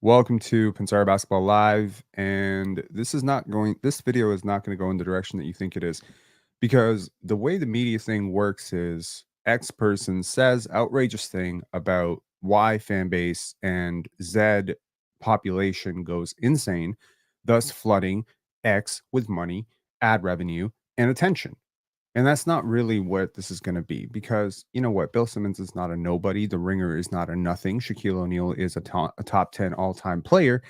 Welcome to Pensar Basketball Live, and this video is not going to go in the direction that you think it is, because the way the media thing works is X person says outrageous thing about Y fan base and Z population goes insane, thus flooding X with money, ad revenue, and attention. And that's not really what this is going to be, because you know what? Bill Simmons is not a nobody. The Ringer is not a nothing. Shaquille O'Neal is a top 10 all time player.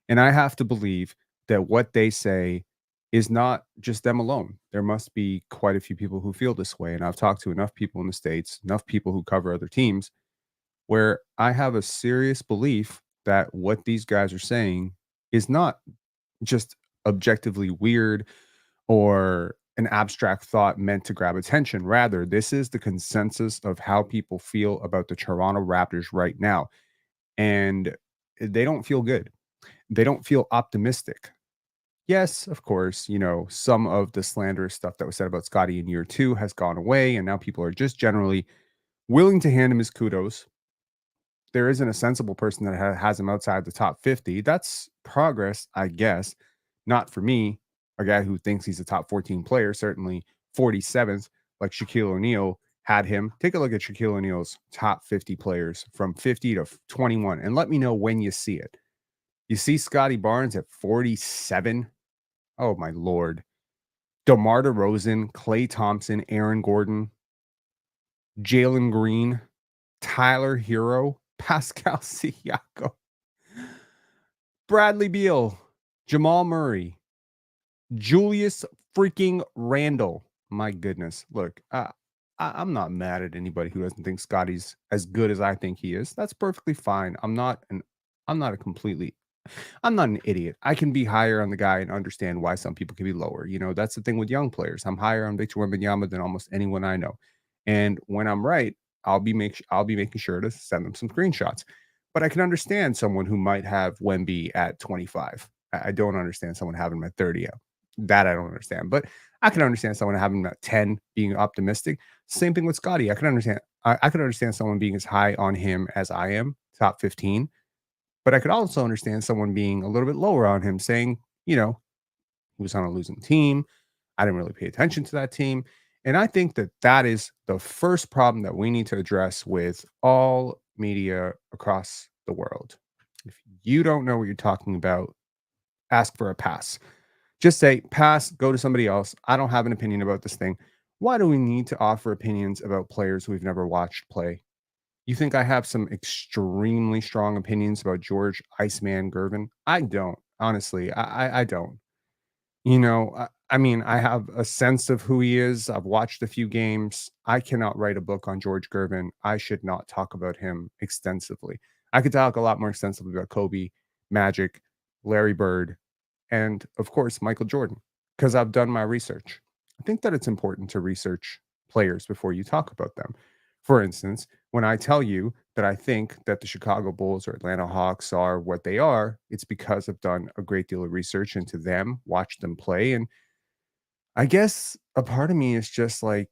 And I have to believe that what they say is not just them alone. There must be quite a few people who feel this way. And I've talked to enough people in the States, enough people who cover other teams, where I have a serious belief that what these guys are saying is not just objectively weird or an abstract thought meant to grab attention. Rather, this is the consensus of how people feel about the Toronto Raptors right now. And they don't feel good. They don't feel optimistic. Yes, of course, some of the slanderous stuff that was said about Scotty in year two has gone away. And now people are just generally willing to hand him his kudos. There isn't a sensible person that has him outside the top 50. That's progress, I guess. Not for me, a guy who thinks he's a top 14 player, certainly 47th, like Shaquille O'Neal had him. Take a look at Shaquille O'Neal's top 50 players from 50 to 21 and let me know when you see it. You see Scotty Barnes at 47? Oh, my Lord. DeMar DeRozan, Klay Thompson, Aaron Gordon, Jalen Green, Tyler Hero, Pascal Siakam, Bradley Beal, Jamal Murray, Julius freaking Randle. My goodness. Look, I'm not mad at anybody who doesn't think Scotty's as good as I think he is. That's perfectly fine. I'm not an idiot. I can be higher on the guy and understand why some people can be lower. That's the thing with young players. I'm higher on Victor Wembanyama than almost anyone I know. And when I'm right, I'll be making sure to send them some screenshots. But I can understand someone who might have Wemby at 25. I don't understand someone having him at 30. That I don't understand. But I can understand someone having him at 10 being optimistic. Same thing with Scotty. I can understand. I can understand someone being as high on him as I am, top 15. But I could also understand someone being a little bit lower on him, saying, he was on a losing team. I didn't really pay attention to that team. And I think that that is the first problem that we need to address with all media across the world. If you don't know what you're talking about, ask for a pass. Just say, pass, go to somebody else. I don't have an opinion about this thing. Why do we need to offer opinions about players we've never watched play? You think I have some extremely strong opinions about George Iceman Gervin? I don't. Honestly, I don't. I mean, I have a sense of who he is. I've watched a few games. I cannot write a book on George Gervin. I should not talk about him extensively. I could talk a lot more extensively about Kobe, Magic, Larry Bird, and of course, Michael Jordan, because I've done my research. I think that it's important to research players before you talk about them. For instance, when I tell you that I think that the Chicago Bulls or Atlanta Hawks are what they are, it's because I've done a great deal of research into them, watched them play. And I guess a part of me is just like,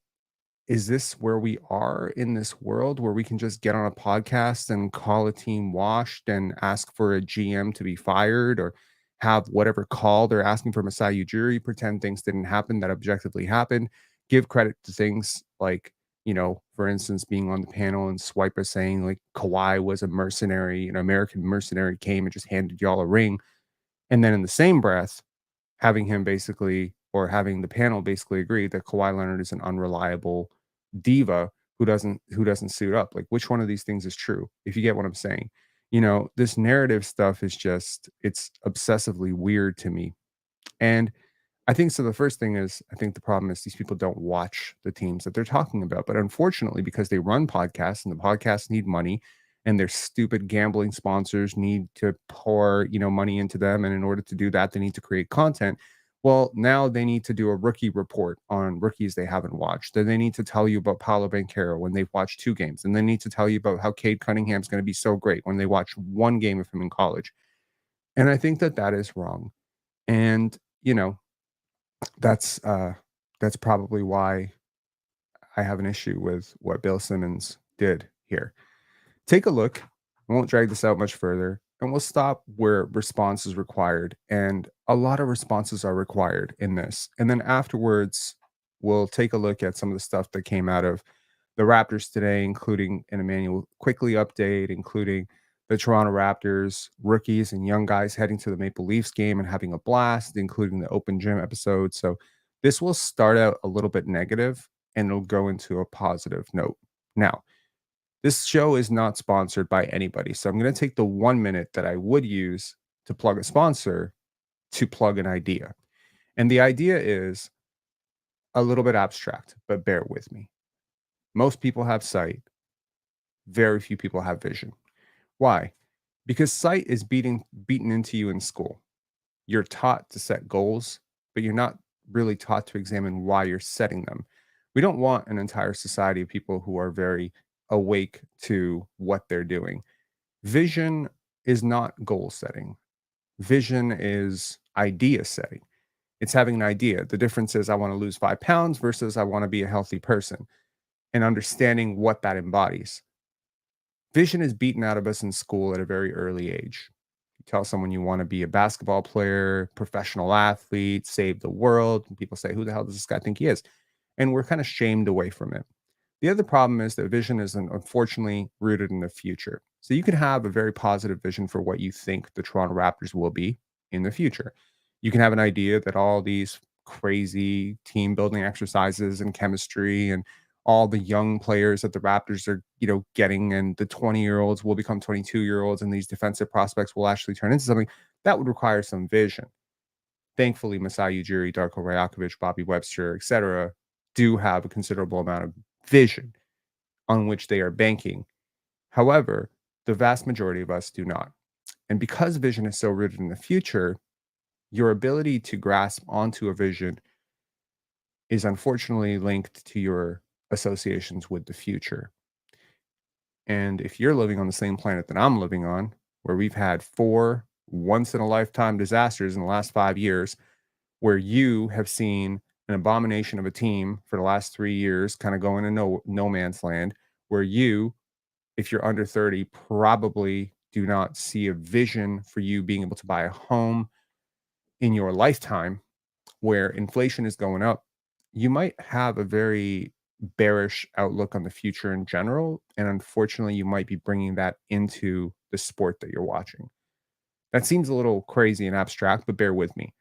is this where we are in this world where we can just get on a podcast and call a team washed and ask for a GM to be fired or have whatever call they're asking for Masai Ujiri, pretend things didn't happen that objectively happened, give credit to things like, for instance, being on the panel and Swiper saying like Kawhi was a mercenary, an American mercenary came and just handed y'all a ring. And then in the same breath, having him basically, or having the panel basically agree that Kawhi Leonard is an unreliable diva who doesn't suit up. Like, which one of these things is true? If you get what I'm saying, this narrative stuff is just, it's obsessively weird to me. And I think so. The first thing is, I think the problem is these people don't watch the teams that they're talking about. But unfortunately, because they run podcasts and the podcasts need money and their stupid gambling sponsors need to pour, money into them. And in order to do that, they need to create content. Well, now they need to do a rookie report on rookies they haven't watched. Then they need to tell you about Paolo Banchero when they've watched 2 games. And they need to tell you about how Cade Cunningham's going to be so great when they watch 1 game of him in college. And I think that that is wrong. And, that's probably why I have an issue with what Bill Simmons did here. Take a look. I won't drag this out much further. and we'll stop where response is required. And a lot of responses are required in this. And then afterwards, we'll take a look at some of the stuff that came out of the Raptors today, including an Emanuel Quickley update, including the Toronto Raptors rookies and young guys heading to the Maple Leafs game and having a blast, including the open gym episode. So this will start out a little bit negative and it'll go into a positive note. Now, this show is not sponsored by anybody. So I'm going to take the 1 minute that I would use to plug a sponsor to plug an idea. And the idea is a little bit abstract, but bear with me. Most people have sight. Very few people have vision. Why? Because sight is beaten into you in school. You're taught to set goals, but you're not really taught to examine why you're setting them. We don't want an entire society of people who are very awake to what they're doing. Vision is not goal setting. Vision is idea setting. It's having an idea. The difference is I want to lose 5 pounds versus I want to be a healthy person, and understanding what that embodies. Vision is beaten out of us in school at a very early age. You tell someone you want to be a basketball player, professional athlete, save the world, and people say, who the hell does this guy think he is? And we're kind of shamed away from it. The other problem is that vision is unfortunately rooted in the future. So you can have a very positive vision for what you think the Toronto Raptors will be in the future. You can have an idea that all these crazy team building exercises and chemistry and all the young players that the Raptors are, getting, and the 20-year-olds will become 22-year-olds, and these defensive prospects will actually turn into something that would require some vision. Thankfully, Masai Ujiri, Darko Rajakovic, Bobby Webster, etc., do have a considerable amount of vision on which they are banking. However, the vast majority of us do not. And because vision is so rooted in the future, your ability to grasp onto a vision is unfortunately linked to your associations with the future. And if you're living on the same planet that I'm living on, where we've had 4 once in a lifetime disasters in the last 5 years, where you have seen an abomination of a team for the last 3 years kind of going to no man's land, where you, if you're under 30, probably do not see a vision for you being able to buy a home in your lifetime, where inflation is going up, you might have a very bearish outlook on the future in general. And unfortunately, you might be bringing that into the sport that you're watching. That seems a little crazy and abstract, but bear with me.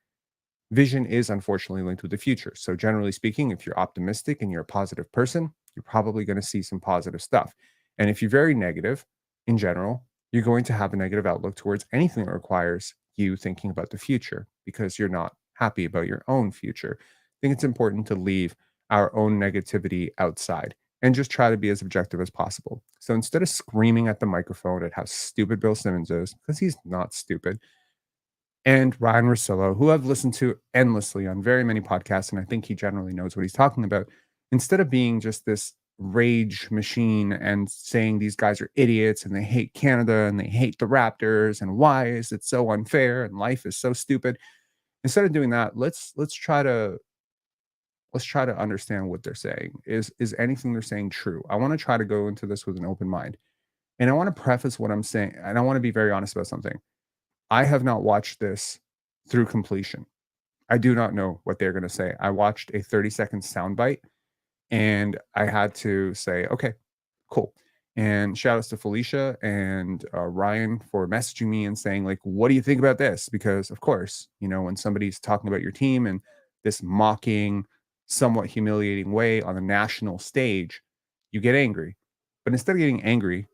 Vision is unfortunately linked with the future. So, generally speaking, if you're optimistic and you're a positive person, you're probably going to see some positive stuff. And if you're very negative in general, you're going to have a negative outlook towards anything that requires you thinking about the future because you're not happy about your own future. I think it's important to leave our own negativity outside and just try to be as objective as possible. So instead of screaming at the microphone at how stupid Bill Simmons is, because he's not stupid, and Ryan Russillo, who I've listened to endlessly on very many podcasts, and I think he generally knows what he's talking about, instead of being just this rage machine and saying these guys are idiots and they hate Canada and they hate the Raptors and why is it so unfair and life is so stupid, instead of doing that, let's try to understand what they're saying. Is anything they're saying true? I want to try to go into this with an open mind. And I want to preface what I'm saying, and I want to be very honest about something. I have not watched this through completion. I do not know what they're going to say. I watched a 30-second soundbite and I had to say, okay, cool. And shout outs to Felicia and Ryan for messaging me and saying, like, what do you think about this? Because, of course, when somebody's talking about your team in this mocking, somewhat humiliating way on a national stage, you get angry. But instead of getting angry,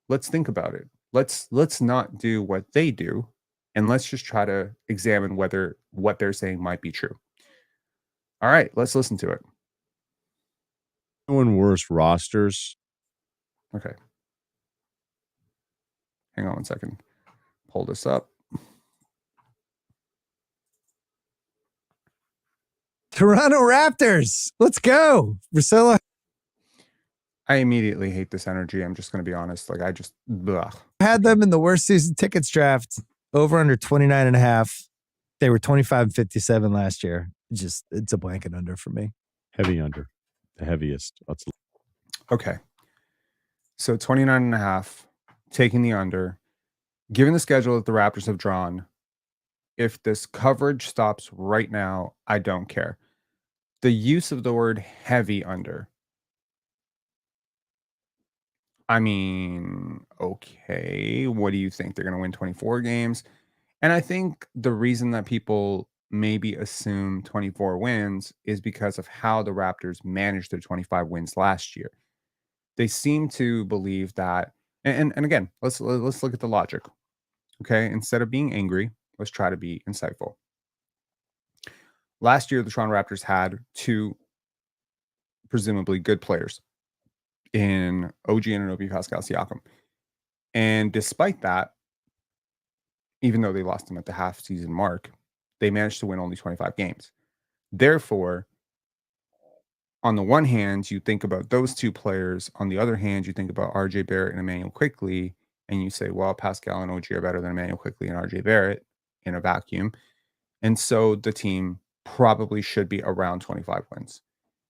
let's think about it. Let's not do what they do, and let's just try to examine whether what they're saying might be true. All right, let's listen to it. Doing worse rosters. Okay. Hang on one second. Pull this up. Toronto Raptors. Let's go. Russillo. I immediately hate this energy. I'm just going to be honest. Like, I just had them in the worst season tickets draft, over under 29.5. They were 25-57 last year. It's a blanket under for me. Heavy under. The heaviest. Okay. So 29.5, taking the under. Given the schedule that the Raptors have drawn, if this coverage stops right now, I don't care. The use of the word heavy under. I mean, okay, what do you think? They're going to win 24 games? And I think the reason that people maybe assume 24 wins is because of how the Raptors managed their 25 wins last year. They seem to believe that, and again, let's look at the logic. Okay, instead of being angry, let's try to be insightful. Last year, the Toronto Raptors had two presumably good players in OG Anunoby, Pascal Siakam. And despite that, even though they lost him at the half season mark, they managed to win only 25 games. Therefore, on the one hand, you think about those two players. On the other hand, you think about RJ Barrett and Emanuel Quickley, and you say, well, Pascal and OG are better than Emanuel Quickley and RJ Barrett in a vacuum. And so the team probably should be around 25 wins,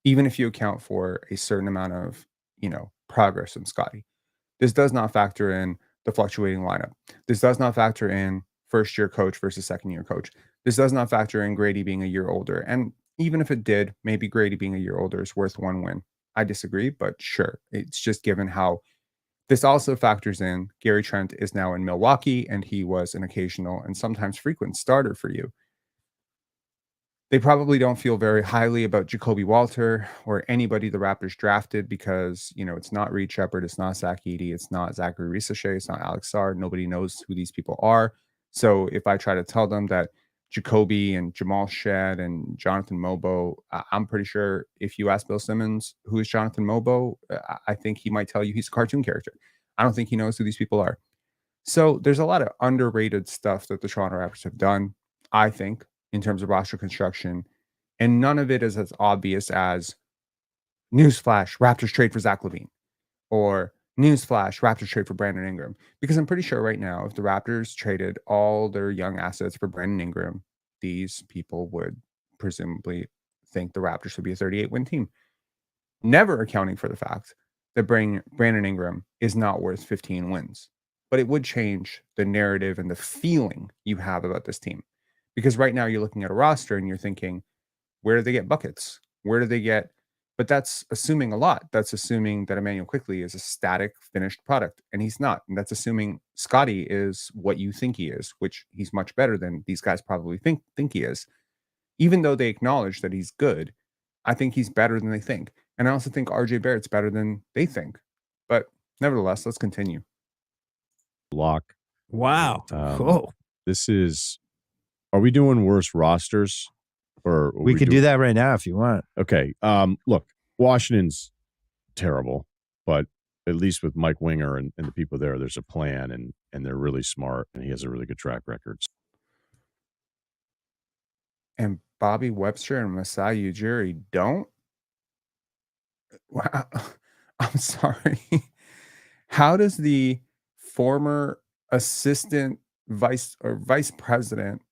even if you account for a certain amount of, progress from Scotty. This does not factor in the fluctuating lineup. This does not factor in first year coach versus second year coach. This does not factor in Grady being a year older. And even if it did, maybe Grady being a year older is worth one win. I disagree, but sure. It's just given how this also factors in Gary Trent is now in Milwaukee and he was an occasional and sometimes frequent starter for you. They probably don't feel very highly about Jacoby Walter or anybody the Raptors drafted because, it's not Reed Shepard, it's not Zach Edey, it's not Zachary Risacher, it's not Alex Sarr. Nobody knows who these people are. So if I try to tell them that Jacoby and Jamal Shed and Jonathan Mobo, I'm pretty sure if you ask Bill Simmons who is Jonathan Mobo, I think he might tell you he's a cartoon character. I don't think he knows who these people are. So there's a lot of underrated stuff that the Toronto Raptors have done, I think, in terms of roster construction. And none of it is as obvious as newsflash, Raptors trade for Zach LaVine or newsflash, Raptors trade for Brandon Ingram. Because I'm pretty sure right now, if the Raptors traded all their young assets for Brandon Ingram, these people would presumably think the Raptors would be a 38-win team. Never accounting for the fact that Brandon Ingram is not worth 15 wins. But it would change the narrative and the feeling you have about this team. Because right now you're looking at a roster and you're thinking, where do they get buckets? Where do they get? But that's assuming a lot. That's assuming that Emanuel Quickley is a static, finished product, and he's not. And that's assuming Scotty is what you think he is, which he's much better than these guys probably think he is. Even though they acknowledge that he's good, I think he's better than they think. And I also think RJ Barrett's better than they think. But nevertheless, let's continue. Lock. Wow. Cool. This is. Are we doing worse rosters? Or we could do that right now if you want. Okay. Look, Washington's terrible, but at least with Mike Winger and the people there's a plan and they're really smart and he has a really good track record. And Bobby Webster and Masai Ujiri don't? Wow. I'm sorry. How does the former assistant vice president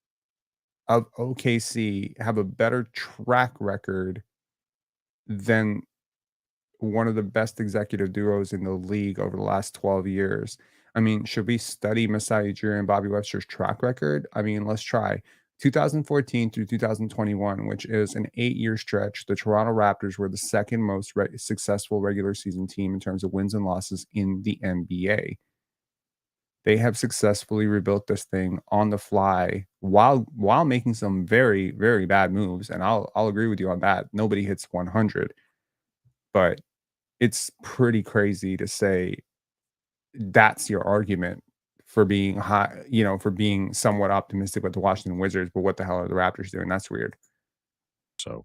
of OKC have a better track record than one of the best executive duos in the league over the last 12 years? I mean, should we study Masai Ujiri and Bobby Webster's track record? I mean, let's try. 2014 through 2021, which is an 8-year stretch, the Toronto Raptors were the second most successful regular season team in terms of wins and losses in the NBA. They have successfully rebuilt this thing on the fly while making some very, very bad moves. And I'll agree with you on that. Nobody hits 100, but it's pretty crazy to say that's your argument for being high, for being somewhat optimistic with the Washington Wizards. But what the hell are the Raptors doing? That's weird. So,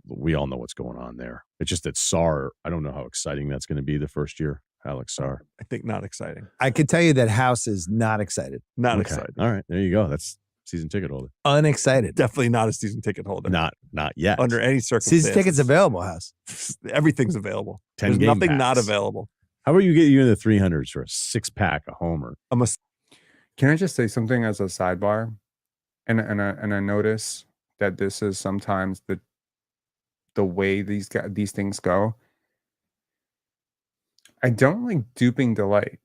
we all know what's going on there. It's just that Sarr, I don't know how exciting that's going to be the first year. Alex Sarr. I think not exciting. I could tell you that House is not excited. Not excited. All right. There you go. That's season ticket holder. Unexcited. Definitely not a season ticket holder. Not yet. Under any circumstances. Season tickets available, House. Everything's available. 10 There's game nothing pass. not available. How about you get you in the 300s for a 6-pack of Homer? Can I just say something as a sidebar? And I notice that this is sometimes the way these things go. I don't like duping delight.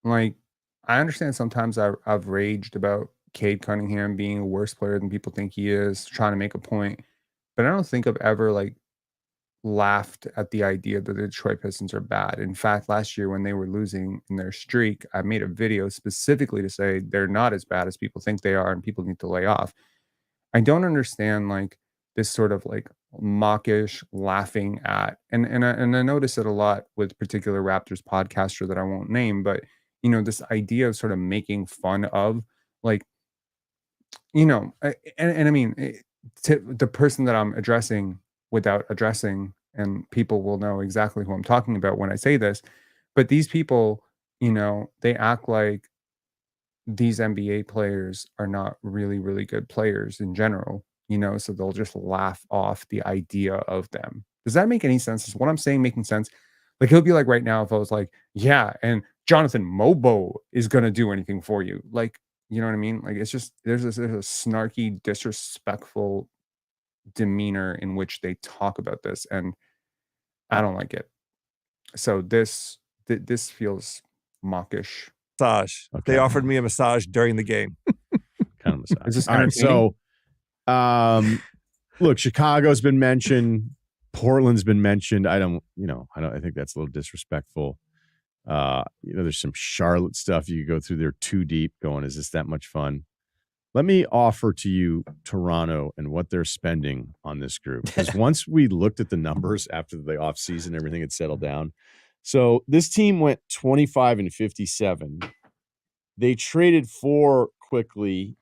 like, I understand sometimes I've raged about Cade Cunningham being a worse player than people think he is, trying to make a point, but I don't think I've ever, like, laughed at the idea that the Detroit Pistons are bad. In fact, last year when they were losing in their streak, I made a video specifically to say they're not as bad as people think they are and people need to lay off. I don't understand like this sort of like mawkish laughing at and I notice it a lot with particular Raptors podcaster that I won't name, but this idea of sort of making fun of like and I mean to the person that I'm addressing without addressing, and people will know exactly who I'm talking about when I say this, but these people, they act like these NBA players are not really, really good players in general, so they'll just laugh off the idea of them. Does that make any sense? Is what I'm saying making sense? Like, it'll be like right now if I was like, yeah, and Jonathan Mobo is going to do anything for you. Like, you know what I mean? Like, it's just, there's a snarky, disrespectful demeanor in which they talk about this. And I don't like it. So this feels mawkish. Massage. Okay. They offered me a massage during the game. Kind of massage. Is this All right, entertaining? so look, Chicago's been mentioned, Portland's been mentioned. I think that's a little disrespectful. There's some Charlotte stuff you could go through there too deep going, is this that much fun? Let me offer to you Toronto and what they're spending on this group. Because once we looked at the numbers after the offseason, everything had settled down. So this team went 25-57. They traded for Quickley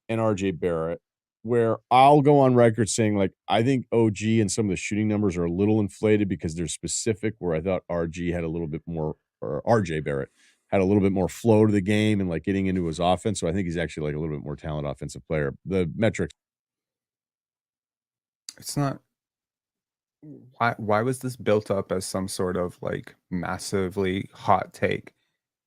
and RJ Barrett, where I'll go on record saying, like, I think OG and some of the shooting numbers are a little inflated because they're specific, where I thought RG had a little bit more, or RJ Barrett had a little bit more flow to the game and like getting into his offense. So I think he's actually like a little bit more talented offensive player. The metrics. It's not. Why was this built up as some sort of like massively hot take?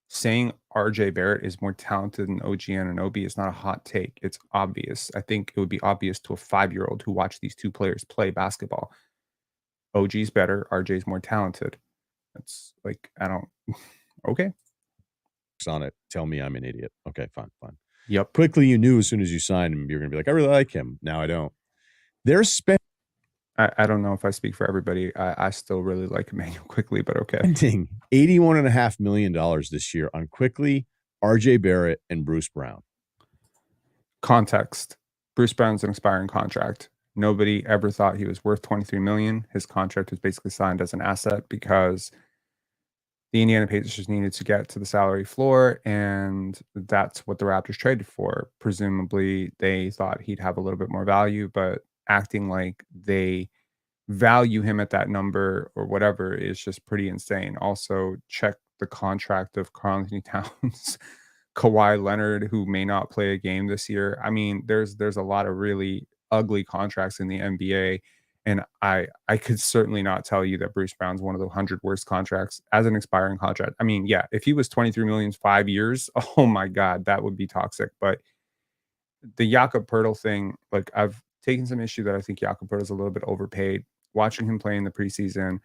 Saying RJ Barrett is more talented than OG Anunoby is not a hot take. It's obvious. I think it would be obvious to a 5-year-old who watched these two players play basketball. OG's better, RJ's more talented. It's like, I don't. Okay. On it. Tell me I'm an idiot. Okay, fine. Yep. Quickly, you knew as soon as you signed him, you're going to be like, I really like him. Now I don't. They're spending I don't know if I speak for everybody. I still really like Emanuel Quickley, but okay. $81.5 million this year on Quickley, RJ Barrett, and Bruce Brown. Context. Bruce Brown's an expiring contract. Nobody ever thought he was worth $23 million. His contract was basically signed as an asset because the Indiana Pacers needed to get to the salary floor, and that's what the Raptors traded for. Presumably, they thought he'd have a little bit more value, but acting like they value him at that number or whatever is just pretty insane. Also, check the contract of Karl-Anthony Towns, Kawhi Leonard, who may not play a game this year. I mean, there's a lot of really ugly contracts in the NBA, and I could certainly not tell you that Bruce Brown's one of the 100 worst contracts as an expiring contract. I mean, yeah, if he was 23 million 5 years, oh my god, that would be toxic. But the Jakob Poeltl thing, like, I've taken some issue that I think Jakob Poeltl is a little bit overpaid. Watching him play in the preseason,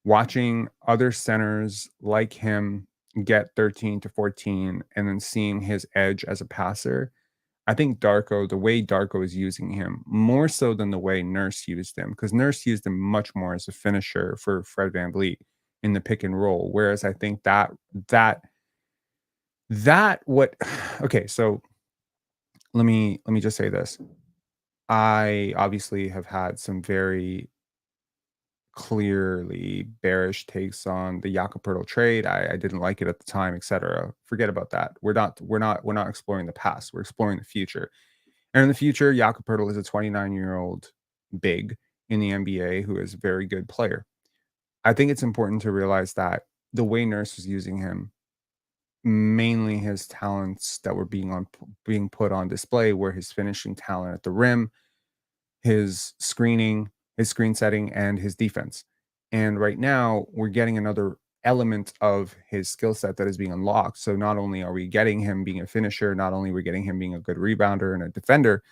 watching other centers like him get 13 to 14, and then seeing his edge as a passer, I think the way Darko is using him, more so than the way Nurse used him, because Nurse used him much more as a finisher for Fred VanVleet in the pick and roll. Whereas I think okay, so let me just say this. I obviously have had some very clearly bearish takes on the Jakob Poeltl trade. I didn't like it at the time, etc. Forget about that. We're not exploring the past. We're exploring the future. And in the future, Jakob Poeltl is a 29-year-old big in the NBA who is a very good player. I think it's important to realize that the way Nurse was using him, mainly his talents that were being put on display were his finishing talent at the rim, his screening, his screen setting, and his defense. And right now, we're getting another element of his skill set that is being unlocked. So not only are we getting him being a finisher, not only are we getting him being a good rebounder and a defender,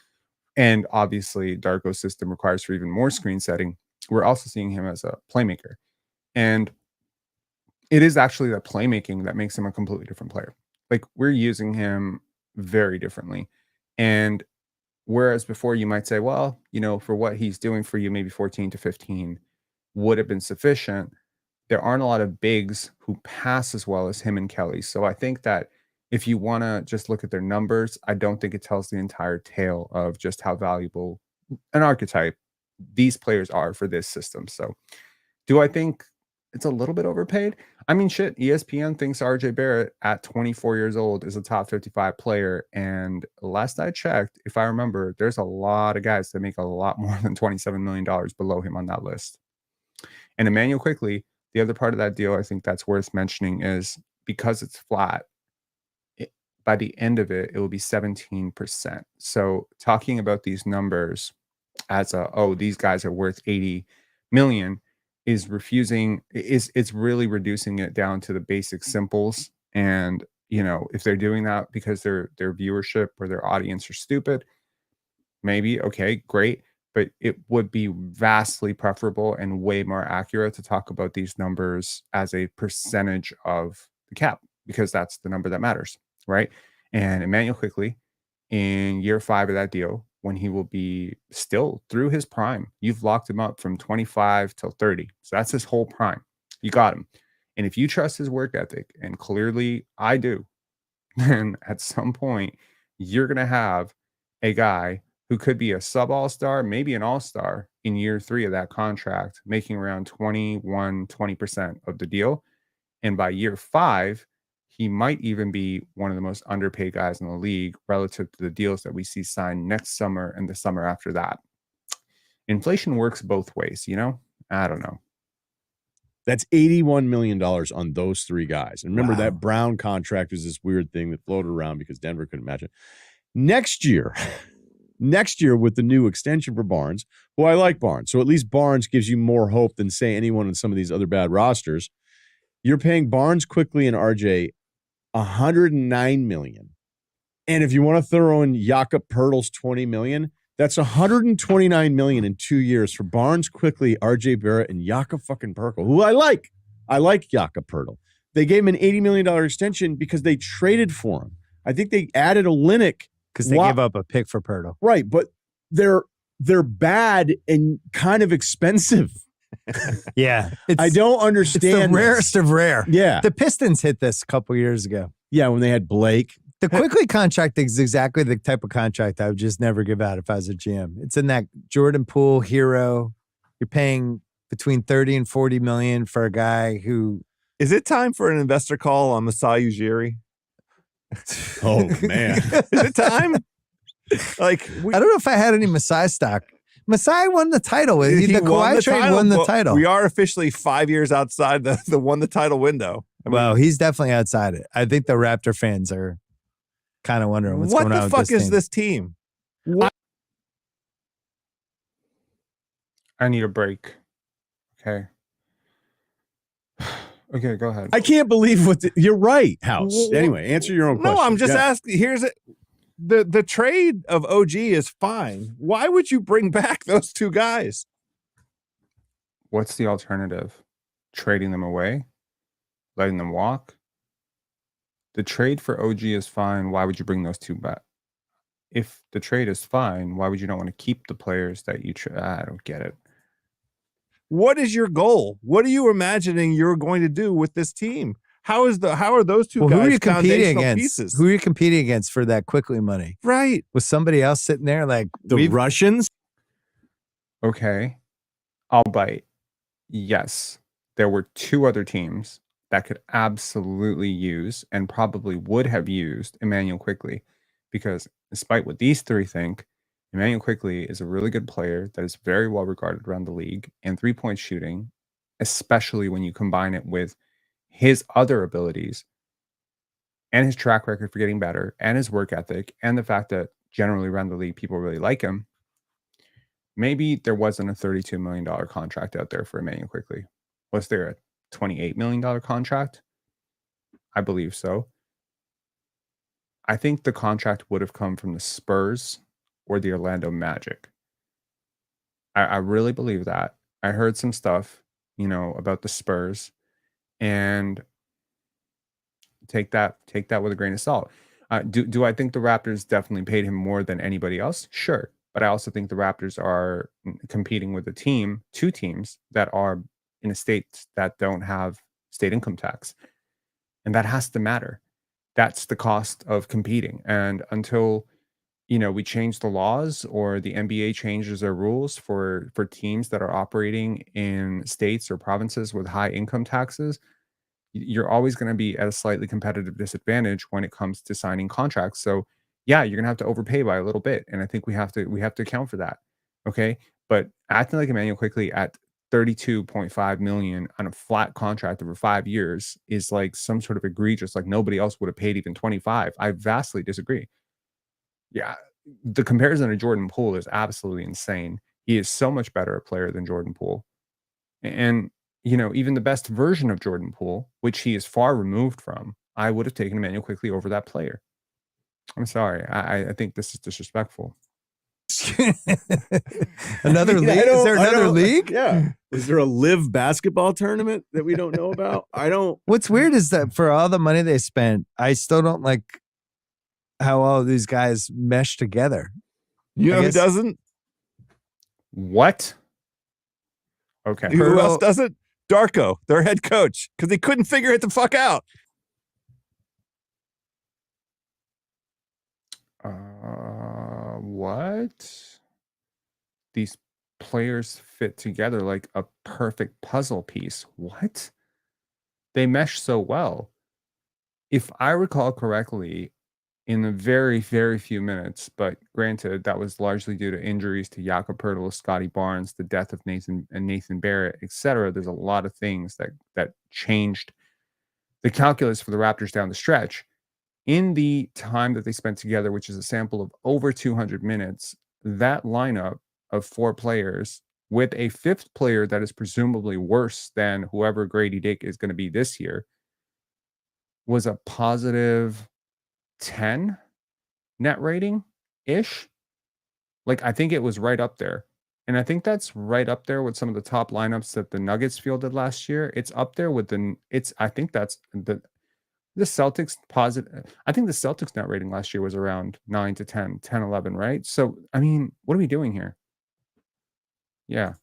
and obviously Darko's system requires for even more screen setting, we're also seeing him as a playmaker. And it is actually the playmaking that makes him a completely different player. Like, we're using him very differently. And whereas before you might say, well, for what he's doing for you, maybe 14 to 15 would have been sufficient. There aren't a lot of bigs who pass as well as him and Kelly. So I think that if you want to just look at their numbers, I don't think it tells the entire tale of just how valuable an archetype these players are for this system. So do I think it's a little bit overpaid? I mean, shit, ESPN thinks RJ Barrett at 24 years old is a top 55 player. And last I checked, if I remember, there's a lot of guys that make a lot more than $27 million below him on that list. And Emanuel Quickley, the other part of that deal I think that's worth mentioning is because it's flat, by the end of it will be 17%. So talking about these numbers as these guys are worth 80 million is it's really reducing it down to the basic simples. And if they're doing that because their viewership or their audience are stupid, maybe okay, great, but it would be vastly preferable and way more accurate to talk about these numbers as a percentage of the cap, because that's the number that matters, right? And Emanuel Quickley, in year 5 of that deal, when he will be still through his prime, you've locked him up from 25 till 30. So that's his whole prime. You got him. And if you trust his work ethic, and clearly I do, then at some point you're going to have a guy who could be a sub all-star, maybe an all-star in year 3 of that contract, making around 20% of the deal. And by year 5, he might even be one of the most underpaid guys in the league relative to the deals that we see signed next summer and the summer after that. Inflation works both ways, I don't know. That's $81 million on those 3 guys. And remember, Wow. that Brown contract was this weird thing that floated around because Denver couldn't match it. Next year with the new extension for Barnes, who I like Barnes. So at least Barnes gives you more hope than, say, anyone in some of these other bad rosters. You're paying Barnes, Quickley, and RJ $109 million. And if you want to throw in Jakob Poeltl's $20 million, that's $129 million in 2 years for Barnes, Quickley, RJ Barrett, and Jakob fucking Poeltl, who I like. I like Jakob Poeltl. They gave him an $80 million extension because they traded for him. I think they added Olynyk because they gave up a pick for Poeltl. Right, but they're bad and kind of expensive. Yeah. I don't understand. It's the rarest of rare. Yeah. The Pistons hit this a couple years ago. Yeah, when they had Blake. The Quickley contract is exactly the type of contract I would just never give out if I was a GM. It's in that Jordan Poole hero. You're paying between 30 and 40 million for a guy who. Is it time for an investor call on Masai Ujiri? Oh, man. Is it time? I don't know if I had any Masai stock. Masai won the title. The Kawhi trade won the title. We are officially 5 years outside the won the title window. Well, he's definitely outside it. I think the Raptor fans are kind of wondering what's going on with this team. What the fuck is this team? I need a break. Okay. Okay, go ahead. I can't believe you're right, House. Anyway, answer your own question. No, I'm just asking. Here's it. The trade of OG is fine. Why would you bring back those 2 guys? What's the alternative? Trading them away? Letting them walk? The trade for OG is fine. Why would you bring those 2 back? If the trade is fine, why would you not want to keep the players that you I don't get it. What is your goal? What are you imagining you're going to do with this team? How are those 2 guys who are you competing against? Pieces? Who are you competing against for that Quickley money? Right. Was somebody else sitting there like the Russians? Okay. I'll bite. Yes. There were 2 other teams that could absolutely use and probably would have used Emanuel Quickley, because despite what these 3 think, Emanuel Quickley is a really good player that is very well regarded around the league, and 3-point shooting, especially when you combine it with his other abilities and his track record for getting better and his work ethic and the fact that generally around the league people really like him, maybe there wasn't a $32 million contract out there for Emanuel Quickley. Was there a $28 million contract? I believe so. I think the contract would have come from the Spurs or the Orlando Magic. I really believe that. I heard some stuff, about the Spurs, and take that with a grain of salt. Do I think the Raptors definitely paid him more than anybody else? Sure. But I also think the Raptors are competing with two teams that are in a state that don't have state income tax. And that has to matter. That's the cost of competing. And until we change the laws or the NBA changes their rules for teams that are operating in states or provinces with high income taxes, you're always going to be at a slightly competitive disadvantage when it comes to signing contracts. So yeah, you're going to have to overpay by a little bit, and I think we have to account for that. Okay, but acting like Emanuel Quickley at 32.5 million on a flat contract over 5 years is like some sort of egregious, like nobody else would have paid even 25. I vastly disagree. Yeah, the comparison to Jordan Poole is absolutely insane. He is so much better a player than Jordan Poole. And even the best version of Jordan Poole, which he is far removed from, I would have taken Emanuel Quickley over that player. I'm sorry. I think this is disrespectful. Another league? Is there another league? Yeah. Is there a live basketball tournament that we don't know about? I don't. What's weird is that for all the money they spent, I still don't like how all of these guys mesh together. You know who doesn't? What? Okay. Who else doesn't? Darko, their head coach, because he couldn't figure it the fuck out. What? These players fit together like a perfect puzzle piece. What? They mesh so well. If I recall correctly, in the very, very few minutes, but granted, that was largely due to injuries to Jakob Poeltl, Scotty Barnes, the death of Nathan Barrett, etc. There's a lot of things that changed the calculus for the Raptors down the stretch. In the time that they spent together, which is a sample of over 200 minutes, that lineup of 4 players with a 5th player that is presumably worse than whoever Grady Dick is going to be this year was a positive 10 net rating ish. Like, I think it was right up there. And I think that's right up there with some of the top lineups that the Nuggets fielded last year. It's up there with I think that's the Celtics positive. I think the Celtics net rating last year was around 9 to 10, 10, 11, right? So, I mean, what are we doing here? Yeah.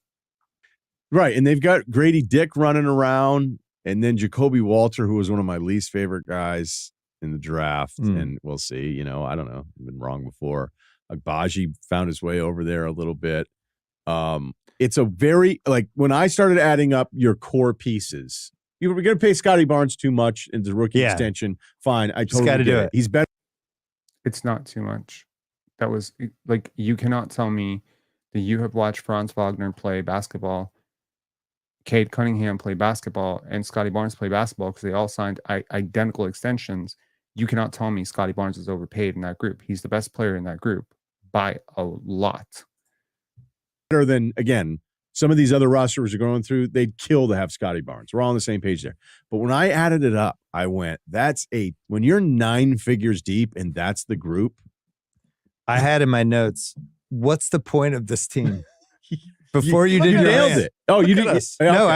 Right. And they've got Grady Dick running around, and then Jacoby Walter, who was one of my least favorite guys in the draft. And we'll see. I don't know. I've been wrong before. Agbaji found his way over there a little bit. It's a very, like, when I started adding up your core pieces, you were going to pay Scotty Barnes too much in the rookie extension. Fine. I totally got to do it. He's better. It's not too much. That was like, you cannot tell me that you have watched Franz Wagner play basketball, Cade Cunningham play basketball, and Scotty Barnes play basketball because they all signed identical extensions. You cannot tell me Scotty Barnes is overpaid in that group. He's the best player in that group by a lot. Better than, again, some of these other rosters are going through, they'd kill to have Scotty Barnes. We're all on the same page there. But when I added it up, I went, when you're 9 figures deep and that's the group. I had in my notes, what's the point of this team? Before you did your nailed rant. it. Oh, you did. No,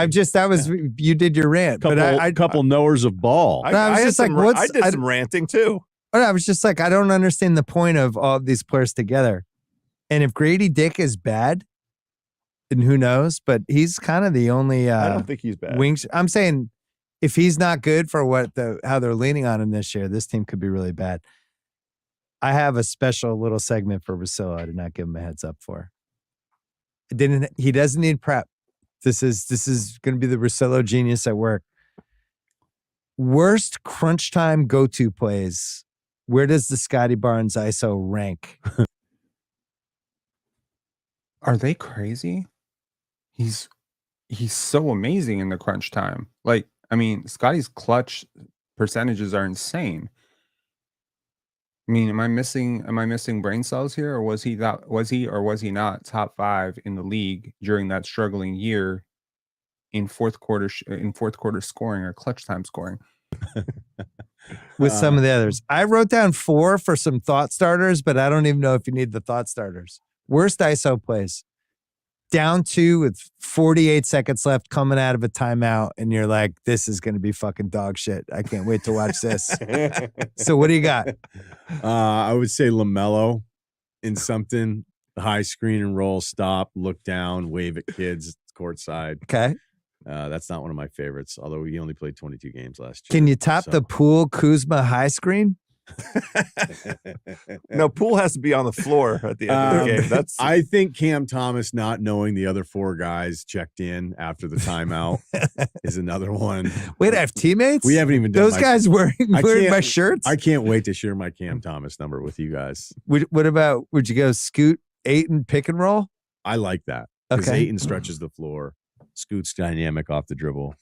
you did your rant. Couple knowers of ball. I was just like, I did some ranting too. But I was just like, I don't understand the point of all of these players together. And if Grady Dick is bad, then who knows? But he's kind of the only. I don't think he's bad. I'm saying if he's not good for how they're leaning on him this year, this team could be really bad. I have a special little segment for Russillo I did not give him a heads up for. He doesn't need prep. This is going to be the Russillo genius at work. Worst crunch time go-to plays. Where does the Scotty Barnes ISO rank? Are they crazy? He's so amazing in the crunch time. Like, I mean, Scotty's clutch percentages are insane. I mean, am I missing brain cells here, or was he not top 5 in the league during that struggling year in fourth quarter scoring or clutch time scoring? With some of the others. I wrote down 4 for some thought starters, but I don't even know if you need the thought starters. Worst ISO plays. down 2 with 48 seconds left coming out of a timeout, and you're like, this is going to be fucking dog shit. I can't wait to watch this. So what do you got? I would say LaMelo in something, high screen and roll, stop, look down, wave at kids courtside. Okay. That's not one of my favorites, although he only played 22 games last year. Can you top the Poole Kuzma high screen? No, Poole has to be on the floor at the end of the game. That's I think Cam Thomas not knowing the other 4 guys checked in after the timeout is another one. Wait, I have teammates? We haven't even done those guys wearing my shirts? I can't wait to share my Cam Thomas number with you guys. What about, would you go Scoot, Ayton, pick and roll? I like that. Because Okay. Ayton stretches the floor. Scoot's dynamic off the dribble.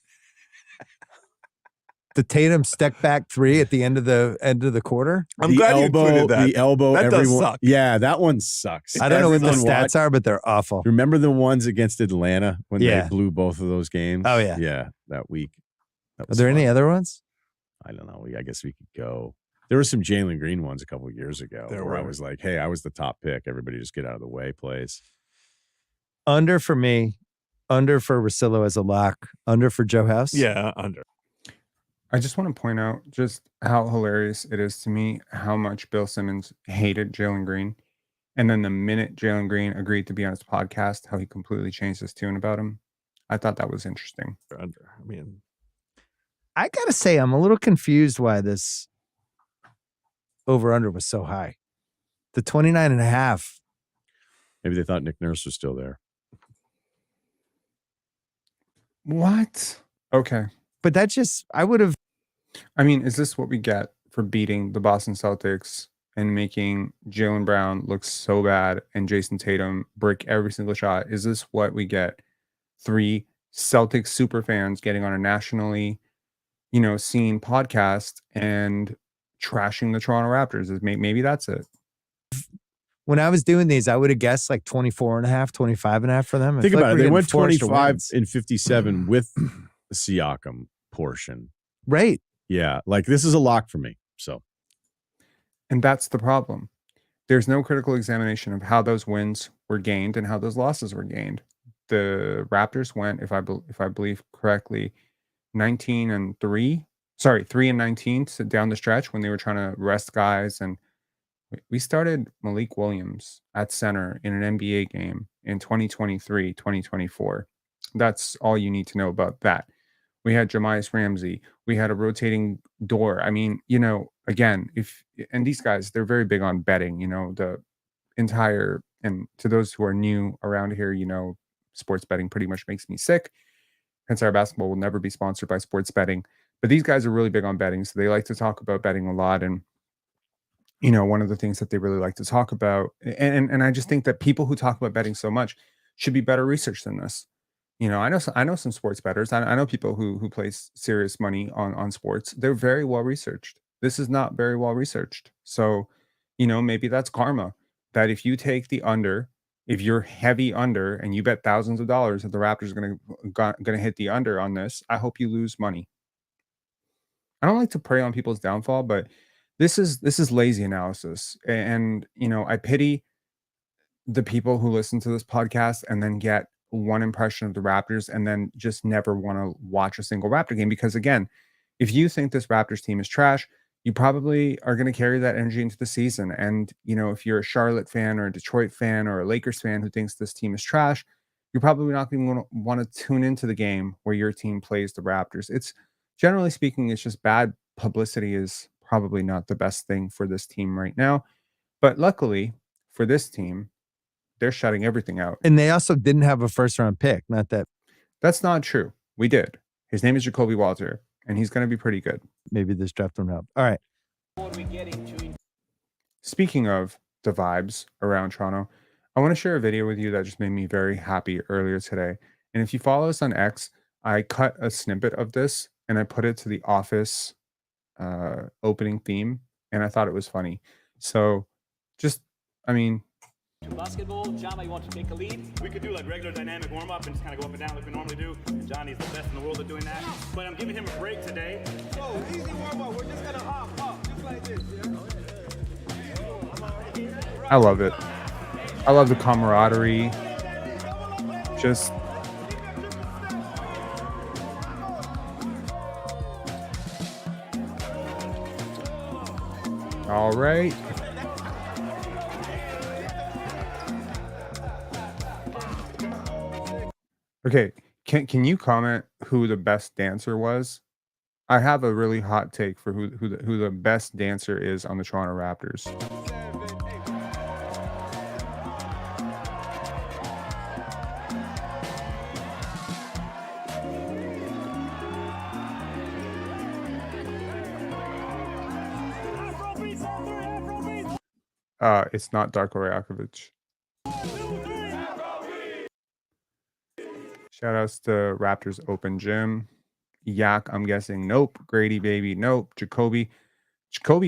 The Tatum step back 3 at the end of the quarter? I'm glad you included that. The elbow, That does everyone. suck. Yeah, that one sucks. I don't know what the Everyone stats are, but they're awful. Remember the ones against Atlanta when Yeah. they blew both of those games? Oh, yeah. Yeah, that week. That Are was there any fun. other ones? I don't know. I guess we could go. There were some Jalen Green ones a couple of years ago There where I were. was like, hey, I was the top pick. Everybody just get out of the way, plays. Under for me, under for Russillo as a lock, under for Joe House. yeah, under. I just want to point out just how hilarious it is to me how much Bill Simmons hated Jalen Green. And then the minute Jalen Green agreed to be on his podcast, how he completely changed his tune about him. I thought that was interesting. Under. I mean, I got to say, I'm a little confused why this over-under was so high. The 29.5. Maybe they thought Nick Nurse was still there. What? Okay. But that just, I would have. I mean, is this what we get for beating the Boston Celtics and making Jaylen Brown look so bad and Jason Tatum break every single shot? Is this what we get? 3 Celtics super fans getting on a nationally, seen podcast and trashing the Toronto Raptors. Maybe that's it. When I was doing these, I would have guessed like 24.5, 25.5 for them. I Think feel like about it. we're They getting went forced to 25 wins. and 57 with the Siakam portion. Right. Yeah, like this is a lock for me. So And that's the problem. There's no critical examination of how those wins were gained and how those losses were gained. The Raptors went, if I believe correctly, 19-3. Sorry, 3-19 down the stretch when they were trying to rest guys. And we started Malik Williams at center in an NBA game in 2023, 2024. That's all you need to know about that. We had Jamias Ramsey. We had a rotating door. I mean, again, and these guys, they're very big on betting, the entire, and to those who are new around here, sports betting pretty much makes me sick. Hence, our basketball will never be sponsored by sports betting. But these guys are really big on betting. So they like to talk about betting a lot. And, one of the things that they really like to talk about, and I just think that people who talk about betting so much should be better researched than this. I know some sports bettors. I know people who place serious money on sports. They're very well researched. This is not very well researched. So, maybe that's karma. That if you take the under, if you're heavy under and you bet thousands of dollars that the Raptors are gonna hit the under on this, I hope you lose money. I don't like to prey on people's downfall, but this is lazy analysis. And I pity the people who listen to this podcast and then get one impression of the Raptors and then just never want to watch a single Raptor game. Because again, if you think this Raptors team is trash, you probably are going to carry that energy into the season. And, if you're a Charlotte fan or a Detroit fan or a Lakers fan who thinks this team is trash, you're probably not going to want to tune into the game where your team plays the Raptors. It's generally speaking, it's just bad publicity is probably not the best thing for this team right now. But luckily for this team, they're shutting everything out. And they also didn't have a first round pick. Not that. That's not true. We did. His name is Jacoby Walter, and he's going to be pretty good. Maybe this draft won't help. All right. Speaking of the vibes around Toronto, I want to share a video with you that just made me very happy earlier today. And if you follow us on X, I cut a snippet of this and I put it to the Office opening theme, and I thought it was funny. So Basketball, Jama, you want to take a lead? We could do like regular dynamic warm-up and just kind of go up and down like we normally do. And Johnny's the best in the world at doing that. But I'm giving him a break today. So, easy warm-up. We're just gonna hop up, just like this, yeah? I love it. I love the camaraderie. just all right. Okay, can you comment who the best dancer was? I have a really hot take for who the best dancer is on the Toronto Raptors. It's not Darko Rajakovic. Shout outs to Raptors Open Gym. Yak, I'm guessing nope. Grady baby, nope. Jacoby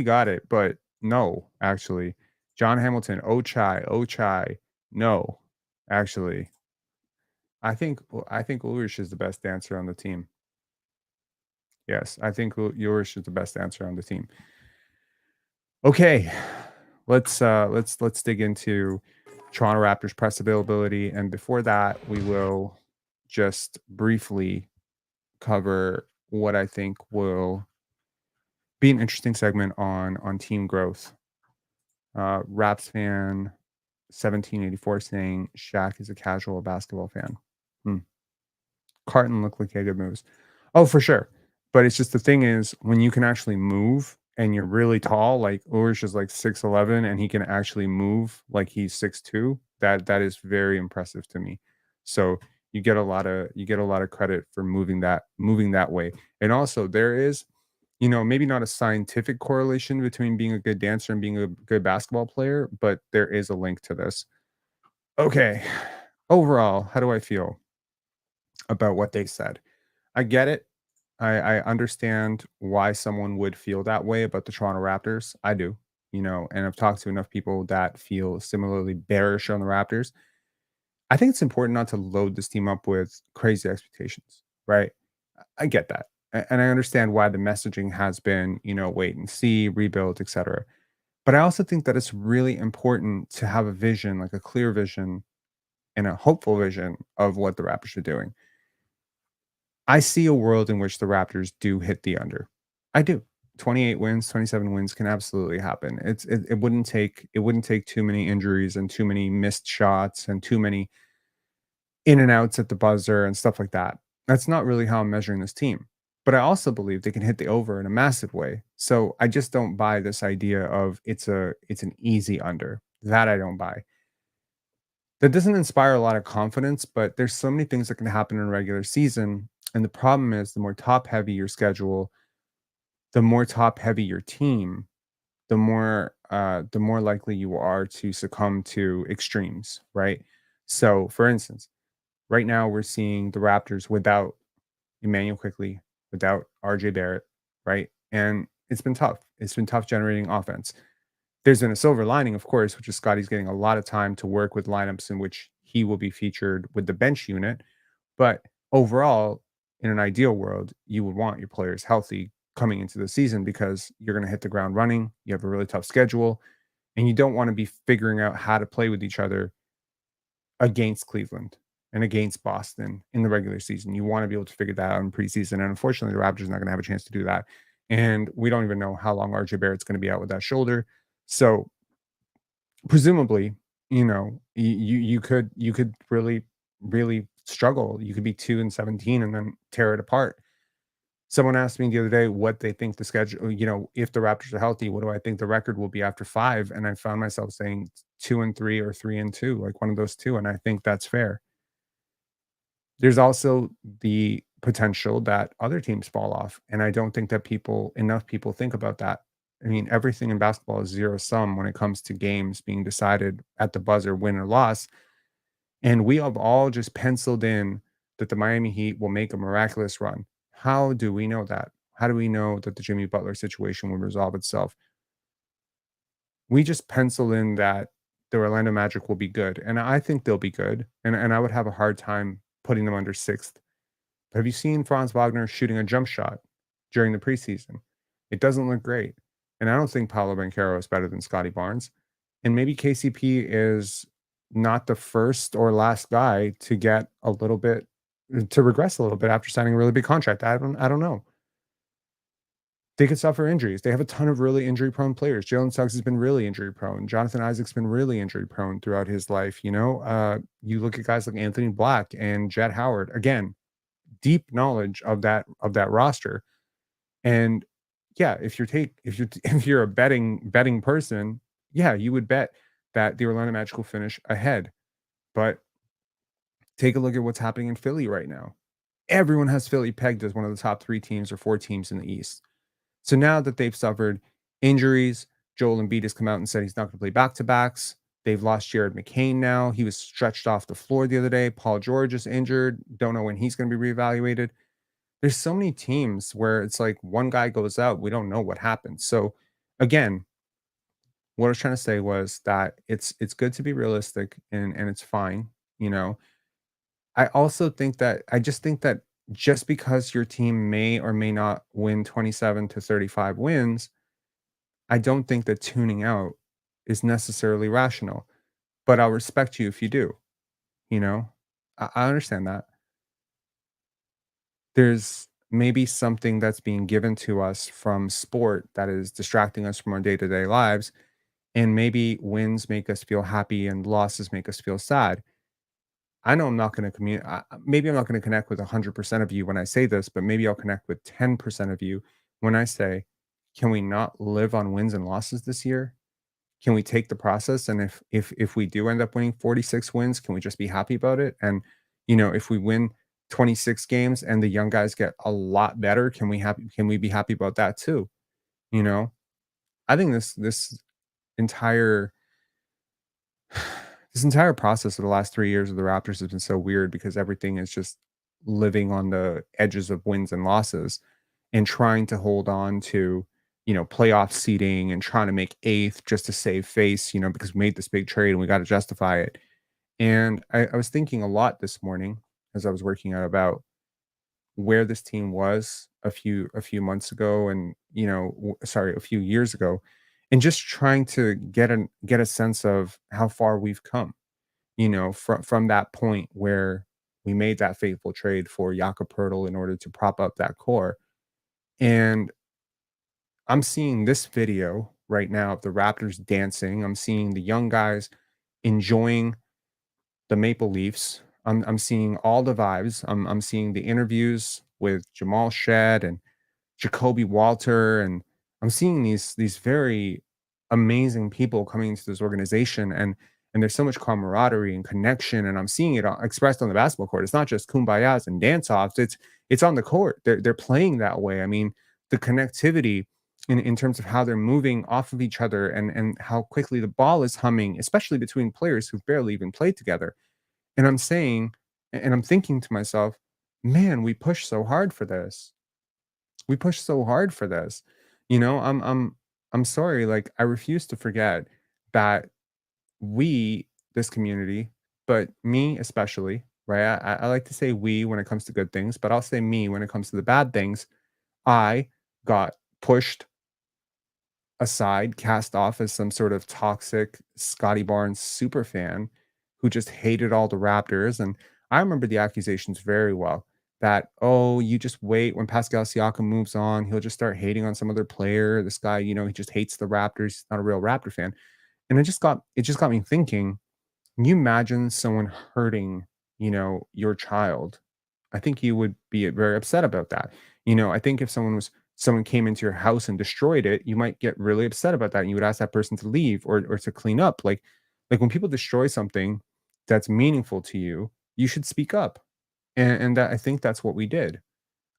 got it, but no, actually. John Hamilton, Ochai, no, actually. I think Ulrich is the best dancer on the team. Yes, I think Ulrich is the best dancer on the team. Okay, let's dig into Toronto Raptors press availability, and before that, we will just briefly cover what I think will be an interesting segment on team growth. Raps fan 1784 saying Shaq is a casual basketball fan. Carton looked like he had good moves. Oh, for sure. But it's just the thing is when you can actually move and you're really tall, like Ulrich is like 6'11 and he can actually move like he's 6'2, that is very impressive to me. So you get a lot of credit for moving that way. And also there is, maybe not a scientific correlation between being a good dancer and being a good basketball player, but there is a link to this. Okay. Overall, how do I feel about what they said? I get it. I understand why someone would feel that way about the Toronto Raptors. I do, and I've talked to enough people that feel similarly bearish on the Raptors. I think it's important not to load this team up with crazy expectations, right? I get that. And I understand why the messaging has been, wait and see, rebuild, etc. But I also think that it's really important to have a vision, like a clear vision and a hopeful vision of what the Raptors are doing. I see a world in which the Raptors do hit the under. I do. 28 wins, 27 wins can absolutely happen. It wouldn't take too many injuries and too many missed shots and too many in and outs at the buzzer and stuff like that. That's not really how I'm measuring this team. But I also believe they can hit the over in a massive way. So I just don't buy this idea of it's an easy under. That I don't buy. That doesn't inspire a lot of confidence, but there's so many things that can happen in a regular season. And the problem is the more top heavy your schedule, the more top heavy your team, the more likely you are to succumb to extremes, right? So for instance, right now we're seeing the Raptors without Emanuel Quickley, without RJ Barrett, right? And it's been tough. It's been tough generating offense. There's been a silver lining, of course, which is Scotty's getting a lot of time to work with lineups in which he will be featured with the bench unit. But overall, in an ideal world, you would want your players healthy coming into the season because you're going to hit the ground running. You have a really tough schedule, and you don't want to be figuring out how to play with each other against Cleveland and against Boston in the regular season. You want to be able to figure that out in preseason. And unfortunately, the Raptors are not going to have a chance to do that. And we don't even know how long RJ Barrett's going to be out with that shoulder. So presumably, you could really, really struggle. You could be 2-17 and then tear it apart. Someone asked me the other day what they think the schedule, if the Raptors are healthy, what do I think the record will be after 5? And I found myself saying 2-3 or 3-2, like one of those two. And I think that's fair. There's also the potential that other teams fall off. And I don't think that enough people think about that. I mean, everything in basketball is zero sum when it comes to games being decided at the buzzer, win or loss. And we have all just penciled in that the Miami Heat will make a miraculous run. How do we know that? How do we know that the Jimmy Butler situation will resolve itself? We just pencil in that the Orlando Magic will be good. And I think they'll be good. And I would have a hard time putting them under 6th. But have you seen Franz Wagner shooting a jump shot during the preseason? It doesn't look great. And I don't think Paolo Banchero is better than Scotty Barnes. And maybe KCP is not the first or last guy to get a little bit to regress a little bit after signing a really big contract. I don't know. They could suffer injuries. They have a ton of really injury prone players. Jalen Suggs has been really injury prone. Jonathan Isaac's been really injury prone throughout his life. You look at guys like Anthony Black and Jett Howard. Again, deep knowledge of that roster. And yeah, if you're a betting person, yeah, you would bet that the Orlando Magic will finish ahead. But take a look at what's happening in Philly right now. Everyone has Philly pegged as one of the top 3 teams or 4 teams in the East. So now that they've suffered injuries, Joel Embiid has come out and said he's not going to play back-to-backs. They've lost Jared McCain now. He was stretched off the floor the other day. Paul George is injured. Don't know when he's going to be reevaluated. There's so many teams where it's like one guy goes out, we don't know what happens. So again, what I was trying to say was that it's good to be realistic and it's fine, you know. I just think that just because your team may or may not win 27 to 35 wins, I don't think that tuning out is necessarily rational. But I'll respect you if you do, you know? I understand that. There's maybe something that's being given to us from sport that is distracting us from our day-to-day lives, and maybe wins make us feel happy and losses make us feel sad. I know I'm not going to maybe I'm not going to connect with 100% of you when I say this, but maybe I'll connect with 10% of you when I say, can we not live on wins and losses this year? Can we take the process? And if we do end up winning 46 wins, can we just be happy about it? And if we win 26 games and the young guys get a lot better, can we be happy about that too? You know, I think this entire this entire process of the last 3 years of the Raptors has been so weird because everything is just living on the edges of wins and losses and trying to hold on to, playoff seeding and trying to make eighth just to save face, because we made this big trade and we got to justify it. And I was thinking a lot this morning as I was working out about where this team was a few months ago and, sorry, a few years ago, and just trying to get a sense of how far we've come, from that point where we made that fateful trade for Jakob Poeltl in order to prop up that core. And I'm seeing this video right now of the Raptors dancing. I'm seeing the young guys enjoying the Maple Leafs. I'm seeing all the vibes. I'm seeing the interviews with Jamal Shed and Jacoby Walter, and I'm seeing these very amazing people coming into this organization, and there's so much camaraderie and connection, and I'm seeing it expressed on the basketball court. It's not just kumbayas and dance offs. It's on the court. They're playing that way. I mean, the connectivity in terms of how they're moving off of each other and how quickly the ball is humming, especially between players who've barely even played together. And I'm saying, and I'm thinking to myself, man, we pushed so hard for this. We pushed so hard for this. I'm sorry, like I refuse to forget that this community, but me especially, right? I like to say we when it comes to good things, but I'll say me when it comes to the bad things. I got pushed aside, cast off as some sort of toxic Scotty Barnes super fan who just hated all the Raptors. And I remember the accusations very well that, oh, you just wait when Pascal Siakam moves on, he'll just start hating on some other player. This guy, he just hates the Raptors. He's not a real Raptor fan. And it just got me thinking, can you imagine someone hurting, your child? I think you would be very upset about that. I think if someone came into your house and destroyed it, you might get really upset about that. And you would ask that person to leave or to clean up. Like when people destroy something that's meaningful to you, you should speak up. And that I think that's what we did.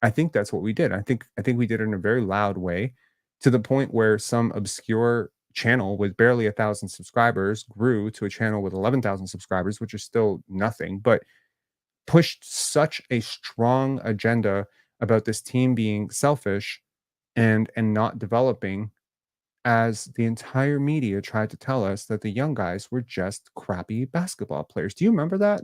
I think that's what we did. I think we did it in a very loud way to the point where some obscure channel with barely 1,000 subscribers grew to a channel with 11,000 subscribers, which is still nothing, but pushed such a strong agenda about this team being selfish and not developing, as the entire media tried to tell us that the young guys were just crappy basketball players. Do you remember that?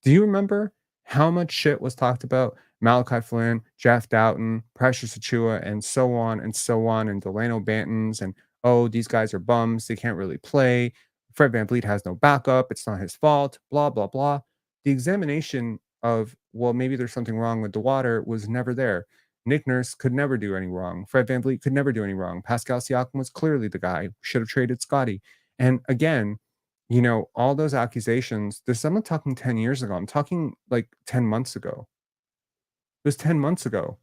Do you remember how much shit was talked about Malachi Flynn, Jeff Doughton, Precious Achua, and so on, and Delano Bantons, and oh, these guys are bums, they can't really play. Fred VanVleet has no backup. It's not his fault. Blah blah blah. The examination of, well, maybe there's something wrong with the water was never there. Nick Nurse could never do any wrong. Fred VanVleet could never do any wrong. Pascal Siakam was clearly the guy who should have traded Scotty. And again, all those accusations. I'm not talking 10 years ago. I'm talking like 10 months ago. It was 10 months ago,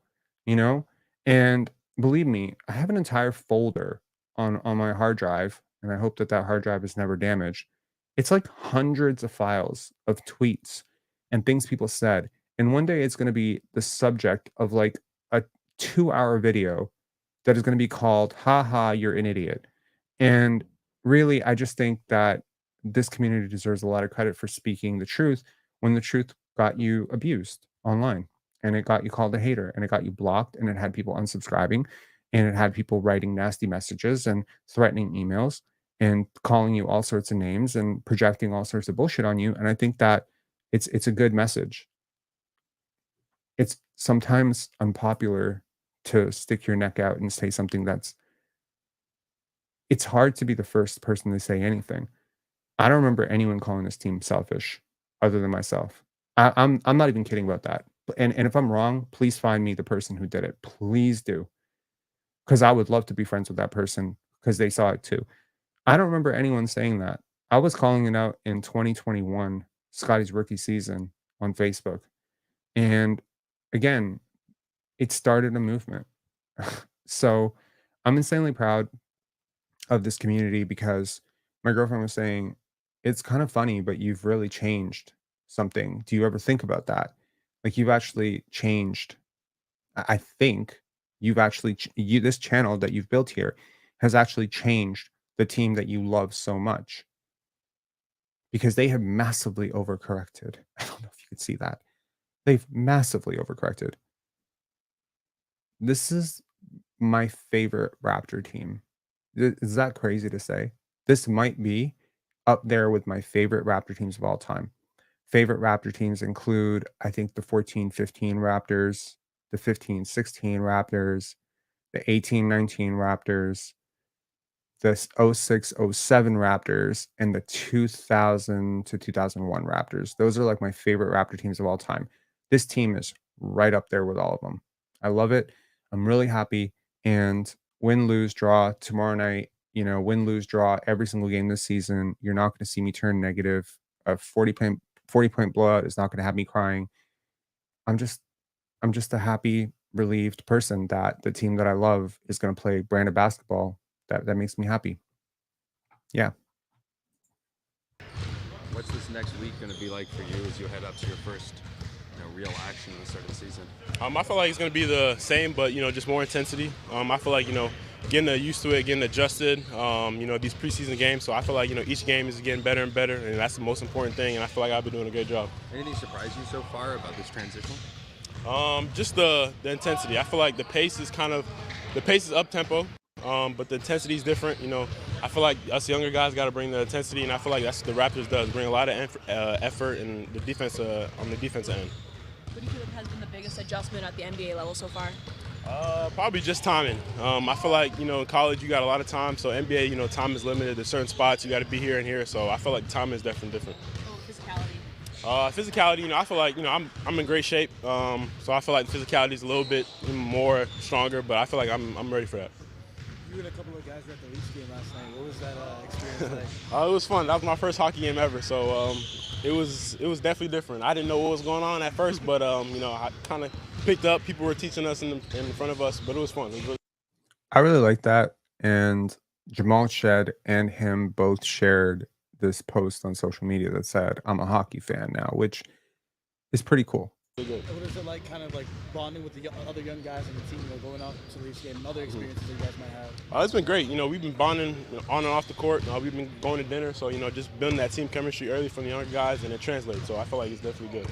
you know? And believe me, I have an entire folder on my hard drive, and I hope that hard drive is never damaged. It's like hundreds of files of tweets and things people said. And one day it's going to be the subject of like a 2-hour video that is going to be called, "Ha ha, you're an idiot." And really, I just think that this community deserves a lot of credit for speaking the truth when the truth got you abused online, and it got you called a hater, and it got you blocked, and it had people unsubscribing, and it had people writing nasty messages and threatening emails and calling you all sorts of names and projecting all sorts of bullshit on you. And I think that it's a good message. It's sometimes unpopular to stick your neck out and say something it's hard to be the first person to say anything. I don't remember anyone calling this team selfish other than myself. I'm not even kidding about that. And if I'm wrong, please find me the person who did it. Please do. Because I would love to be friends with that person because they saw it too. I don't remember anyone saying that. I was calling it out in 2021, Scotty's rookie season, on Facebook. And again, it started a movement. So I'm insanely proud of this community because my girlfriend was saying, it's kind of funny, but you've really changed something. Do you ever think about that? Like, you've actually changed. I think you've actually, this channel that you've built here has actually changed the team that you love so much, because they have massively overcorrected. I don't know if you could see that. They've massively overcorrected. This is my favorite Raptor team. Is that crazy to say? This might be up there with my favorite Raptor teams of all time. Favorite Raptor teams include, I think, the 14-15 Raptors, the 15-16 Raptors, the 18-19 Raptors, the 06-07 Raptors, and the 2000 to 2001 Raptors. Those are like my favorite Raptor teams of all time. This team is right up there with all of them. I love it. I'm really happy. And win, lose, draw tomorrow night, win, lose, draw every single game this season. You're not going to see me turn negative. A 40-point blowout is not going to have me crying. I'm just a happy, relieved person that the team that I love is going to play a brand of basketball that makes me happy. Yeah. What's this next week going to be like for you as you head up to your first real action in the start of the season? I feel like it's going to be the same, but just more intensity. I feel like getting used to it, getting adjusted. These preseason games. So I feel like each game is getting better and better, and that's the most important thing. And I feel like I've been doing a good job. Anything surprise you so far about this transition? Just the intensity. I feel like the pace is up tempo, but the intensity is different. I feel like us younger guys got to bring the intensity, and I feel like that's what the Raptors does, bring a lot of effort and the defense on the defensive end. What do you feel has been the biggest adjustment at the NBA level so far? Probably just timing. I feel like, in college you got a lot of time, so NBA, time is limited. There's certain spots you got to be here and here, so I feel like time is definitely different. Oh, physicality? Physicality, I feel like, I'm in great shape, so I feel like physicality is a little bit more stronger, but I feel like I'm ready for that. You and a couple of guys were at the Leafs game last night. What was that experience like? It was fun. That was my first hockey game ever, so it was definitely different. I didn't know what was going on at first, but I kind of picked up. People were teaching us in front of us, but it was fun. I really like that. And Jamal Shed and him both shared this post on social media that said, "I'm a hockey fan now," which is pretty cool. What is it like, kind of like bonding with the other young guys on the team, going out to the Leafs game and other experiences that you guys might have? It's been great. We've been bonding on and off the court. We've been going to dinner, so just building that team chemistry early from the younger guys, and it translates. So I feel like it's definitely good.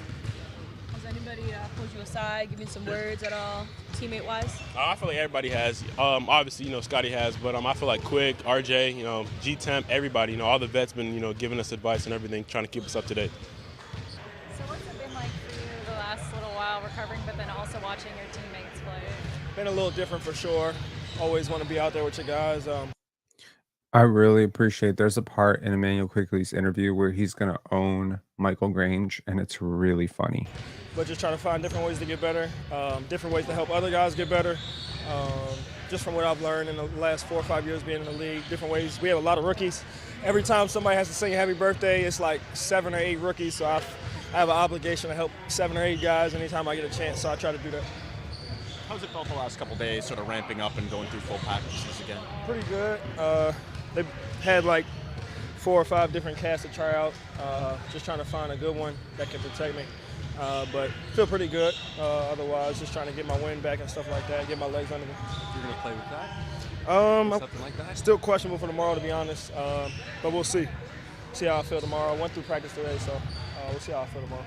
Has anybody pulled you aside, giving some words at all, teammate-wise? I feel like everybody has. Obviously, Scotty has, but I feel like Quick, RJ, G-Temp, everybody, all the vets been, giving us advice and everything, trying to keep us up to date. So what's it been like for you the last little while recovering, but then also watching your teammates play? Been a little different for sure. Always want to be out there with your guys. I really appreciate there's a part in Emmanuel Quickley's interview where he's gonna own Michael Grange, and it's really funny. But just trying to find different ways to get better, different ways to help other guys get better. Just from what I've learned in the last 4 or 5 years being in the league, different ways. We have a lot of rookies. Every time somebody has to sing happy birthday, it's like 7 or 8 rookies. So I have an obligation to help 7 or 8 guys anytime I get a chance. So I try to do that. How's it felt the last couple days, sort of ramping up and going through full packages again? Pretty good. They had like 4 or 5 different casts to try out. Just trying to find a good one that can protect me. But feel pretty good. Otherwise, just trying to get my wind back and stuff like that, get my legs under me. You're going to play with that? Something like that? Still questionable for tomorrow, to be honest. But we'll see. See how I feel tomorrow. I went through practice today, so we'll see how I feel tomorrow.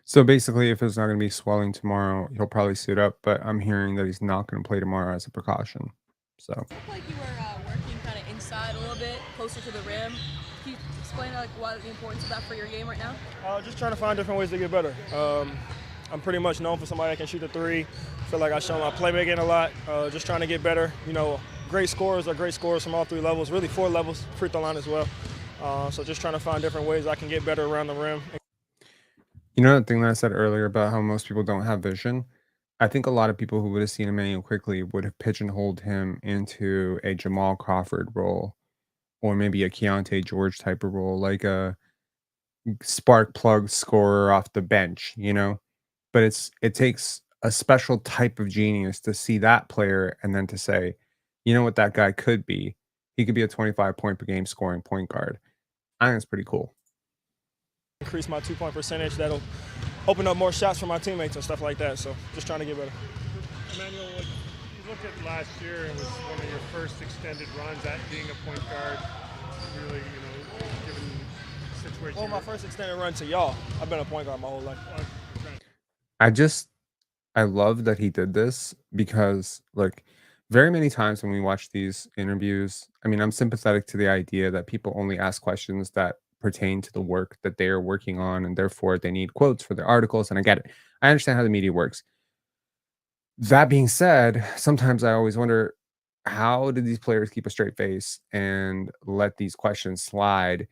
So basically, if it's not going to be swelling tomorrow, he'll probably suit up. But I'm hearing that he's not going to play tomorrow as a precaution. So. It looked like you were working kind of inside a little bit, closer to the rim. Can you explain what the importance of that for your game right now? Just trying to find different ways to get better. I'm pretty much known for somebody that can shoot the three. Feel like I show my playmaking a lot. Just trying to get better. You know, great scorers are great scorers from all 3 levels, really 4 levels, free throw line as well. So just trying to find different ways I can get better around the rim. You know that thing that I said earlier about how most people don't have vision? I think a lot of people who would have seen Emmanuel Quickley would have pigeonholed him into a Jamal Crawford role or maybe a Keontae George type of role, like a spark plug scorer off the bench, you know? But it takes a special type of genius to see that player and then to say, you know what that guy could be? He could be a 25 point per game scoring point guard. I think it's pretty cool. Increase my 2-point percentage. That'll open up more shots for my teammates and stuff like that. So just trying to get better. Emmanuel, you look at last year, it was one of your first extended runs at being a point guard. Really, given the situation. Well, my first extended run to y'all. I've been a point guard my whole life. I love that he did this because, like, very many times when we watch these interviews, I mean, I'm sympathetic to the idea that people only ask questions that pertain to the work that they are working on, and therefore they need quotes for their articles. And I get it. I understand how the media works. That being said, sometimes I always wonder, how did these players keep a straight face and let these questions slide?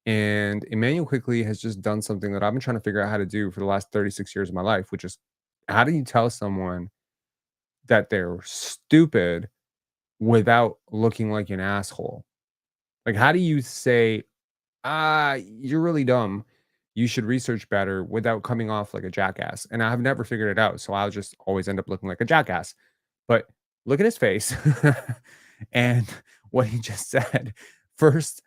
And Emmanuel Quickley has just done something that I've been trying to figure out how to do for the last 36 years of my life, which is, how do you tell someone that they're stupid without looking like an asshole? Like, how do you say, you're really dumb, you should research better, without coming off like a jackass? And I've never figured it out, so I'll just always end up looking like a jackass. But look at his face and what he just said. First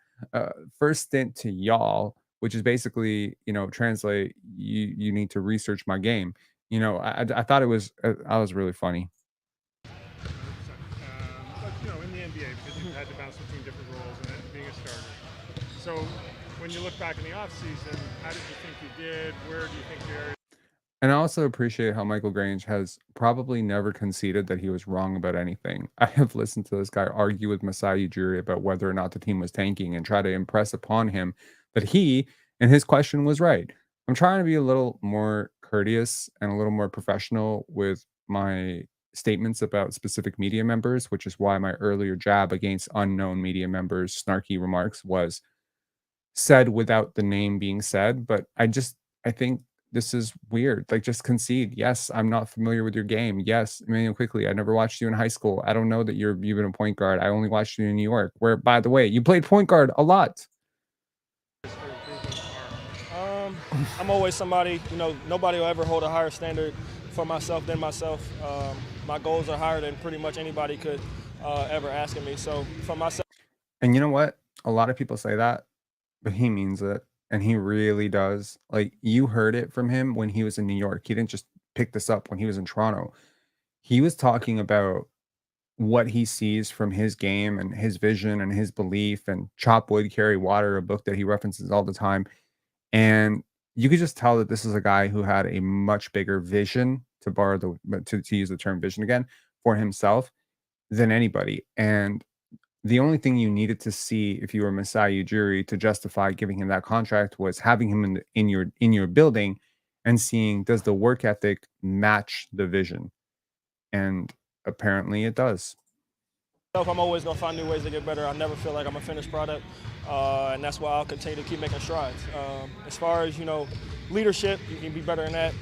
stint to y'all, which is basically, translate, you need to research my game. I thought it was I was really funny. But, in the NBA, because you had to bounce between different roles and then being a starter. So when you look back in the offseason, how did you think you did? Where do you think you are? And I also appreciate how Michael Grange has probably never conceded that he was wrong about anything. I have listened to this guy argue with Masai Ujiri about whether or not the team was tanking and try to impress upon him that he and his question was right. I'm trying to be a little more courteous and a little more professional with my statements about specific media members, which is why my earlier jab against unknown media members' snarky remarks was said without the name being said. But I think this is weird. Like, just concede. Yes, I'm not familiar with your game. Yes, Emmanuel Quickley, I never watched you in high school. I don't know that you've been a point guard. I only watched you in New York, where, by the way, you played point guard a lot. I'm always somebody, nobody will ever hold a higher standard for myself than myself. My goals are higher than pretty much anybody could ever ask of me. So for myself. And you know what? A lot of people say that, but he means it. And he really does. Like, you heard it from him when he was in New York. He didn't just pick this up when he was in Toronto. He was talking about what he sees from his game and his vision and his belief, and Chop Wood, Carry Water, a book that he references all the time. And you could just tell that this is a guy who had a much bigger vision, to use the term vision again, for himself than anybody. And the only thing you needed to see if you were Masai Ujiri to justify giving him that contract was having him in your building and seeing, does the work ethic match the vision? And apparently it does. I'm always going to find new ways to get better. I never feel like I'm a finished product, and that's why I'll continue to keep making strides. As far as, leadership, you can be better in that.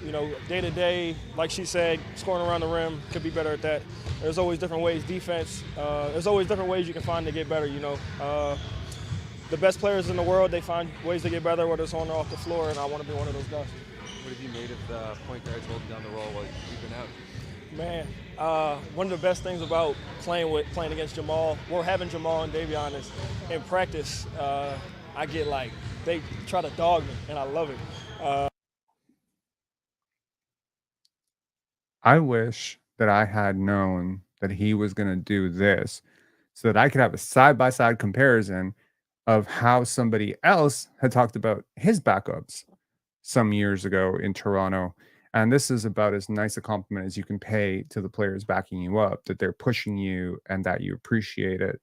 Day to day, like she said, scoring around the rim, could be better at that. There's always different ways. Defense, there's always different ways you can find to get better, The best players in the world, they find ways to get better, whether it's on or off the floor, and I want to be one of those guys. What have you made of the point guards holding down the role while you've been out? Man, one of the best things about playing against Jamal, or having Jamal and Davion is in practice, I get they try to dog me, and I love it. I wish that I had known that he was going to do this so that I could have a side-by-side comparison of how somebody else had talked about his backups some years ago in Toronto. And this is about as nice a compliment as you can pay to the players backing you up, that they're pushing you and that you appreciate it.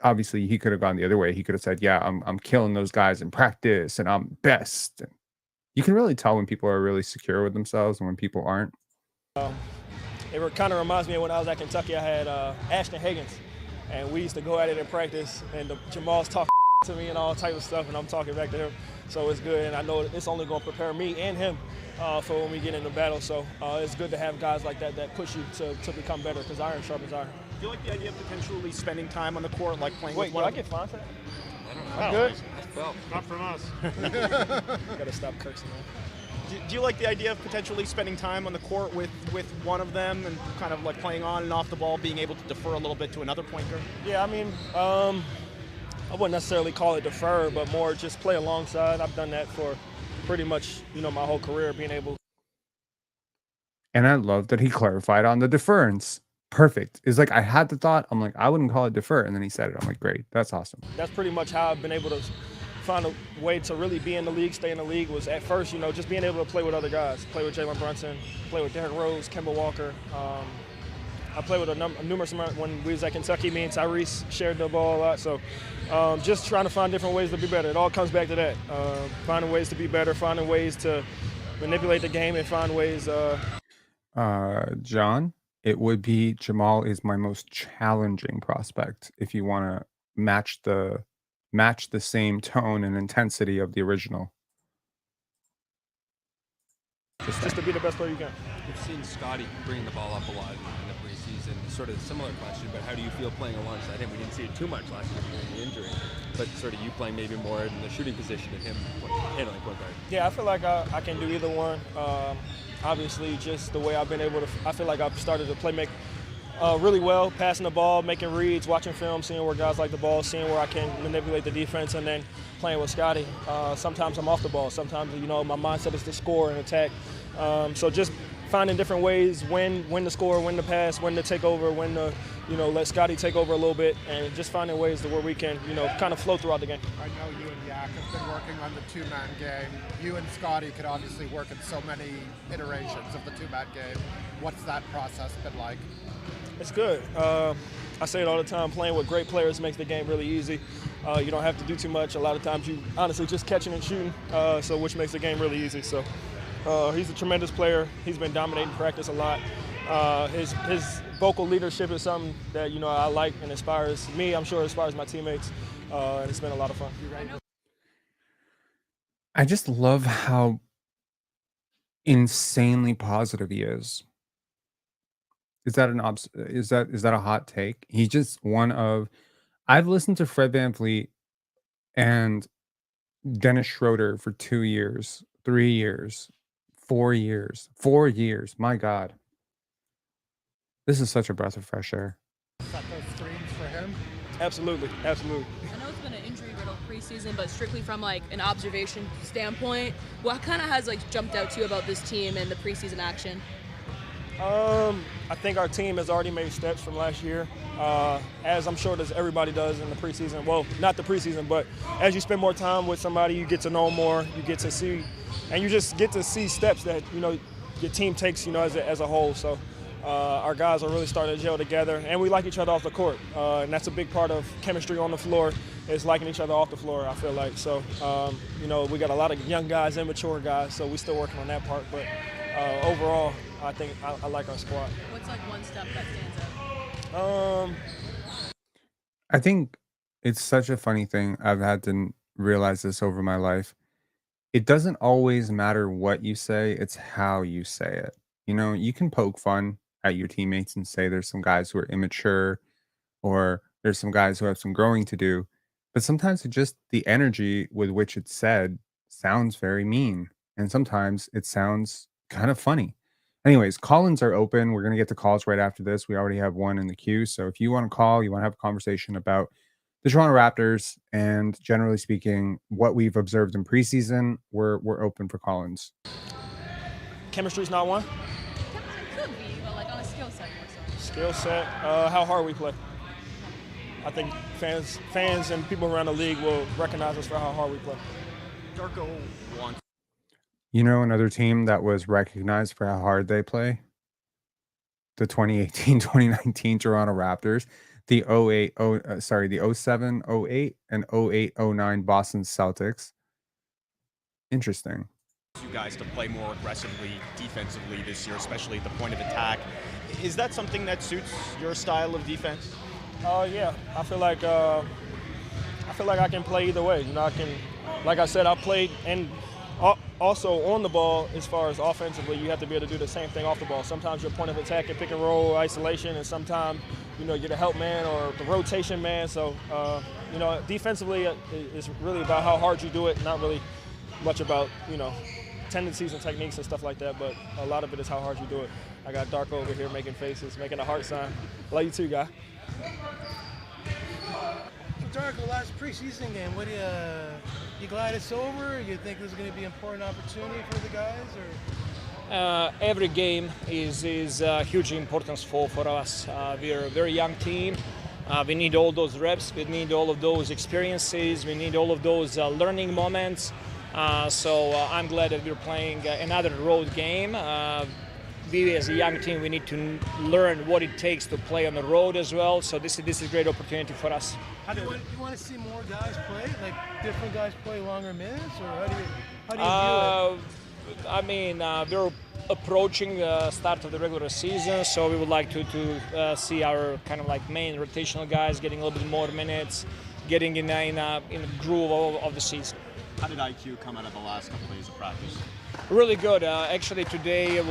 Obviously, he could have gone the other way. He could have said, yeah, I'm killing those guys in practice and I'm best. And you can really tell when people are really secure with themselves and when people aren't. It kind of reminds me of when I was at Kentucky. I had Ashton Higgins, and we used to go at it in practice, and Jamal's talking to me and all type of stuff, and I'm talking back to him. So it's good, and I know it's only going to prepare me and him for when we get into battle. So it's good to have guys like that push you to become better, because iron sharpens iron. Do you like the idea of potentially spending time on the court, like playing Wait, with one? I get fined for that? I don't know. I'm good. Well, Not from us. Got to stop cursing, man. Do you like the idea of potentially spending time on the court with one of them and kind of like playing on and off the ball, being able to defer a little bit to another point guard? Yeah, I mean, I wouldn't necessarily call it defer, but more just play alongside. I've done that for pretty much, my whole career, being able. And I love that he clarified on the deference. Perfect. It's like I had the thought. I'm like, I wouldn't call it defer. And then he said it. I'm like, great. That's awesome. That's pretty much how I've been able to find a way to really be in the league, stay in the league, was at first, just being able to play with other guys. Play with Jalen Brunson, play with Derrick Rose, Kemba Walker. I played with numerous amount when we was at Kentucky. Me and Tyrese shared the ball a lot. So just trying to find different ways to be better. It all comes back to that. Finding ways to be better, finding ways to manipulate the game, and find ways. John, it would be Jamal is my most challenging prospect if you want to match the same tone and intensity of the original. Just to be the best player you can. We've seen Scotty bringing the ball up a lot in the preseason. Sort of a similar question, but how do you feel playing alongside him? We didn't see it too much last year during the injury, but sort of you playing maybe more in the shooting position and him handling point guard. Yeah, I feel like I can do either one. Obviously, just the way I've been able to, I feel like I've started to make really well, passing the ball, making reads, watching film, seeing where guys like the ball, seeing where I can manipulate the defense, and then playing with Scotty. Sometimes I'm off the ball. Sometimes, my mindset is to score and attack. So just finding different ways when to score, when to pass, when to take over, when to, let Scotty take over a little bit, and just finding ways to where we can, kind of flow throughout the game. I know you and Yak have been working on the two-man game. You and Scotty could obviously work in so many iterations of the two-man game. What's that process been like? It's good. I say it all the time, playing with great players makes the game really easy. You don't have to do too much. A lot of times you honestly just catching and shooting, so which makes the game really easy. So he's a tremendous player. He's been dominating practice a lot. His vocal leadership is something that, I like and inspires me. I'm sure it inspires my teammates, and it's been a lot of fun. I just love how insanely positive he is. Is that is that a hot take? He's just one of. I've listened to Fred VanVleet and Dennis Schroeder for 2 years, 3 years, 4 years, 4 years. My God, this is such a breath of fresh air. Set those screens for him? Absolutely, absolutely. I know it's been an injury-riddled preseason, but strictly from an observation standpoint, what kind of has jumped out to you about this team and the preseason action? I think our team has already made steps from last year, as I'm sure everybody does in the preseason. Well, not the preseason, but as you spend more time with somebody, you get to know more, you get to see, and you just get to see steps that, your team takes, as a whole. So our guys are really starting to gel together, and we like each other off the court. And that's a big part of chemistry on the floor, is liking each other off the floor, I feel like. So, we got a lot of young guys, immature guys, so we're still working on that part. But overall, I think I like our squad. What's one step that stands out? Um, I think it's such a funny thing. I've had to realize this over my life. It doesn't always matter what you say, it's how you say it. You know, you can poke fun at your teammates and say there's some guys who are immature or there's some guys who have some growing to do. But sometimes it just the energy with which it's said sounds very mean. And sometimes it sounds kind of funny. Anyways, call-ins are open. We're gonna get to calls right after this. We already have one in the queue. So if you want to call, you want to have a conversation about the Toronto Raptors and generally speaking, what we've observed in preseason, we're open for call-ins. chemistry's not one. Could be, but like on a skill set more so. Skill set, how hard we play. I think fans and people around the league will recognize us for how hard we play. Darko wants. You know, another team that was recognized for how hard they play? The 2018-2019 Toronto Raptors, the the 07-08 and 08-09 Boston Celtics. Interesting. You guys to play more aggressively defensively this year, especially at the point of attack. Is that something that suits your style of defense? Yeah, I feel like I can play either way. You know, I can, like I said, I played and also on the ball as far as offensively, you have to be able to do the same thing off the ball. Sometimes you're point of attack and pick and roll isolation, and sometimes you know you're the help man or the rotation man. So you know, defensively, it's really about how hard you do it, not really much about you know tendencies and techniques and stuff like that. But a lot of it is how hard you do it. I got Darko over here making faces, making a heart sign. Love you too, guy. Darko, last preseason game, what do you glad it's over? You think this is going to be an important opportunity for the guys, or? Every game is huge importance for us. We're a very young team. We need all those reps. We need all of those experiences. We need all of those learning moments. So I'm glad that we're playing another road game. We as a young team, we need to learn what it takes to play on the road as well. So this is a great opportunity for us. Do you want to see more guys play, like different guys play longer minutes, or how do you view it? I mean, we're approaching the start of the regular season, so we would like to see our kind of like main rotational guys getting a little bit more minutes, getting in a groove of the season. How did IQ come out of the last couple of days of practice? Really good. Actually, today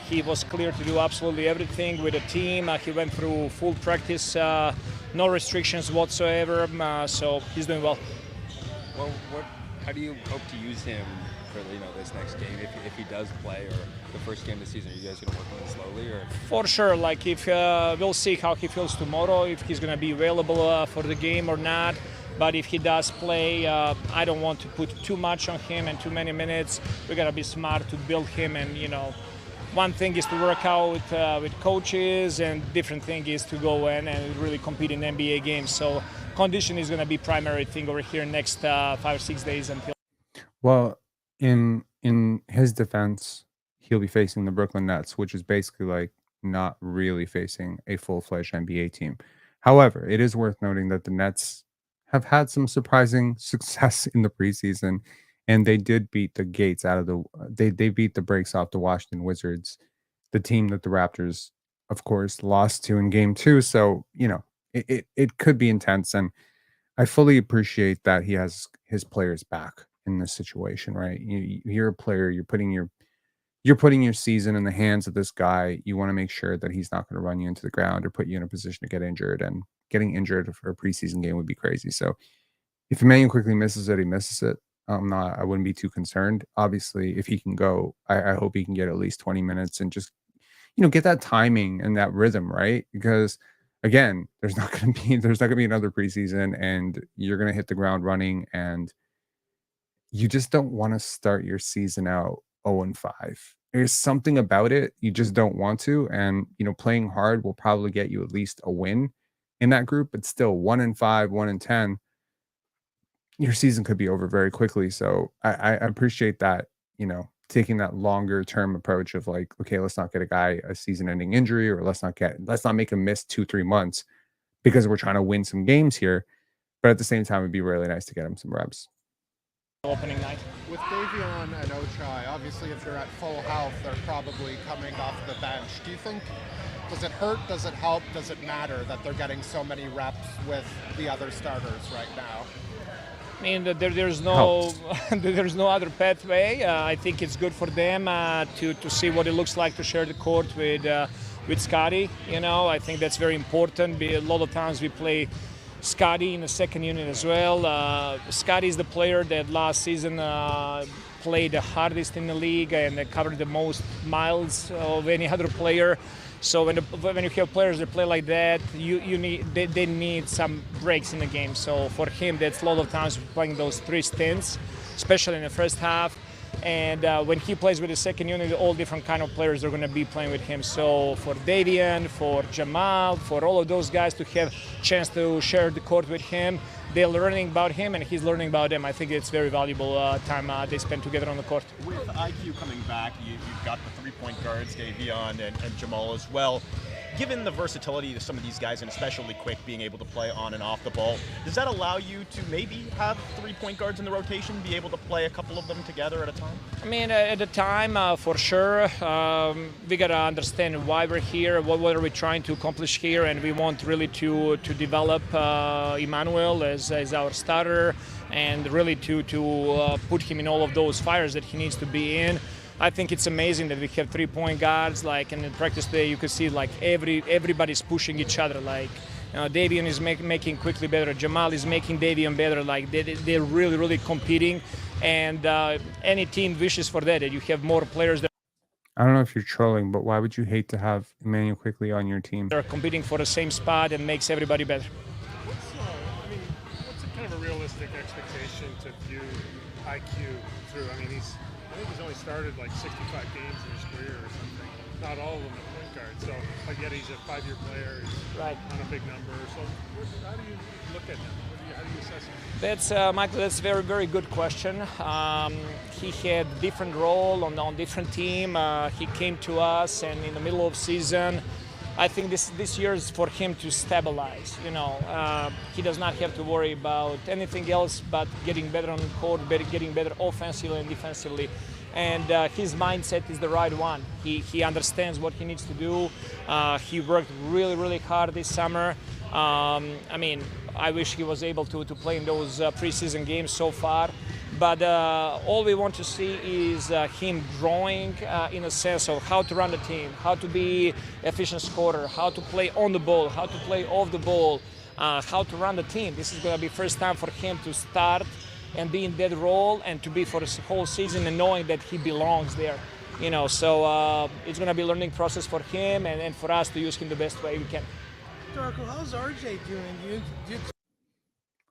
he was clear to do absolutely everything with the team. He went through full practice, no restrictions whatsoever. So he's doing well. Well, how do you hope to use him for this next game if he does play, or the first game of the season? Are you guys going to work on it slowly, or? For sure. Like if we'll see how he feels tomorrow, if he's going to be available for the game or not. But if he does play, I don't want to put too much on him and too many minutes. We gotta be smart to build him, and one thing is to work out with coaches, and different thing is to go in and really compete in NBA games. So condition is gonna be primary thing over here next 5 or 6 days until. Well, in his defense, he'll be facing the Brooklyn Nets, which is basically like not really facing a full-fledged NBA team. However, it is worth noting that the Nets have had some surprising success in the preseason, and they did beat the gates out of the they beat the brakes off the Washington Wizards, the team that the Raptors, of course, lost to in game 2. So, it could be intense, and I fully appreciate that he has his players back in this situation, right? You're a player, you're putting your season in the hands of this guy. You want to make sure that he's not going to run you into the ground or put you in a position to get injured, and getting injured for a preseason game would be crazy. So if Emanuel Quickley misses it, he misses it. I wouldn't be too concerned. Obviously, if he can go, I hope he can get at least 20 minutes and just, get that timing and that rhythm, right? Because again, there's not going to be another preseason, and you're going to hit the ground running, and you just don't want to start your season out 0-5. There's something about it you just don't want to, and playing hard will probably get you at least a win in that group, but still 1-5, 1-10, your season could be over very quickly. So I appreciate that, taking that longer term approach of like, okay, let's not get a guy a season ending injury, or let's not make him miss 2-3 months because we're trying to win some games here. But at the same time, it'd be really nice to get him some reps. opening night. With Davion and Ochai, obviously if they're at full health, they're probably coming off the bench. Do you think, does it hurt, does it help, does it matter that they're getting so many reps with the other starters right now? I mean, there's no there's no other pathway. I think it's good for them to see what it looks like to share the court with Scotty. You know, I think that's very important. A lot of times we play Scotty in the second unit as well. Scotty is the player that last season played the hardest in the league and covered the most miles of any other player. So when you have players that play like that, they need some breaks in the game. So for him, that's a lot of times playing those 3 stints, especially in the first half. And when he plays with the second unit, all different kind of players are going to be playing with him. So for Davion, for Jamal, for all of those guys to have a chance to share the court with him, they're learning about him and he's learning about them. I think it's very valuable time they spend together on the court. With IQ coming back, you've got the three-point guards, Davion and Jamal as well. Given the versatility of some of these guys, and especially Quick being able to play on and off the ball, does that allow you to maybe have 3-point guards in the rotation, be able to play a couple of them together at a time? I mean, at the time, for sure, we got to understand why we're here, what are we trying to accomplish here, and we want really to develop Emanuel as our starter and really to put him in all of those fires that he needs to be in. I think it's amazing that we have 3-point guards. Like in the practice day, you can see like everybody's pushing each other. Like Davion is making Quickley better. Jamal is making Davion better. Like they're really competing, and any team wishes for that you have more players that I don't know if you're trolling, but why would you hate to have Emanuel Quickley on your team? are competing for the same spot and makes everybody better. What's a kind of a realistic expectation to view IQ through? I mean, I think he's only started like 65 games in his career or something. Not all of them at point guard. So, but yet he's a 5-year player. He's on a big number. So, how do you look at him? How do you assess him? That's Michael. That's a very good question. He had different role on different team. He came to us, and in the middle of season, I think this year is for him to stabilize. You know, he does not have to worry about anything else but getting better on the court, getting better offensively and defensively. And his mindset is the right one. He understands what he needs to do. He worked really hard this summer. I mean, I wish he was able to play in those preseason games so far. But all we want to see is him growing in a sense of how to run the team, how to be efficient scorer, how to play on the ball, how to play off the ball, how to run the team. This is going to be first time for him to start and be in that role and to be for the whole season and knowing that he belongs there. You know, so it's going to be a learning process for him and for us to use him the best way we can. Darko, how's RJ doing?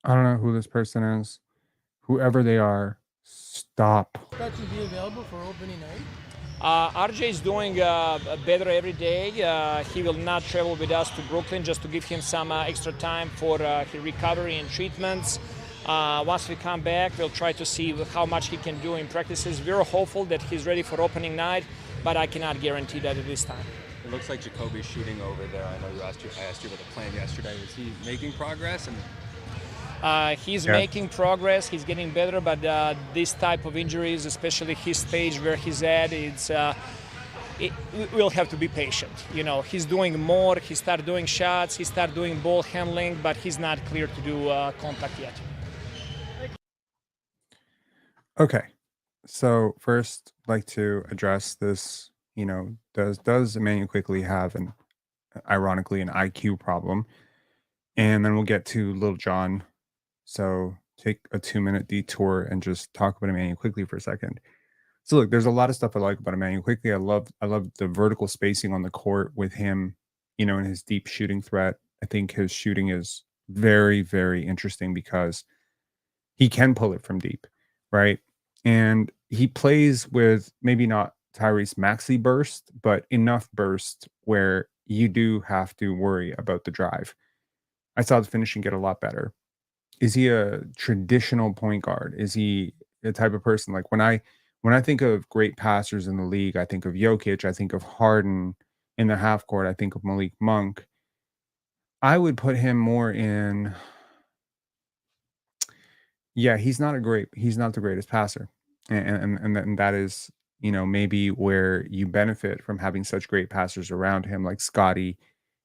I don't know who this person is. Whoever they are, stop. Expect to be available for opening night? RJ is doing better every day. He will not travel with us to Brooklyn just to give him some extra time for his recovery and treatments. Once we come back, we'll try to see how much he can do in practices. We're hopeful that he's ready for opening night, but I cannot guarantee that at this time. It looks like Jacoby's shooting over there. I know I asked you about the plan yesterday. Is he making progress? He's making progress. He's getting better, but this type of injuries, especially his stage where he's at, we'll have to be patient. You know, he's doing more. He started doing shots. He started doing ball handling, but he's not clear to do contact yet. Okay, so first, I'd like to address this. You know, does Emanuel Quickley have ironically, an IQ problem? And then we'll get to Little John. So take a 2-minute detour and just talk about Emanuel Quickley for a second. So look, there's a lot of stuff I like about Emanuel Quickley. I love the vertical spacing on the court with him, you know, and his deep shooting threat. I think his shooting is very, very interesting because he can pull it from deep, right? And he plays with maybe not Tyrese Maxey burst, but enough burst where you do have to worry about the drive. I saw the finishing get a lot better. Is he a traditional point guard? Is he the type of person like when I think of great passers in the league, I think of Jokic, I think of Harden in the half court, I think of Malik Monk. I would put him more in Yeah, he's not the greatest passer. And that is, maybe where you benefit from having such great passers around him like Scotty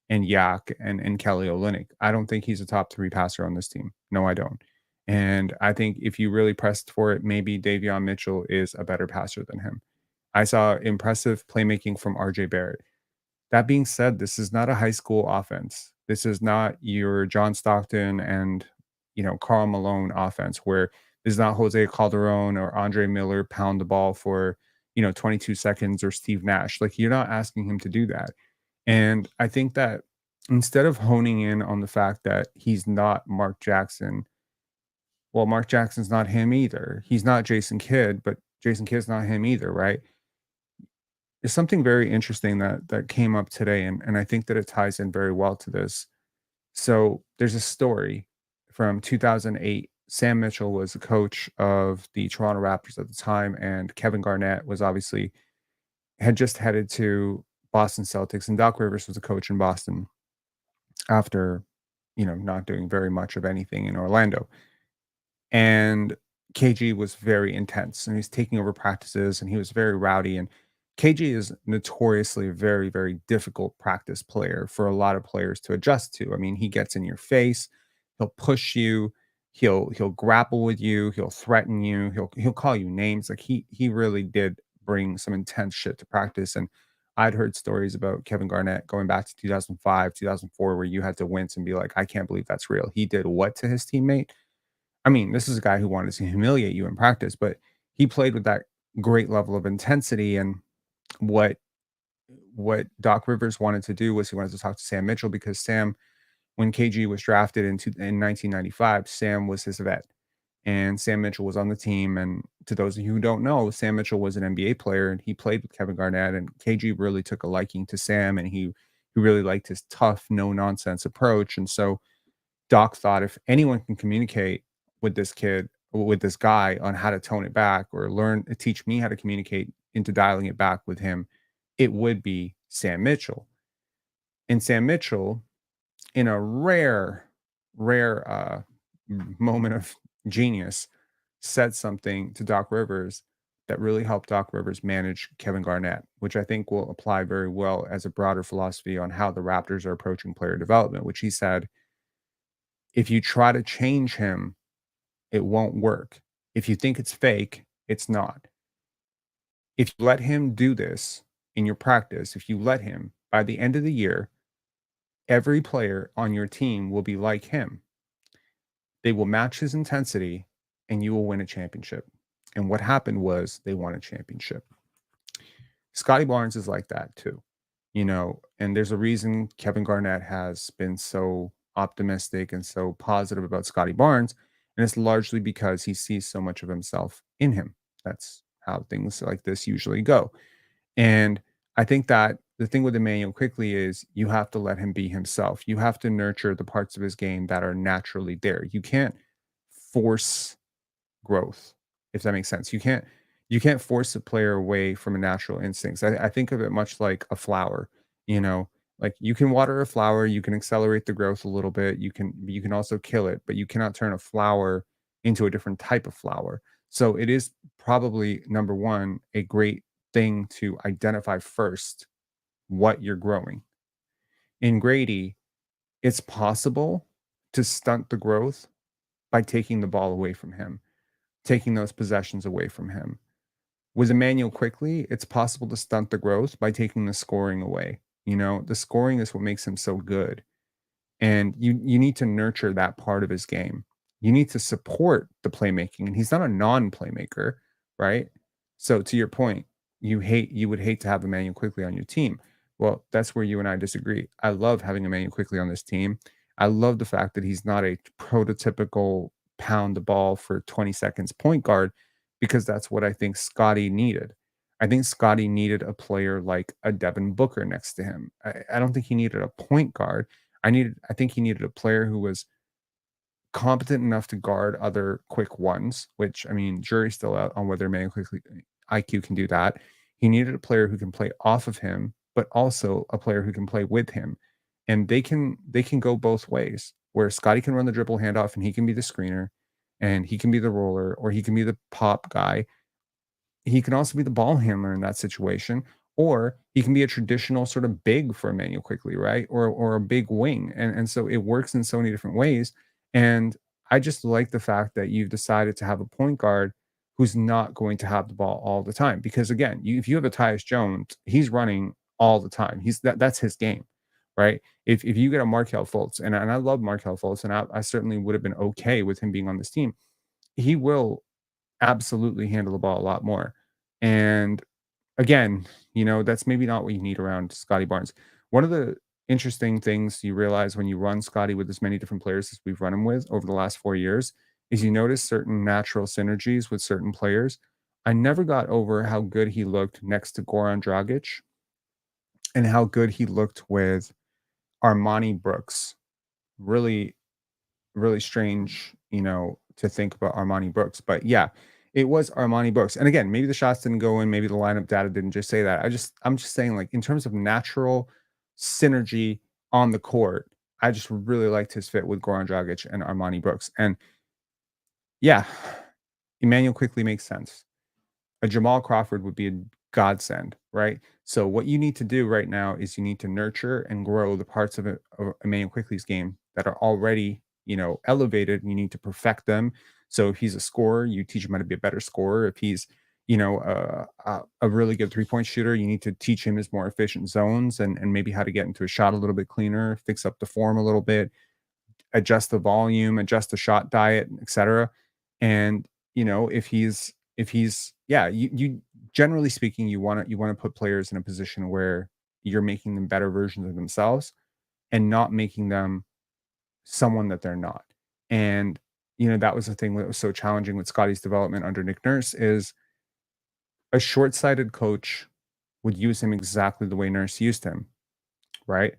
and Yak and Kelly Olynyk. I don't think he's a top 3 passer on this team. No, I don't. And I think if you really pressed for it, maybe Davion Mitchell is a better passer than him. I saw impressive playmaking from RJ Barrett. That being said, this is not a high school offense. This is not your John Stockton and Karl Malone offense where this is not Jose Calderon or Andre Miller pound the ball for 22 seconds or Steve Nash. Like you're not asking him to do that. And I think that instead of honing in on the fact that he's not Mark Jackson, well, Mark Jackson's not him either. He's not Jason Kidd, but Jason Kidd's not him either, right? There's something very interesting that came up today, and I think that it ties in very well to this. So there's a story from 2008. Sam Mitchell was the coach of the Toronto Raptors at the time, and Kevin Garnett was obviously had just headed to Boston Celtics, and Doc Rivers was a coach in Boston after, not doing very much of anything in Orlando. And KG was very intense and he's taking over practices and he was very rowdy. And KG is notoriously a very, very difficult practice player for a lot of players to adjust to. I mean, he gets in your face, he'll push you, he'll grapple with you, he'll threaten you, he'll call you names. Like he really did bring some intense shit to practice. And I'd heard stories about Kevin Garnett going back to 2005, 2004, where you had to wince and be like, I can't believe that's real. He did what to his teammate? I mean, this is a guy who wanted to humiliate you in practice, but he played with that great level of intensity. And what Doc Rivers wanted to do was he wanted to talk to Sam Mitchell because Sam, when KG was drafted in 1995, Sam was his vet, and Sam Mitchell was on the team. And to those of you who don't know, Sam Mitchell was an NBA player, and he played with Kevin Garnett. And KG really took a liking to Sam, and he really liked his tough, no nonsense approach. And so Doc thought if anyone can communicate with this kid, with this guy on how to tone it back or teach me how to communicate into dialing it back with him, it would be Sam Mitchell. And Sam Mitchell, in a rare moment of genius, said something to Doc Rivers that really helped Doc Rivers manage Kevin Garnett, which I think will apply very well as a broader philosophy on how the Raptors are approaching player development, which he said, if you try to change him, it won't work. If you think it's fake, it's not. If you let him do this in your practice, if you let him, by the end of the year, every player on your team will be like him. They will match his intensity and you will win a championship. And what happened was they won a championship. Scotty Barnes is like that too, and there's a reason Kevin Garnett has been so optimistic and so positive about Scotty Barnes. And it's largely because he sees so much of himself in him. That's how things like this usually go. And I think that the thing with Emanuel Quickley is you have to let him be himself. You have to nurture the parts of his game that are naturally there. You can't force growth, if that makes sense. You can't force a player away from a natural instincts. I think of it much like a flower, like you can water a flower, you can accelerate the growth a little bit, you can also kill it, but you cannot turn a flower into a different type of flower. So it is probably number one, a great thing to identify first what you're growing. In Grady, it's possible to stunt the growth by taking the ball away from him, taking those possessions away from him. With Emanuel Quickley, it's possible to stunt the growth by taking the scoring away. The scoring is what makes him so good. And you need to nurture that part of his game. You need to support the playmaking. And he's not a non-playmaker, right? So to your point, you would hate to have Emanuel Quickley on your team. Well, that's where you and I disagree. I love having Emanuel Quickley on this team. I love the fact that he's not a prototypical pound the ball for 20 seconds point guard, because that's what I think Scotty needed. I think Scotty needed a player like a Devin Booker next to him. I don't think he needed a point guard. I think he needed a player who was competent enough to guard other quick ones, which, I mean, jury's still out on whether Emanuel Quickley IQ can do that. He needed a player who can play off of him, but also a player who can play with him. And they can go both ways, where Scotty can run the dribble handoff and he can be the screener. and he can be the roller or he can be the pop guy. He can also be the ball handler in that situation, or he can be a traditional sort of big for Emmanuel Quickley, right? Or a big wing. And so it works in so many different ways. And I just like the fact that you've decided to have a point guard who's not going to have the ball all the time. Because again, if you have a Tyus Jones, he's running all the time. That's his game, right? If you get a Markelle Fultz, and I love Markelle Fultz, and I certainly would have been okay with him being on this team, he will absolutely handle the ball a lot more. And again, that's maybe not what you need around Scotty Barnes. One of the interesting things you realize when you run Scotty with as many different players as we've run him with over the last 4 years is you notice certain natural synergies with certain players. I never got over how good he looked next to Goran Dragic and how good he looked with Armani Brooks. Really, really strange, to think about Armani Brooks. But yeah, it was Armani Brooks. And again, maybe the shots didn't go in, maybe the lineup data didn't just say that. I'm just saying, like, in terms of natural synergy on the court, I just really liked his fit with Goran Dragic and Armani Brooks. And yeah, Emmanuel Quickley makes sense. A Jamal Crawford would be a godsend, right? So what you need to do right now is you need to nurture and grow the parts of Emmanuel Quickley's game that are already, elevated. You need to perfect them. So if he's a scorer, you teach him how to be a better scorer. If he's, a really good 3-point shooter, you need to teach him his more efficient zones and maybe how to get into a shot a little bit cleaner, fix up the form a little bit, adjust the volume, adjust the shot diet, etc. And if he's yeah, you generally speaking, you want to put players in a position where you're making them better versions of themselves and not making them someone that they're not. And that was the thing that was so challenging with Scotty's development under Nick Nurse is a short-sighted coach would use him exactly the way Nurse used him, right?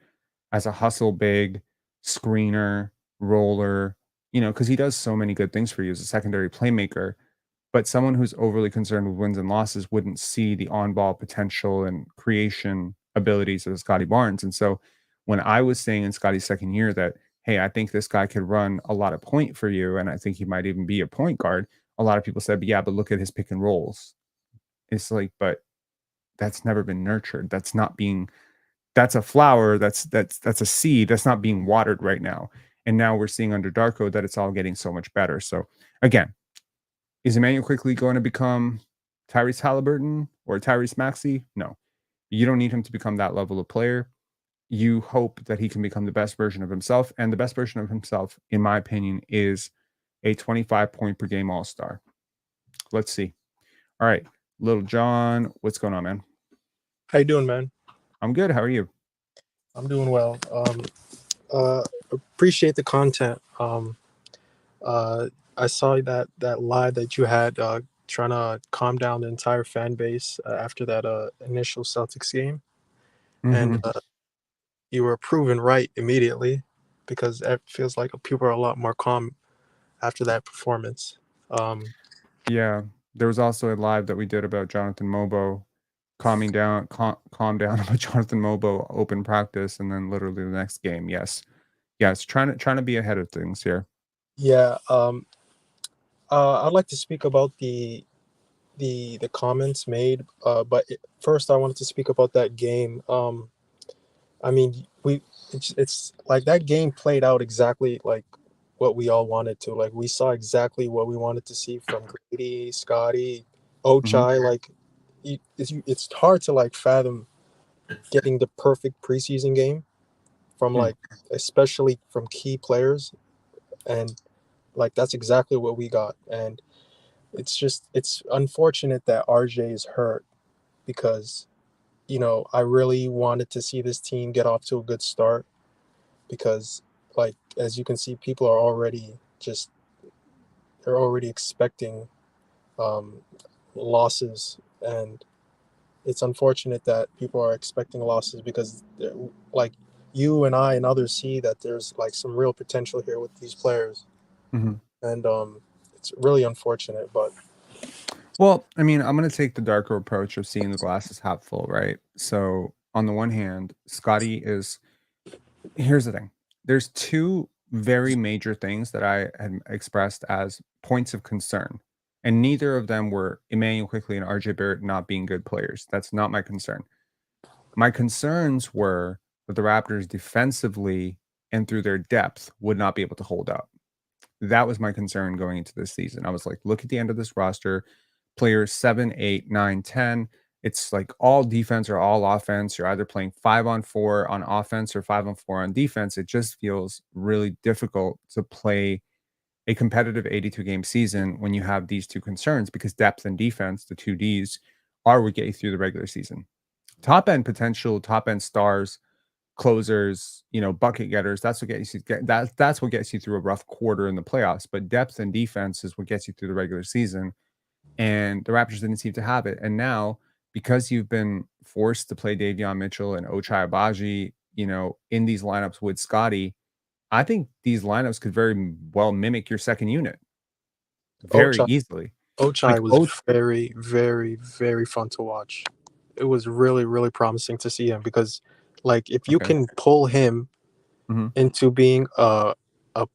As a hustle big, screener, roller, because he does so many good things for you as a secondary playmaker. But someone who's overly concerned with wins and losses wouldn't see the on-ball potential and creation abilities of Scotty Barnes. And so when I was saying in Scotty's second year that, hey, I think this guy could run a lot of point for you, and I think he might even be a point guard, a lot of people said, but yeah, but look at his pick and rolls. It's like, but that's never been nurtured. That's a flower, that's a seed that's not being watered right now. And now we're seeing under Darko that it's all getting so much better. So again, is Emmanuel Quickley going to become Tyrese Halliburton or Tyrese Maxey? No. You don't need him to become that level of player. You hope that he can become the best version of himself. And the best version of himself, in my opinion, is a 25 point per game all-star. Let's see. All right. Little John, what's going on, man? How you doing, man? I'm good. How are you? I'm doing well. Appreciate the content. I saw that live that you had trying to calm down the entire fan base after that initial Celtics game, and you were proven right immediately because it feels like people are a lot more calm after that performance. Yeah, there was also a live that we did about Jonathan Mobo calm down about Jonathan Mobo open practice, and then literally the next game. Yes, trying to be ahead of things here. Yeah, I'd like to speak about the comments made, but first I wanted to speak about that game. I mean, it's like that game played out exactly like what we all wanted to. Like we saw exactly what we wanted to see from Grady, Scotty, Ochai. Like it's hard to like fathom getting the perfect preseason game from like especially from key players, and like that's exactly what we got. And it's unfortunate that RJ is hurt because I really wanted to see this team get off to a good start because like as you can see, people are already they're already expecting losses, and it's unfortunate that people are expecting losses because like you and I and others see that there's like some real potential here with these players, and it's really unfortunate. But well, I mean, I'm going to take the darker approach of seeing the glasses half full, right? So on the one hand, Scotty is, here's the thing. There's two very major things that I had expressed as points of concern. And neither of them were Emanuel Quickley and RJ Barrett not being good players. That's not my concern. My concerns were that the Raptors defensively and through their depth would not be able to hold up. That was my concern going into this season. I was like, look at the end of this roster, players 7, 8, 9, 10. It's like all defense or all offense. You're either playing 5-on-4 on offense or 5-on-4 on defense. It just feels really difficult to play a competitive 82 game season when you have these two concerns, because depth and defense, the two Ds, are what get you through the regular season. Top end potential, top end stars, closers, bucket getters, that's what gets you that's what gets you through a rough quarter in the playoffs. But depth and defense is what gets you through the regular season. And the Raptors didn't seem to have it. And now, because you've been forced to play Davion Mitchell and Ochai Agbaji, in these lineups with Scotty, I think these lineups could very well mimic your second unit very easily. Ochai was very, very, very fun to watch. It was really, really promising to see him because, if you can pull him into being a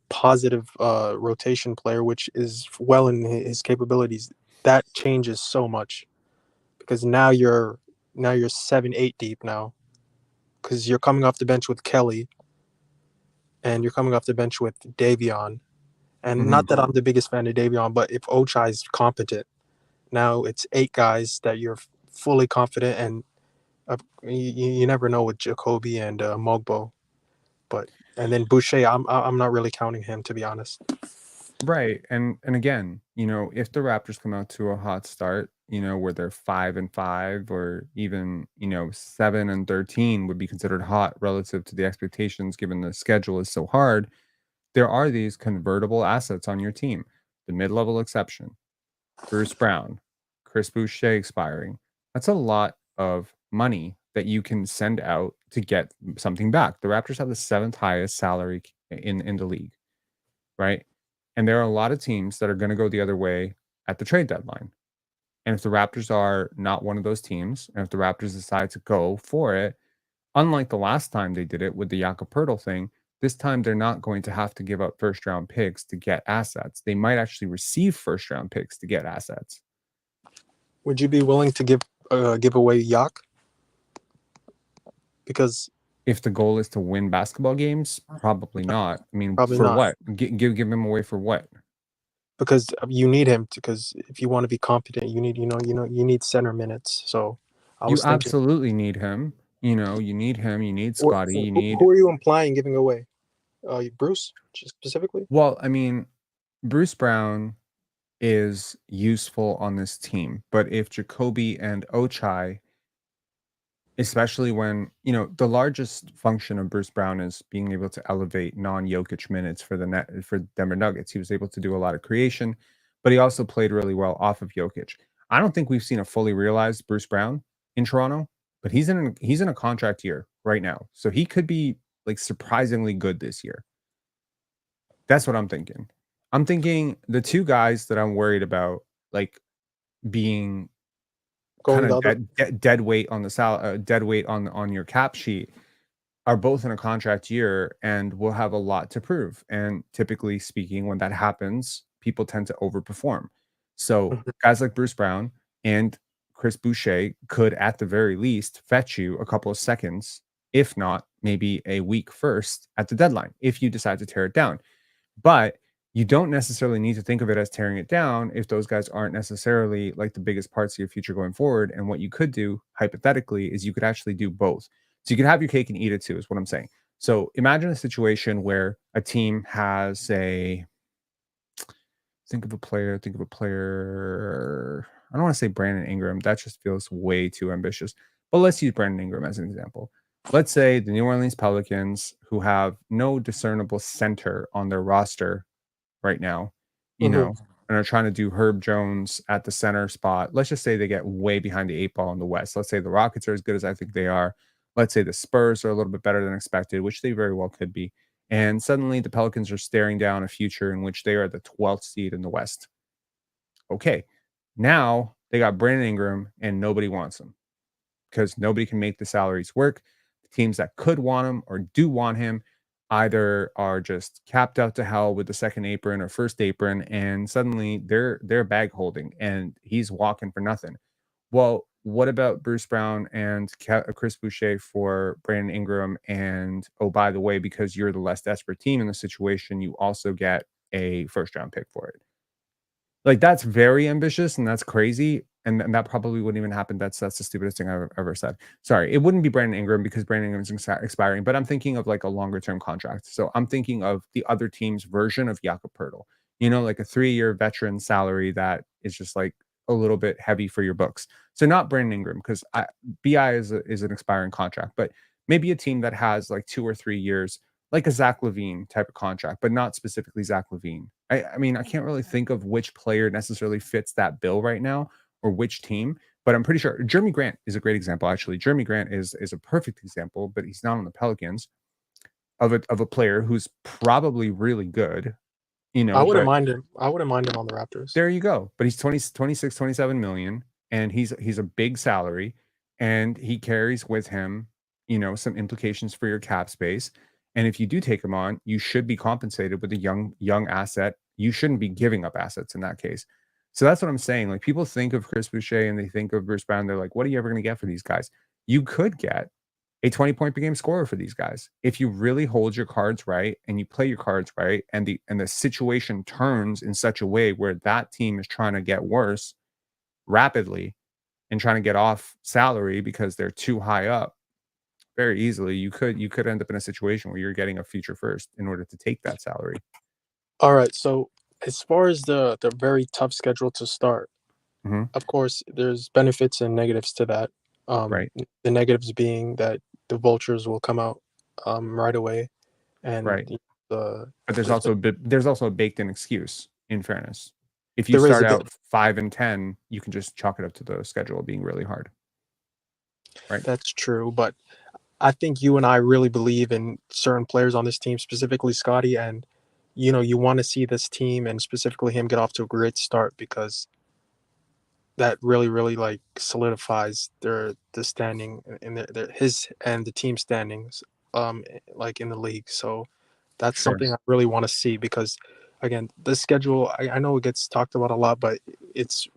positive rotation player, which is well in his capabilities, that changes so much. Because now you're 7-8 deep now, because you're coming off the bench with Kelly, and you're coming off the bench with Davion. And not that I'm the biggest fan of Davion, but if Ochai is competent, now it's 8 guys that you're fully confident, and you never know with Jacoby and Mogbo, and then Boucher, I'm not really counting him, to be honest. Right. And again, if the Raptors come out to a hot start, where they're 5-5 or even, 7-13 would be considered hot relative to the expectations given the schedule is so hard. There are these convertible assets on your team. The mid-level exception, Bruce Brown, Chris Boucher expiring. That's a lot of money that you can send out to get something back. The Raptors have the 7th highest salary in the league, right? And there are a lot of teams that are going to go the other way at the trade deadline. And if the Raptors are not one of those teams, and if the Raptors decide to go for it, unlike the last time they did it with the Jakob Poeltl thing, this time they're not going to have to give up first-round picks to get assets. They might actually receive first-round picks to get assets. Would you be willing to give away Yak? Because if the goal is to win basketball games, probably not. I mean, Probably for not. what? Give him away for what? Because you need him because if you want to be competent, you need center minutes. So I You was thinking, absolutely need him. You need him. You need Scotty. You need. who are you implying giving away? Bruce specifically? Well, I mean, Bruce Brown is useful on this team, but if Jacoby and Ochai, especially when the largest function of Bruce Brown is being able to elevate non-Jokic minutes for Denver Nuggets. He was able to do a lot of creation, but he also played really well off of Jokic. I don't think we've seen a fully realized Bruce Brown in Toronto, but he's in a contract year right now, so he could be surprisingly good this year. That's what I'm thinking. I'm thinking the two guys that I'm worried about being kind of dead weight on the dead weight on your cap sheet are both in a contract year and will have a lot to prove. And typically speaking, when that happens, people tend to overperform. So guys like Bruce Brown and Chris Boucher could, at the very least, fetch you a couple of seconds, if not maybe a week first at the deadline, if you decide to tear it down. But you don't necessarily need to think of it as tearing it down if those guys aren't necessarily the biggest parts of your future going forward. And what you could do, hypothetically, is you could actually do both. So you could have your cake and eat it too, is what I'm saying. So imagine a situation where a team has think of a player. I don't want to say Brandon Ingram. That just feels way too ambitious. But let's use Brandon Ingram as an example. Let's say the New Orleans Pelicans, who have no discernible center on their roster right now, and are trying to do Herb Jones at the center spot. Let's just say they get way behind the 8 ball in the West. Let's say the Rockets are as good as I think they are. Let's say the Spurs are a little bit better than expected, which they very well could be. And suddenly the Pelicans are staring down a future in which they are the 12th seed in the West. Okay, now they got Brandon Ingram and nobody wants him because nobody can make the salaries work. The teams that could want him or do want him either are just capped out to hell with the second apron or first apron, and suddenly they're bag holding and he's walking for nothing. Well, what about Bruce Brown and Chris Boucher for Brandon Ingram? And oh, by the way, because you're the less desperate team in the situation, you also get a first round pick for it. Like, that's very ambitious and that's crazy, and that probably wouldn't even happen. That's the stupidest thing I've ever said. Sorry, it wouldn't be Brandon Ingram because Brandon Ingram's expiring, but I'm thinking of like a longer term contract. So I'm thinking of the other team's version of Jakob Poeltl. You know, like a 3-year veteran salary that is just like a little bit heavy for your books. So not Brandon Ingram because BI is an expiring contract, but maybe a team that has like 2 or 3 years, like a Zach LaVine type of contract, but not specifically Zach LaVine. I mean, I can't really think of which player necessarily fits that bill right now or which team, but I'm pretty sure Jeremy Grant is a great example. Actually, Jeremy Grant is a perfect example, but he's not on the Pelicans of a player who's probably really good, you I know, wouldn't but mind him. I wouldn't mind him on the Raptors. there you go. But he's 26, 27 million, and he's a big salary, and he carries with him, you know, some implications for your cap space. And if you do take him on, you should be compensated with a young asset. You shouldn't be giving up assets in that case. So that's what I'm saying. Like, people think of Chris Boucher and they think of Bruce Brown. They're like, what are you ever going to get for these guys? You could get a 20-point per game scorer for these guys if you really hold your cards right and you play your cards right, and the situation turns in such a way where that team is trying to get worse rapidly and trying to get off salary because they're too high up. Very easily you could end up in a situation where you're getting a future first in order to take that salary. All right. So as far as the very tough schedule to start, Mhm. of course, there's benefits and negatives to that. Right. The negatives being that the vultures will come out right away, and Right. the But there's also a baked in excuse, in fairness. If you there is start a bit. out 5-10, you can just chalk it up to the schedule being really hard. Right. That's true, but I think you and I really believe in certain players on this team, specifically Scotty, and you want to see this team and specifically him get off to a great start because that really like solidifies the standing in his and the team standings like in the league. So that's Sure. something I really want to see because again, the schedule I know it gets talked about a lot, but it's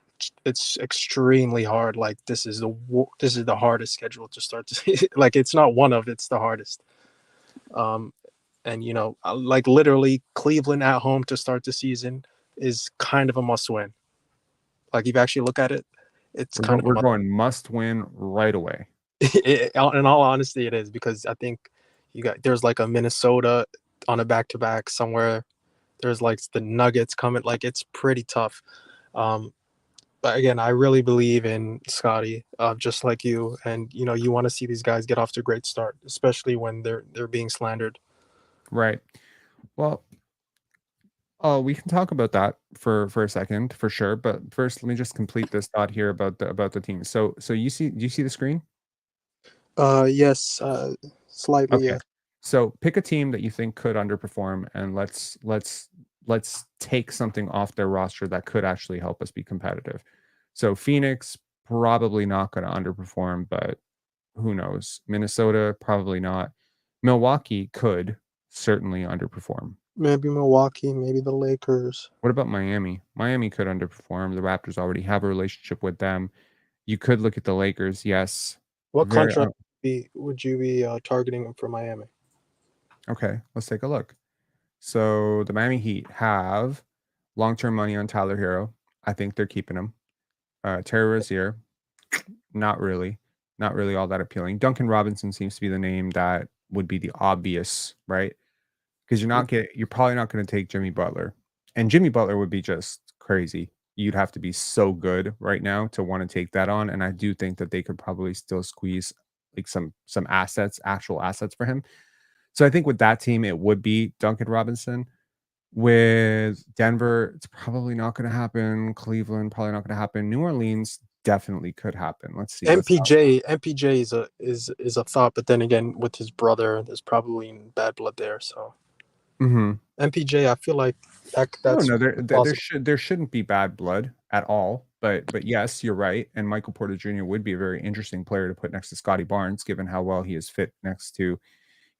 extremely hard. Like this is the hardest schedule to start to see. Like it's not one of, it's the hardest. And like literally Cleveland at home to start the season is kind of a must win. Like if you actually look at it, it's kind of We're going must win right away. in all honesty, it is because I think there's like a Minnesota on a back-to-back somewhere. There's like the Nuggets coming. Like it's pretty tough. But again, I really believe in Scotty, just like you. And you want to see these guys get off to a great start, especially when they're being slandered. Right. Well, we can talk about that for a second, for sure. But first, let me just complete this thought here about the team. So do you see the screen? Yes, slightly, Okay. yeah. So pick a team that you think could underperform, and let's take something off their roster that could actually help us be competitive. So Phoenix probably not going to underperform, but who knows? Minnesota probably not. Milwaukee could certainly underperform. Maybe Milwaukee, maybe the Lakers. What about Miami? Miami could underperform. The Raptors already have a relationship with them. You could look at the Lakers. Yes. What Very contract would you be targeting for Miami? okay. Let's take a look. So the Miami Heat have long-term money on Tyler Hero. I think they're keeping him. Terry Rozier, not really all that appealing. Duncan Robinson seems to be the name that would be the obvious, right? Because you're probably not going to take Jimmy Butler, and Jimmy Butler would be just crazy. You'd have to be so good right now to want to take that on, and I do think that they could probably still squeeze like some actual assets for him. So I think with that team, it would be Duncan Robinson. With Denver, it's probably not going to happen. Cleveland, probably not going to happen. New Orleans definitely could happen. Let's see. MPJ is a thought, but then again, with his brother, there's probably bad blood there. So MPJ, I feel like that's no, there shouldn't be bad blood at all. But yes, you're right. And Michael Porter Jr. would be a very interesting player to put next to Scotty Barnes, given how well he is fit next to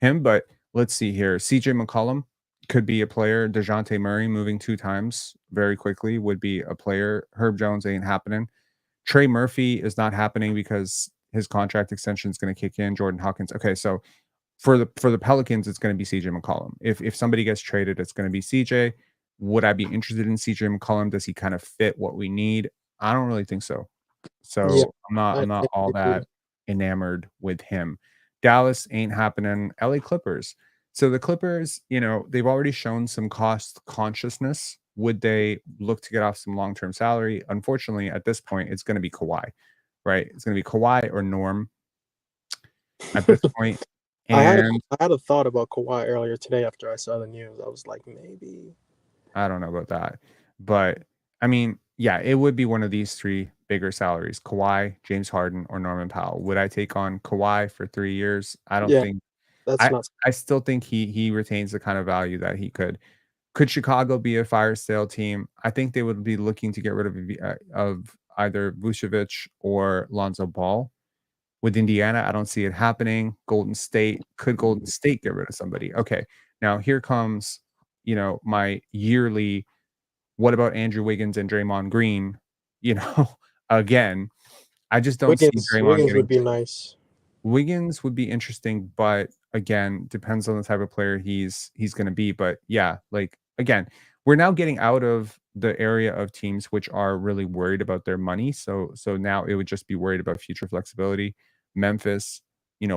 him. But let's see here. CJ McCollum could be a player. DeJounte Murray moving 2 times very quickly would be a player. Herb Jones ain't happening. Trey Murphy is not happening because his contract extension is going to kick in. Jordan Hawkins. Okay, so for the Pelicans, it's going to be CJ McCollum. If somebody gets traded, it's going to be CJ. Would I be interested in CJ McCollum? Does he kind of fit what we need? I don't really think so. Yeah, So I'm I not all agree. that enamored with him. Dallas ain't happening. LA Clippers. So the Clippers, they've already shown some cost consciousness. Would they look to get off some long-term salary? Unfortunately, at this point, it's going to be Kawhi, right? It's going to be Kawhi or Norm at this point. And I had a thought about Kawhi earlier today after I saw the news. I was like, maybe. I don't know about that. But I mean, yeah, it would be one of these 3 bigger salaries: Kawhi, James Harden, or Norman Powell. Would I take on Kawhi for 3 years? I don't Yeah, think that's I not. I still think he retains the kind of value that he could. Could Chicago be a fire sale team? I think they would be looking to get rid of either Vucevic or Lonzo Ball. With Indiana, I don't see it happening. Golden State, could Golden State get rid of somebody? Okay. Now here comes, my yearly what about Andrew Wiggins and Draymond Green? You know, again, I just don't see Draymond Wiggins would getting be nice. Wiggins would be interesting, but again, depends on the type of player he's going to be. But yeah, like again, we're now getting out of the area of teams which are really worried about their money. So now it would just be worried about future flexibility. Memphis,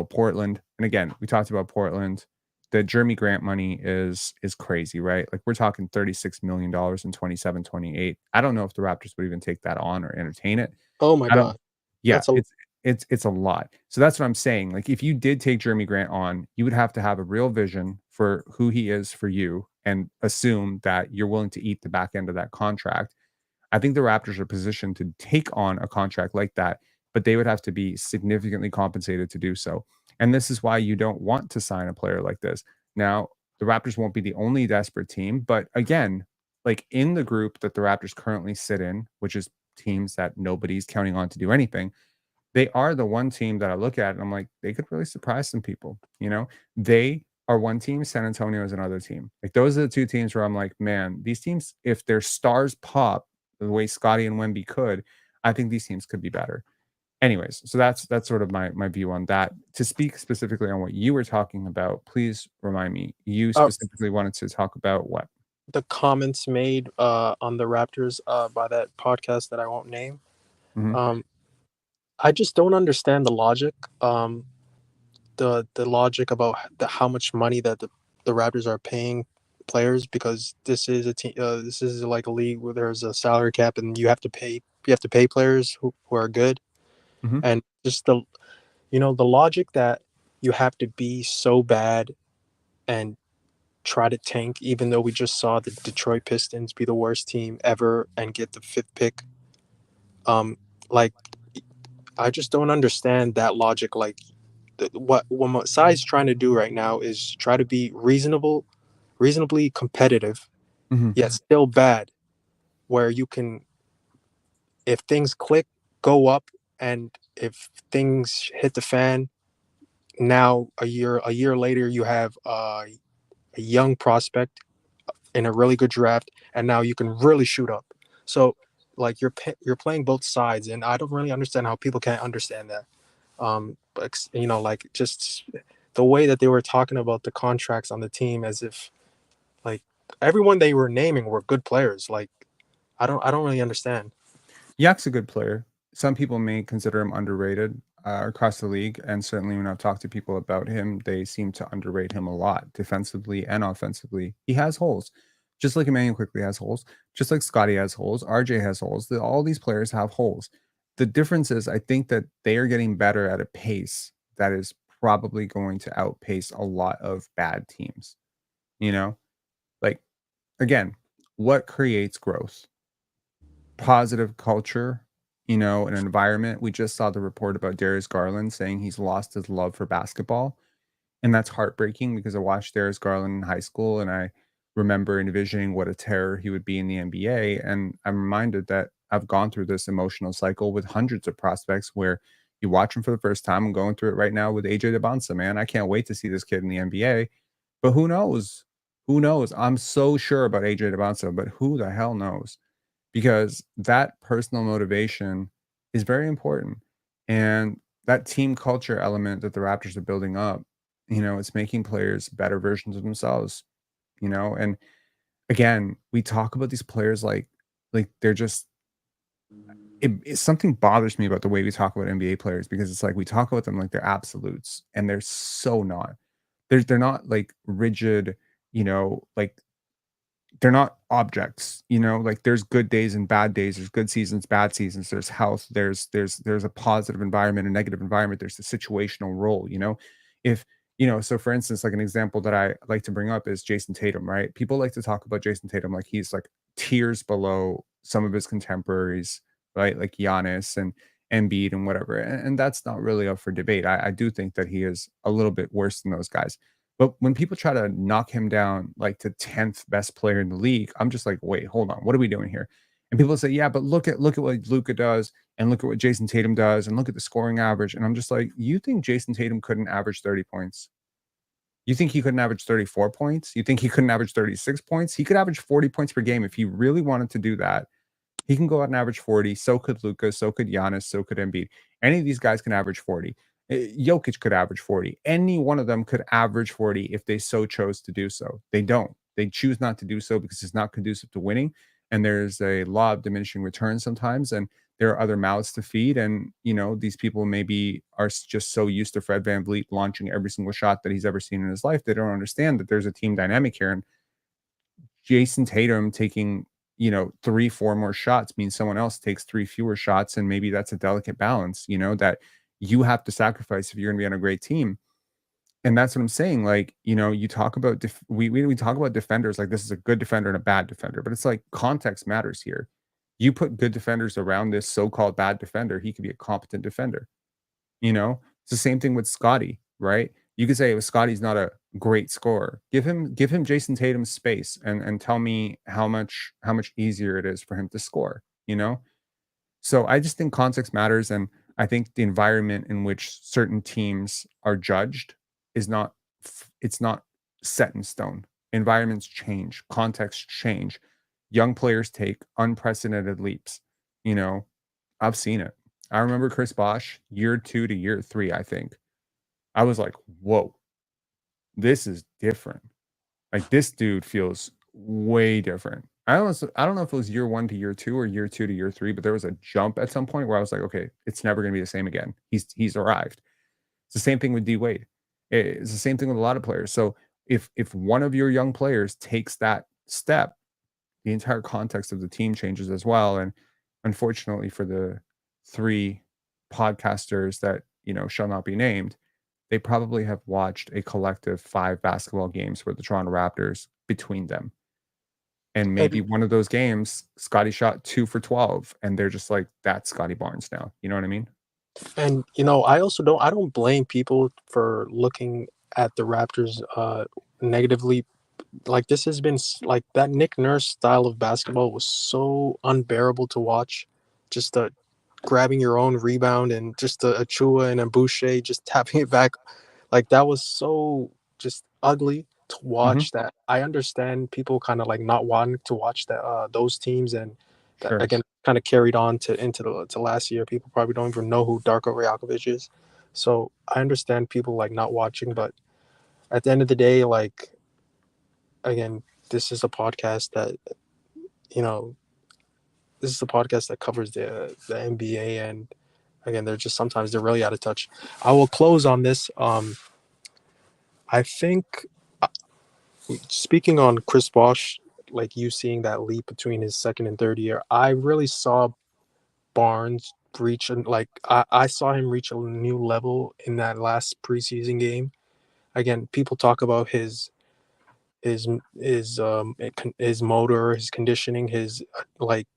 Portland, and again, we talked about Portland. The Jeremy Grant money is crazy, right? Like we're talking $36 million in 27, 28. I don't know if the Raptors would even take that on or entertain it. Oh my I don't God, yeah, that's a it's a lot. So that's what I'm saying. Like if you did take Jeremy Grant on, you would have to have a real vision for who he is for you and assume that you're willing to eat the back end of that contract. I think the Raptors are positioned to take on a contract like that, but they would have to be significantly compensated to do so. And this is why you don't want to sign a player like this. Now, the Raptors won't be the only desperate team, but again, like in the group that the Raptors currently sit in, which is teams that nobody's counting on to do anything, they are the one team that I look at and I'm like, they could really surprise some people. They are one team, San Antonio is another team. Like those are the 2 teams where I'm like, man, these teams, if their stars pop the way Scotty and Wemby could, I think these teams could be better. Anyways, so that's sort of my view on that. To speak specifically on what you were talking about, please remind me. You specifically wanted to talk about what? the comments made on the Raptors by that podcast that I won't name. Mhm. I just don't understand the logic. The logic about how much money that the Raptors are paying players, because this is a team. This is like a league where there's a salary cap and you have to pay players who are good, Mhm. and just the logic that you have to be so bad and try to tank, even though we just saw the Detroit Pistons be the worst team ever and get the 5th pick. Like I just don't understand that logic. Like what Masai's trying to do right now is try to be reasonably competitive, Mhm. yet still bad, where you can, if things click, go up, and if things hit the fan, now a year later you have a young prospect in a really good draft, and now you can really shoot up. So like you're playing both sides, and I don't really understand how people can't understand that. But like just the way that they were talking about the contracts on the team, as if like everyone they were naming were good players. Like I don't really understand. Yak's a good player. Some people may consider him underrated across the league, and certainly when I've talked to people about him, they seem to underrate him a lot, defensively and offensively. He has holes, just like Emanuel Quickley has holes, just like Scotty has holes, RJ has holes. All these players have holes. The difference is, I think that they are getting better at a pace that is probably going to outpace a lot of bad teams. You know, like again, what creates growth? Positive culture, an environment. We just saw the report about Darius Garland saying he's lost his love for basketball. And that's heartbreaking because I watched Darius Garland in high school and I remember envisioning what a terror he would be in the NBA. And I'm reminded that I've gone through this emotional cycle with hundreds of prospects where you watch him for the first time. I'm going through it right now with AJ DeBonsa, man. I can't wait to see this kid in the NBA. But who knows? Who knows? I'm so sure about AJ DeBonso, but who the hell knows? Because that personal motivation is very important. And that team culture element that the Raptors are building up, it's making players better versions of themselves, and again, we talk about these players like they're just something bothers me about the way we talk about NBA players because it's like we talk about them like they're absolutes and they're so not. They're not like rigid, like they're not objects, like there's good days and bad days, there's good seasons, bad seasons, there's health, there's a positive environment, a negative environment, there's the situational role, if so for instance, like an example that I like to bring up is Jason Tatum, right? People like to talk about Jason Tatum like he's like tiers below some of his contemporaries, right? Like Giannis and Embiid and whatever. And that's not really up for debate. I do think that he is a little bit worse than those guys. But when people try to knock him down like to 10th best player in the league, I'm just like, wait, hold on, what are we doing here? And people say, yeah, but look at what Luca does, and look at what Jason Tatum does, and look at the scoring average. And I'm just like, you think Jason Tatum couldn't average 30 points? You think he couldn't average 34 points? You think he couldn't average 36 points? He could average 40 points per game if he really wanted to do that. He can go out and average 40. So could Luca. So could Giannis. So could Embiid. Any of these guys can average 40. Jokic could average 40. Any one of them could average 40 if they so chose to do so. They don't. They choose not to do so because it's not conducive to winning. And there's a law of diminishing returns sometimes. And there are other mouths to feed. And, these people maybe are just so used to Fred VanVleet launching every single shot that he's ever seen in his life. They don't understand that there's a team dynamic here. And Jason Tatum taking 3-4 more shots means someone else takes 3 fewer shots, and maybe that's a delicate balance, that you have to sacrifice if you're going to be on a great team. And that's what I'm saying. Like, you talk about we talk about defenders like this is a good defender and a bad defender, but it's like context matters here. You put good defenders around this so-called bad defender, he could be a competent defender. It's the same thing with Scotty, right? You could say, well, Scotty's not a great scorer. Give him Jason Tatum's space and tell me how much easier it is for him to score, So I just think context matters, and I think the environment in which certain teams are judged is not it's not set in stone. Environments change, contexts change. Young players take unprecedented leaps. I've seen it. I remember Chris Bosh year 2 to year 3, I think. I was like, whoa, this is different. Like this dude feels way different. I don't know if it was year 1 to year 2 or year 2 to year 3, but there was a jump at some point where I was like, okay, it's never going to be the same again. He's arrived. It's the same thing with D Wade. It's the same thing with a lot of players. So if one of your young players takes that step, the entire context of the team changes as well. And unfortunately for the 3 podcasters that shall not be named, they probably have watched a collective 5 basketball games for the Toronto Raptors between them. And maybe one of those games, Scotty shot 2 for 12, and they're just like, that's Scotty Barnes now. You know what I mean? And I also don't blame people for looking at the Raptors negatively. Like this has been like that Nick Nurse style of basketball was so unbearable to watch. Just grabbing your own rebound and just a Achua and a Boucher just tapping it back, like that was so just ugly to watch. That I understand people kind of like not wanting to watch that those teams, and that, Sure. again, kind of carried on to last year. People probably don't even know who Darko Rajakovic is, so I understand people like not watching. But at the end of the day, like again, this is a podcast that covers the NBA, and again, they're just sometimes they're really out of touch. I will close on this. I think speaking on Chris Bosh, like you seeing that leap between his second and third year, I really saw Barnes reach, and like I saw him reach a new level in that last preseason game. Again, people talk about his motor, his conditioning, his like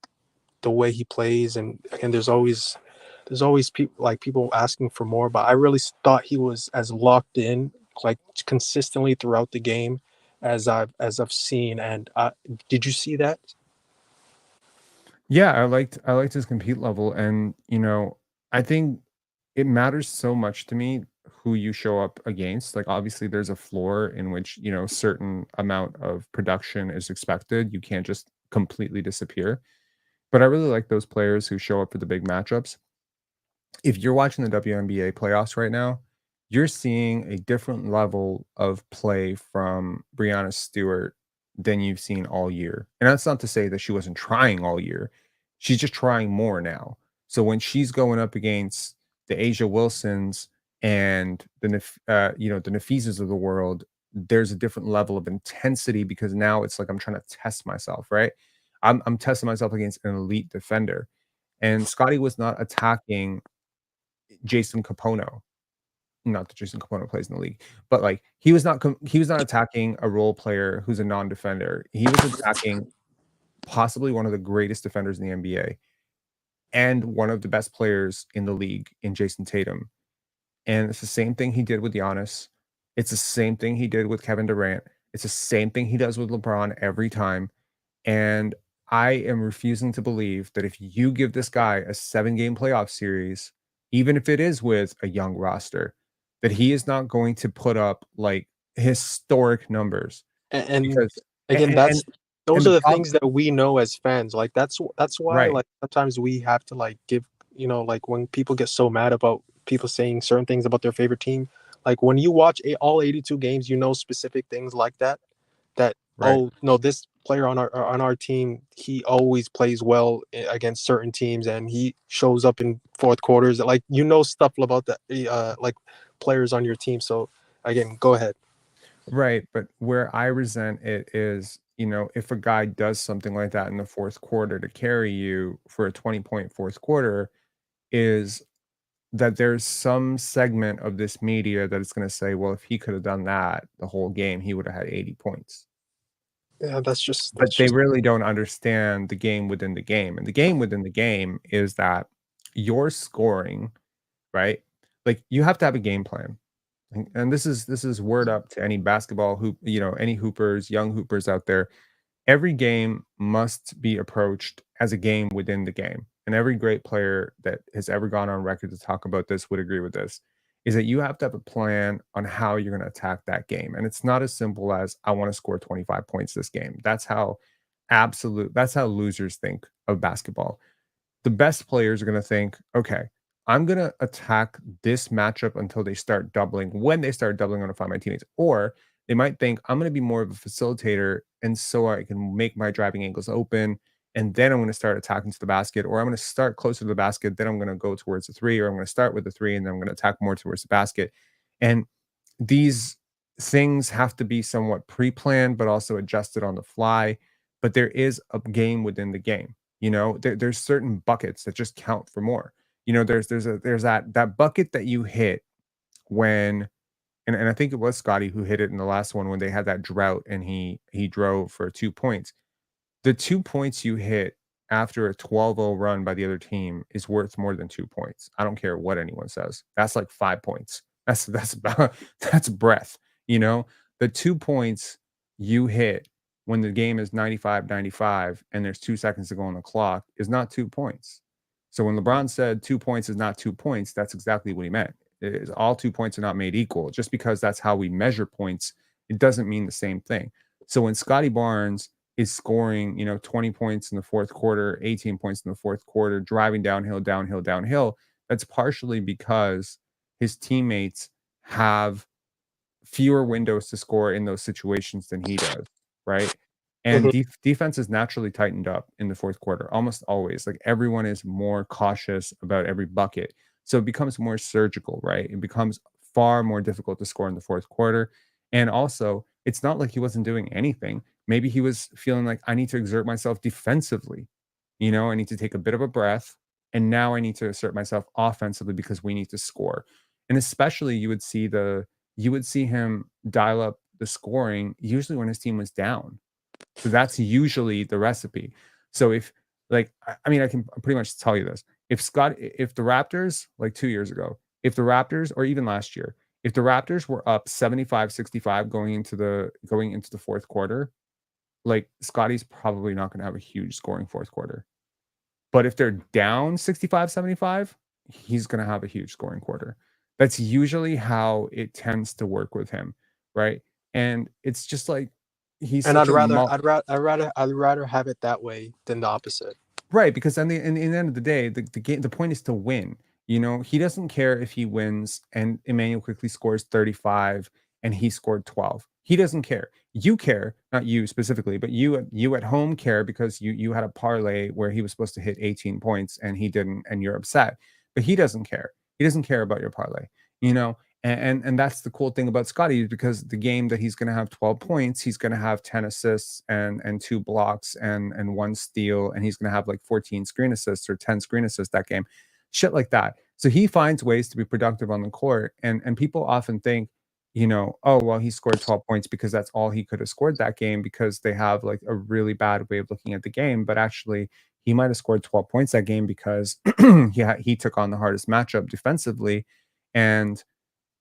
the way he plays, and again, there's always people asking for more, but I really thought he was as locked in, like consistently throughout the game as I've seen. And did you see that? Yeah, I liked his compete level, and I think it matters so much to me who you show up against. Like obviously there's a floor in which, certain amount of production is expected. You can't just completely disappear. But I really like those players who show up for the big matchups. If you're watching the WNBA playoffs right now, you're seeing a different level of play from Breanna Stewart than you've seen all year. And that's not to say that she wasn't trying all year. She's just trying more now. So when she's going up against the Asia Wilsons and the Nafisas of the world, there's a different level of intensity because now it's like I'm trying to test myself, right? I'm testing myself against an elite defender. And Scotty was not attacking Jason Capono. Not that Jason Capono plays in the league, but like he was not attacking a role player who's a non-defender. He was attacking possibly one of the greatest defenders in the NBA and one of the best players in the league in Jason Tatum. And it's the same thing he did with Giannis. It's the same thing he did with Kevin Durant. It's the same thing he does with LeBron every time. And I am refusing to believe that if you give this guy a 7-game playoff series, even if it is with a young roster, that he is not going to put up like historic numbers. And Because again, and those the are the problem, things that we know as fans. Like that's why right? like sometimes we have to like give, like when people get so mad about people saying certain things about their favorite team, like when you watch all 82 games, specific things like that. Right. Oh no, this player on our team, he always plays well against certain teams, and he shows up in fourth quarters. Like stuff about that, like players on your team. So again, go ahead. Right, but where I resent it is, if a guy does something like that in the fourth quarter to carry you for a 20-point fourth quarter, is that there's some segment of this media that is going to say, well, if he could have done that the whole game, he would have had 80 points. Yeah, But they really don't understand the game within the game. And the game within the game is that you're scoring, right? Like you have to have a game plan. And this is word up to any basketball hoop, any hoopers, young hoopers out there. Every game must be approached as a game within the game. And every great player that has ever gone on record to talk about this would agree with this, is that you have to have a plan on how you're going to attack that game. And it's not as simple as I want to score 25 points this game. That's how losers think of basketball. The best players are going to think, okay, I'm going to attack this matchup until they start doubling. When they start doubling, I'm going to find my teammates. Or they might think, I'm going to be more of a facilitator, and so I can make my driving angles open, and then I'm going to start attacking to the basket, or I'm going to start closer to the basket, then I'm going to go towards the three, or I'm going to start with the three, and then I'm going to attack more towards the basket. And these things have to be somewhat pre-planned, but also adjusted on the fly. But there is a game within the game. There's certain buckets that just count for more. There's that bucket that you hit when, and I think it was Scotty who hit it in the last one when they had that drought and he drove for 2 points. The 2 points you hit after a 12-0 run by the other team is worth more than 2 points. I don't care what anyone says. That's like 5 points. That's about, that's breath. The 2 points you hit when the game is 95-95 and there's 2 seconds to go on the clock is not 2 points. So when LeBron said 2 points is not 2 points, that's exactly what he meant. All 2 points are not made equal. Just because that's how we measure points, it doesn't mean the same thing. So when Scotty Barnes is scoring, 20 points in the fourth quarter, 18 points in the fourth quarter, driving downhill, that's partially because his teammates have fewer windows to score in those situations than he does, right? And defense is naturally tightened up in the fourth quarter, almost always. Like everyone is more cautious about every bucket. So it becomes more surgical, right? It becomes far more difficult to score in the fourth quarter. And also, it's not like he wasn't doing anything. Maybe he was feeling like, I need to exert myself defensively. I need to take a bit of a breath. And now I need to assert myself offensively because we need to score. And especially you would see him dial up the scoring usually when his team was down. So that's usually the recipe. So if I can pretty much tell you this. If the Raptors, like 2 years ago, if the Raptors, or even last year, if the Raptors were up 75-65 going into the fourth quarter, like Scotty's probably not going to have a huge scoring fourth quarter. But if they're down 65-75, he's going to have a huge scoring quarter. That's usually how it tends to work with him, right? And it's just like he's And such a I'd rather have it that way than the opposite. right, because in the end of the day, the game, the point is to win. You know, he doesn't care if he wins and Emmanuel quickly scores 35 and he scored 12. He doesn't care. You care, not you specifically, but you at home care because you had a parlay where he was supposed to hit 18 points and he didn't, and you're upset. But he doesn't care. He doesn't care about your parlay, you know. And that's the cool thing about Scotty is because the game that he's going to have 12 points, he's going to have 10 assists and 2 blocks and 1 steal, and he's going to have like 14 screen assists or 10 screen assists that game, shit like that. So he finds ways to be productive on the court, and people often think, you know, oh well, he scored 12 points because that's all he could have scored that game because they have like a really bad way of looking at the game, but actually he might have scored 12 points that game because he took on the hardest matchup defensively, and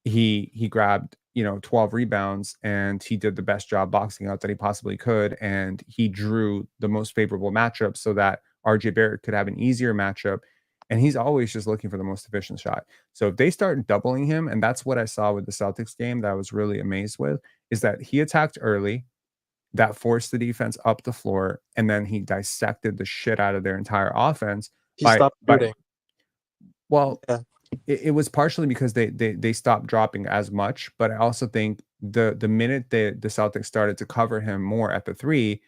he grabbed, you know, 12 rebounds and he did the best job boxing out that he possibly could, and he drew the most favorable matchup so that RJ Barrett could have an easier matchup, and he's always just looking for the most efficient shot. So if they start doubling him, and that's what I saw with the Celtics game that I was really amazed with, is that he attacked early, that forced the defense up the floor, and then he dissected the shit out of their entire offense He stopped shooting. well, it was partially because they stopped dropping as much, but I also think the minute the Celtics started to cover him more at the 3,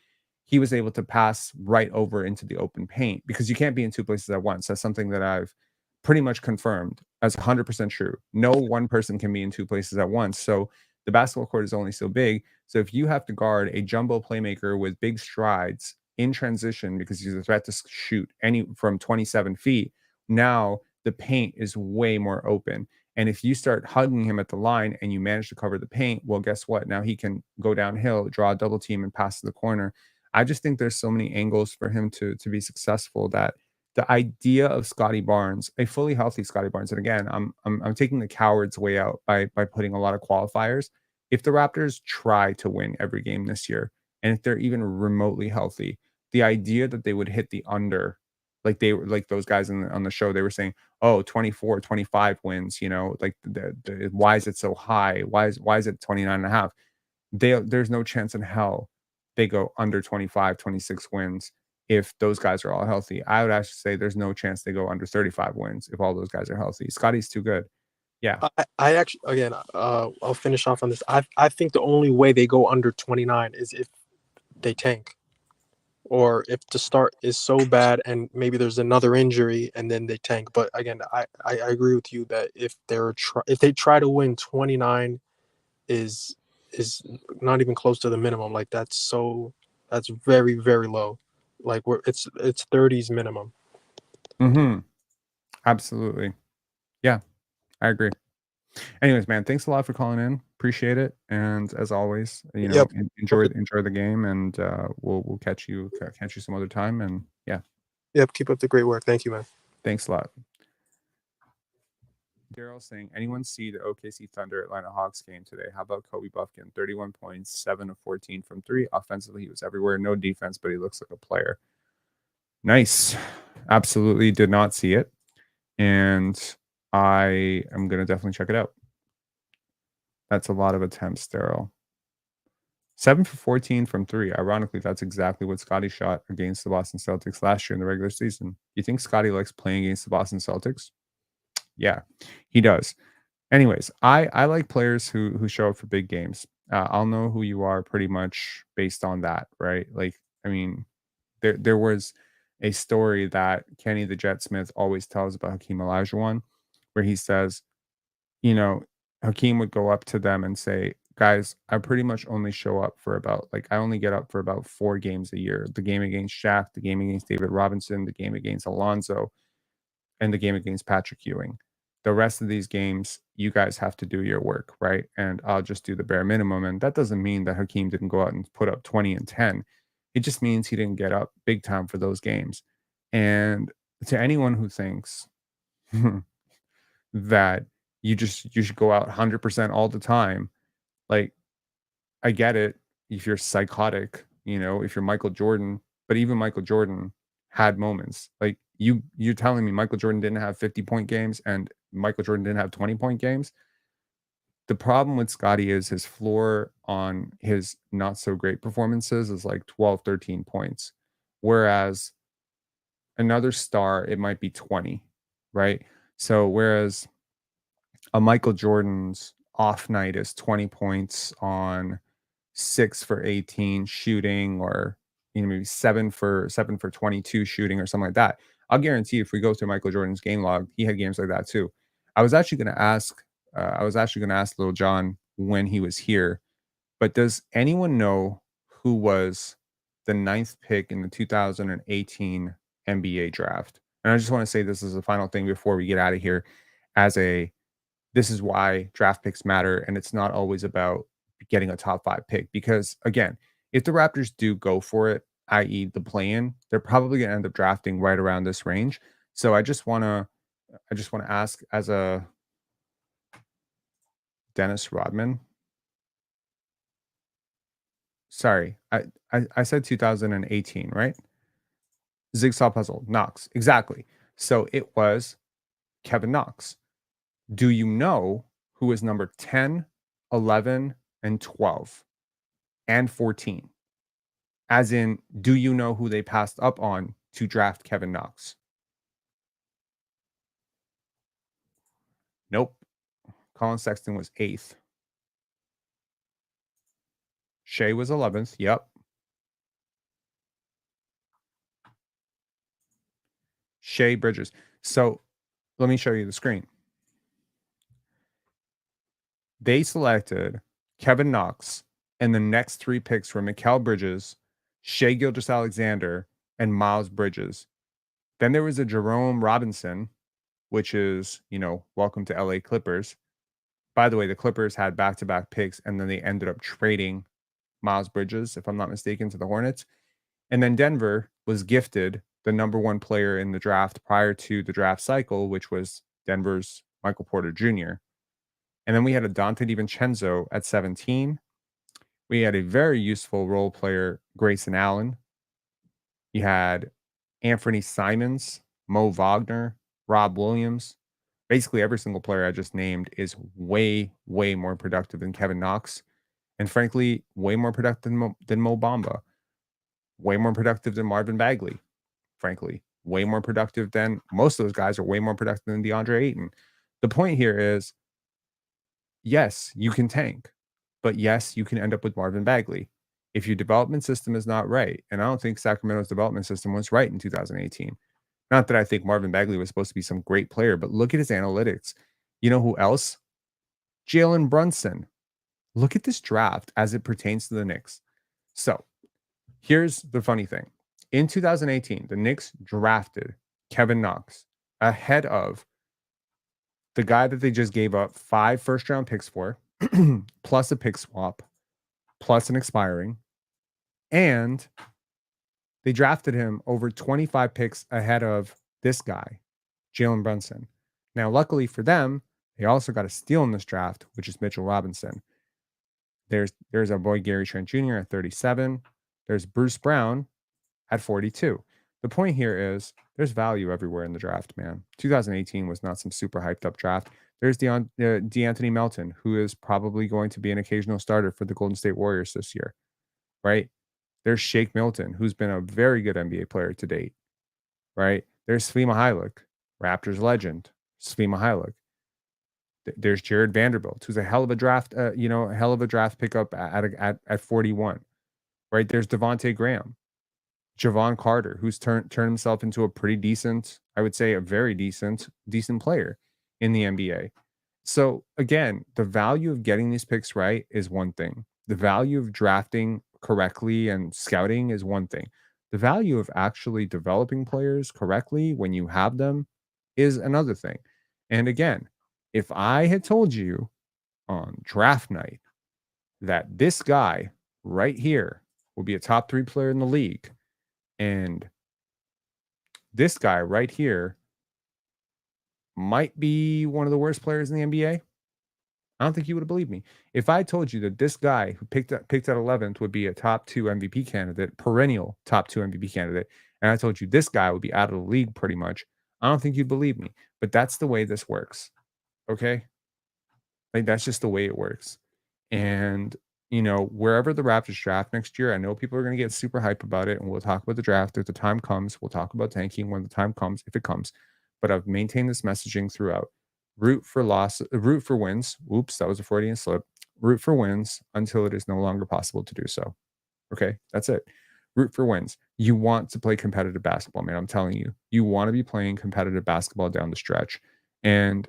he was able to pass right over into the open paint because you can't be in 2 places at once. That's something that I've pretty much confirmed as 100% true. No one person can be in 2 places at once. So the basketball court is only so big. So if you have to guard a jumbo playmaker with big strides in transition because he's a threat to shoot any from 27 feet, now the paint is way more open. And if you start hugging him at the line and you manage to cover the paint, well, guess what? Now he can go downhill, draw a double team, and pass to the corner. I just think there's so many angles for him to be successful that the idea of Scotty Barnes, a fully healthy Scotty Barnes, and again, I'm taking the coward's way out by putting a lot of qualifiers. If the Raptors try to win every game this year, and if they're even remotely healthy, the idea that they would hit the under, like they were like those guys on the show, they were saying, oh, 24, 25 wins, you know, like why is it so high? Why is it 29 and a half? There's no chance in hell they go under 25, 26 wins if those guys are all healthy. I would actually say there's no chance they go under 35 wins if all those guys are healthy. Scotty's too good. Yeah. I actually, again, I'll finish off on this. I think the only way they go under 29 is if they tank, or if the start is so bad and maybe there's another injury and then they tank. But again, I agree with you that if they try to win, 29 is not even close to the minimum. Like that's very, very low. Like it's 30s minimum. Mm-hmm. Absolutely. Yeah, I agree. Anyways, man, thanks a lot for calling in. Appreciate it. And as always, you know, enjoy the game, and we'll catch you some other time. And yeah. Yep. Keep up the great work. Thank you, man. Thanks a lot. Daryl saying, anyone see the OKC Thunder Atlanta Hawks game today? How about Kobe Buffkin? 31 points, 7 of 14 from 3. Offensively, he was everywhere. No defense, but he looks like a player. Nice. Absolutely did not see it. And I am going to definitely check it out. That's a lot of attempts, Daryl. 7 for 14 from 3. Ironically, that's exactly what Scotty shot against the Boston Celtics last year in the regular season. You think Scotty likes playing against the Boston Celtics? Yeah, he does. Anyways, I like players who show up for big games. I'll know who you are pretty much based on that, right? Like, I mean, there was a story that Kenny the Jet Smith always tells about Hakeem Olajuwon, where he says, you know, Hakeem would go up to them and say, guys, I pretty much only show up for I only get up for about 4 games a year. The game against Shaq, the game against David Robinson, the game against Alonzo, and the game against Patrick Ewing. The rest of these games, you guys have to do your work, right? And I'll just do the bare minimum. And that doesn't mean that Hakeem didn't go out and put up 20 and 10. It just means he didn't get up big time for those games. And to anyone who thinks that you should go out 100% all the time, like, I get it if you're psychotic, you know, if you're Michael Jordan, but even Michael Jordan had moments. Like you're telling me Michael Jordan didn't have 50-point games and Michael Jordan didn't have 20-point games. The problem with Scottie is his floor on his not so great performances is like 12, 13 points. Whereas another star, it might be 20, right? So whereas a Michael Jordan's off night is 20 points on 6 for 18 shooting, or maybe 7 for 22 shooting or something like that. I'll guarantee if we go through Michael Jordan's game log, he had games like that too. I was actually going to ask Little John when he was here, but does anyone know who was the 9th pick in the 2018 NBA draft? And I just want to say this is the final thing before we get out of here. This is why draft picks matter, and it's not always about getting a top 5 pick. Because again, if the Raptors do go for it, i.e., the play-in, they're probably going to end up drafting right around this range. So I just want to ask, as a Dennis Rodman. Sorry, I said 2018, right? Jigsaw puzzle, Knox, exactly. So it was Kevin Knox. Do you know who is number 10, 11, and 12, and 14? As in, do you know who they passed up on to draft Kevin Knox? Nope. Colin Sexton was 8th. Shea was 11th. Yep. Shea Bridges. So let me show you the screen. They selected Kevin Knox, and the next 3 picks were Mikal Bridges, Shea Gilgeous-Alexander, and Miles Bridges. Then there was a Jerome Robinson, which is, welcome to LA Clippers. By the way, the Clippers had back-to-back picks, and then they ended up trading Miles Bridges, if I'm not mistaken, to the Hornets. And then Denver was gifted the number 1 player in the draft prior to the draft cycle, which was Denver's Michael Porter Jr. And then we had a Dante DiVincenzo at 17. We had a very useful role player, Grayson Allen. You had Anthony Simons, Mo Wagner, Rob Williams. Basically, every single player I just named is way, way more productive than Kevin Knox. And frankly, way more productive than Mo Bamba. Way more productive than Marvin Bagley. Frankly, way more productive than most of those guys are way more productive than DeAndre Ayton. The point here is, yes, you can tank, but yes, you can end up with Marvin Bagley. If your development system is not right, and I don't think Sacramento's development system was right in 2018. Not that I think Marvin Bagley was supposed to be some great player, but look at his analytics. You know who else? Jalen Brunson. Look at this draft as it pertains to the Knicks. So here's the funny thing. In 2018, the Knicks drafted Kevin Knox ahead of the guy that they just gave up 5 first-round picks for, plus a pick swap, plus an expiring, and they drafted him over 25 picks ahead of this guy, Jalen Brunson. Now, luckily for them, they also got a steal in this draft, which is Mitchell Robinson. There's our boy Gary Trent Jr. at 37. There's Bruce Brown at 42. The point here is there's value everywhere in the draft, man. 2018 was not some super hyped up draft. There's DeAnthony Melton, who is probably going to be an occasional starter for the Golden State Warriors this year, right? There's Shake Milton, who's been a very good NBA player to date, right? There's Svi Mihajlovic, Raptors legend, Svi Mihajlovic. There's Jared Vanderbilt, who's a hell of a draft, pickup at 41, right? There's Devontae Graham, Javon Carter, who's turned himself into a pretty decent, I would say a very decent player in the NBA. So again, the value of getting these picks right is one thing. The value of drafting correctly and scouting is one thing. The value of actually developing players correctly when you have them is another thing. And again, if I had told you on draft night that this guy right here will be a top 3 player in the league, and this guy right here might be one of the worst players in the NBA, I don't think you would have believed me. If I told you that this guy who picked at 11th would be a top 2 MVP candidate, perennial top 2 MVP candidate, and I told you this guy would be out of the league pretty much, I don't think you'd believe me. But that's the way this works. Okay? Like, that's just the way it works. And, wherever the Raptors draft next year, I know people are going to get super hype about it, and we'll talk about the draft if the time comes. We'll talk about tanking when the time comes, if it comes. But I've maintained this messaging throughout. Root for wins. Oops, that was a Freudian slip. Root for wins until it is no longer possible to do so. Okay, that's it. Root for wins. You want to play competitive basketball, man. I'm telling you. You want to be playing competitive basketball down the stretch. And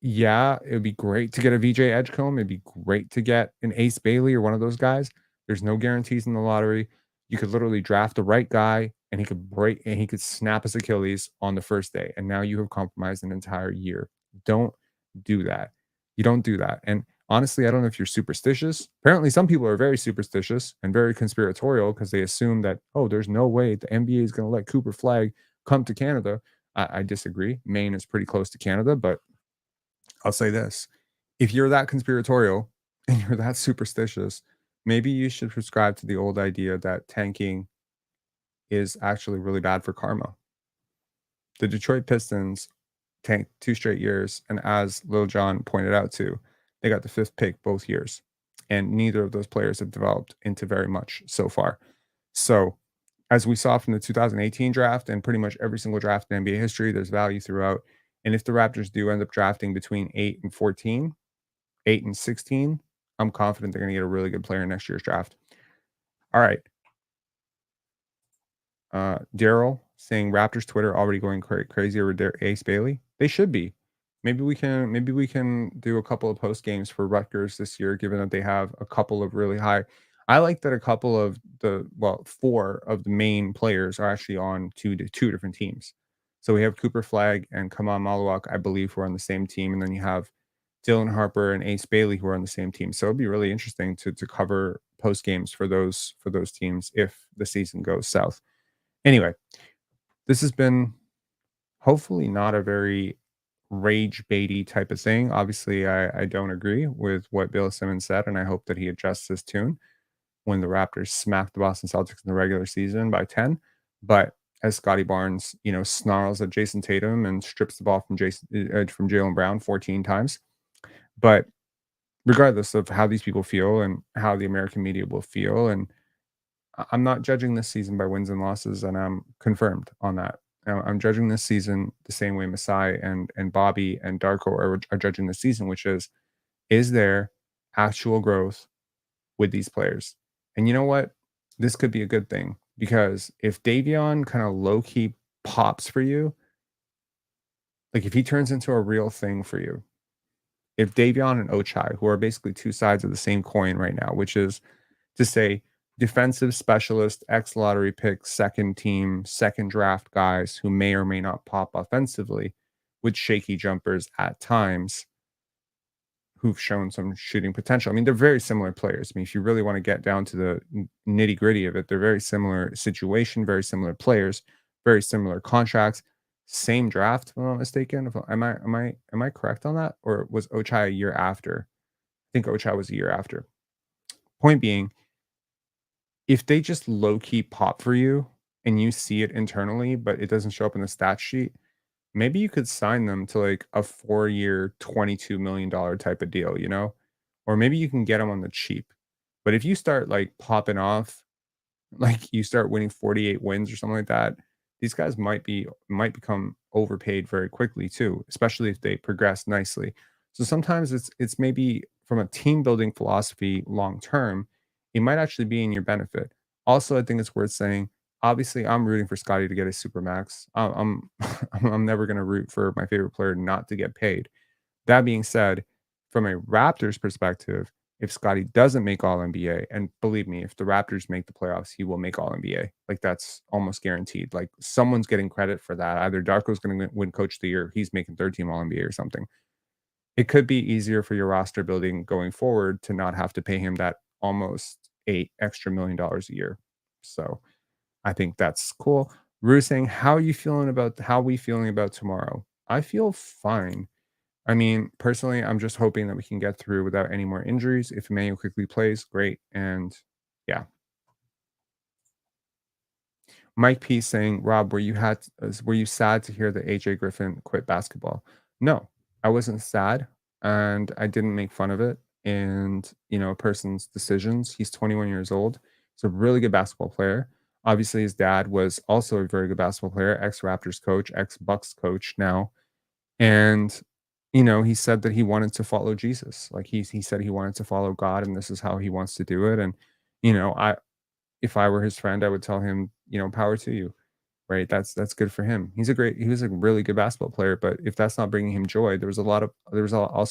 yeah, it would be great to get a VJ Edgecombe. It'd be great to get an Ace Bailey or one of those guys. There's no guarantees in the lottery. You could literally draft the right guy and he could snap his Achilles on the first day. And now you have compromised an entire year. Don't do that. You don't do that. And honestly, I don't know if you're superstitious. Apparently, some people are very superstitious and very conspiratorial because they assume that, oh, there's no way the NBA is going to let Cooper Flag come to Canada. I disagree. Maine is pretty close to Canada, but I'll say this. If you're that conspiratorial and you're that superstitious, maybe you should subscribe to the old idea that tanking is actually really bad for karma. The Detroit Pistons tanked 2 straight years, and as Lil Jon pointed out too, they got the 5th pick both years, and neither of those players have developed into very much so far. So, as we saw from the 2018 draft and pretty much every single draft in NBA history, there's value throughout. And if the Raptors do end up drafting between 8 and 14, 8 and 16, I'm confident they're going to get a really good player in next year's draft. All right. Daryl saying Raptors Twitter already going crazy over Ace Bailey. They should be. Maybe we can do a couple of post games for Rutgers this year, given that they have a couple of really high. I like that a couple of 4 of the main players are actually on two different teams. So we have Cooper Flag and Kamal Malawak, I believe, who are on the same team, and then you have Dylan Harper and Ace Bailey who are on the same team. So it'd be really interesting to cover post games for those teams if the season goes south. Anyway, this has been hopefully not a very rage baity type of thing. Obviously, I don't agree with what Bill Simmons said, and I hope that he adjusts his tune when the Raptors smacked the Boston Celtics in the regular season by 10. But as Scotty Barnes, snarls at Jason Tatum and strips the ball from Jaylen Brown 14 times. But regardless of how these people feel and how the American media will feel, and I'm not judging this season by wins and losses, and I'm confirmed on that. I'm judging this season the same way Masai and Bobby and Darko are judging the season, which is there actual growth with these players? And you know what? This could be a good thing, because if Davion kind of low-key pops for you, like if he turns into a real thing for you, if Davion and Ochai, who are basically 2 sides of the same coin right now, which is to say defensive specialist, ex-lottery pick, second team, second draft guys who may or may not pop offensively with shaky jumpers at times, who've shown some shooting potential. I mean, they're very similar players. I mean, if you really want to get down to the nitty gritty of it, they're very similar situation, very similar players, very similar contracts, same draft, if I'm not mistaken. Am I correct on that? Or was Ochai a year after? I think Ochai was a year after. Point being, if they just low-key pop for you and you see it internally, but it doesn't show up in the stat sheet, maybe you could sign them to like a 4-year, $22 million type of deal, or maybe you can get them on the cheap. But if you start like popping off, like you start winning 48 wins or something like that, these guys might become overpaid very quickly too, especially if they progress nicely. So sometimes it's maybe from a team building philosophy long term, it might actually be in your benefit. Also, I think it's worth saying, obviously, I'm rooting for Scotty to get a supermax. I'm never going to root for my favorite player not to get paid. That being said, from a Raptors perspective, if Scotty doesn't make All NBA, and believe me, if the Raptors make the playoffs, he will make All NBA. Like that's almost guaranteed. Like someone's getting credit for that. Either Darko's going to win Coach of the Year, he's making 13 All NBA or something. It could be easier for your roster building going forward to not have to pay him that almost $8 extra million a year. So I think that's cool. Rue saying, how we feeling about tomorrow? I feel fine. I mean, personally, I'm just hoping that we can get through without any more injuries. If Emanuel Quickley plays, great. And yeah. Mike P saying, Rob, were you sad to hear that AJ Griffin quit basketball? No, I wasn't sad, and I didn't make fun of it and, a person's decisions. He's 21 years old. He's a really good basketball player. Obviously, his dad was also a very good basketball player, ex-Raptors coach, ex-Bucks coach now. And, he said that he wanted to follow Jesus. Like, he said he wanted to follow God, and this is how he wants to do it. And, I if I were his friend, I would tell him, power to you. Right? That's good for him. He was a really good basketball player, but if that's not bringing him joy, also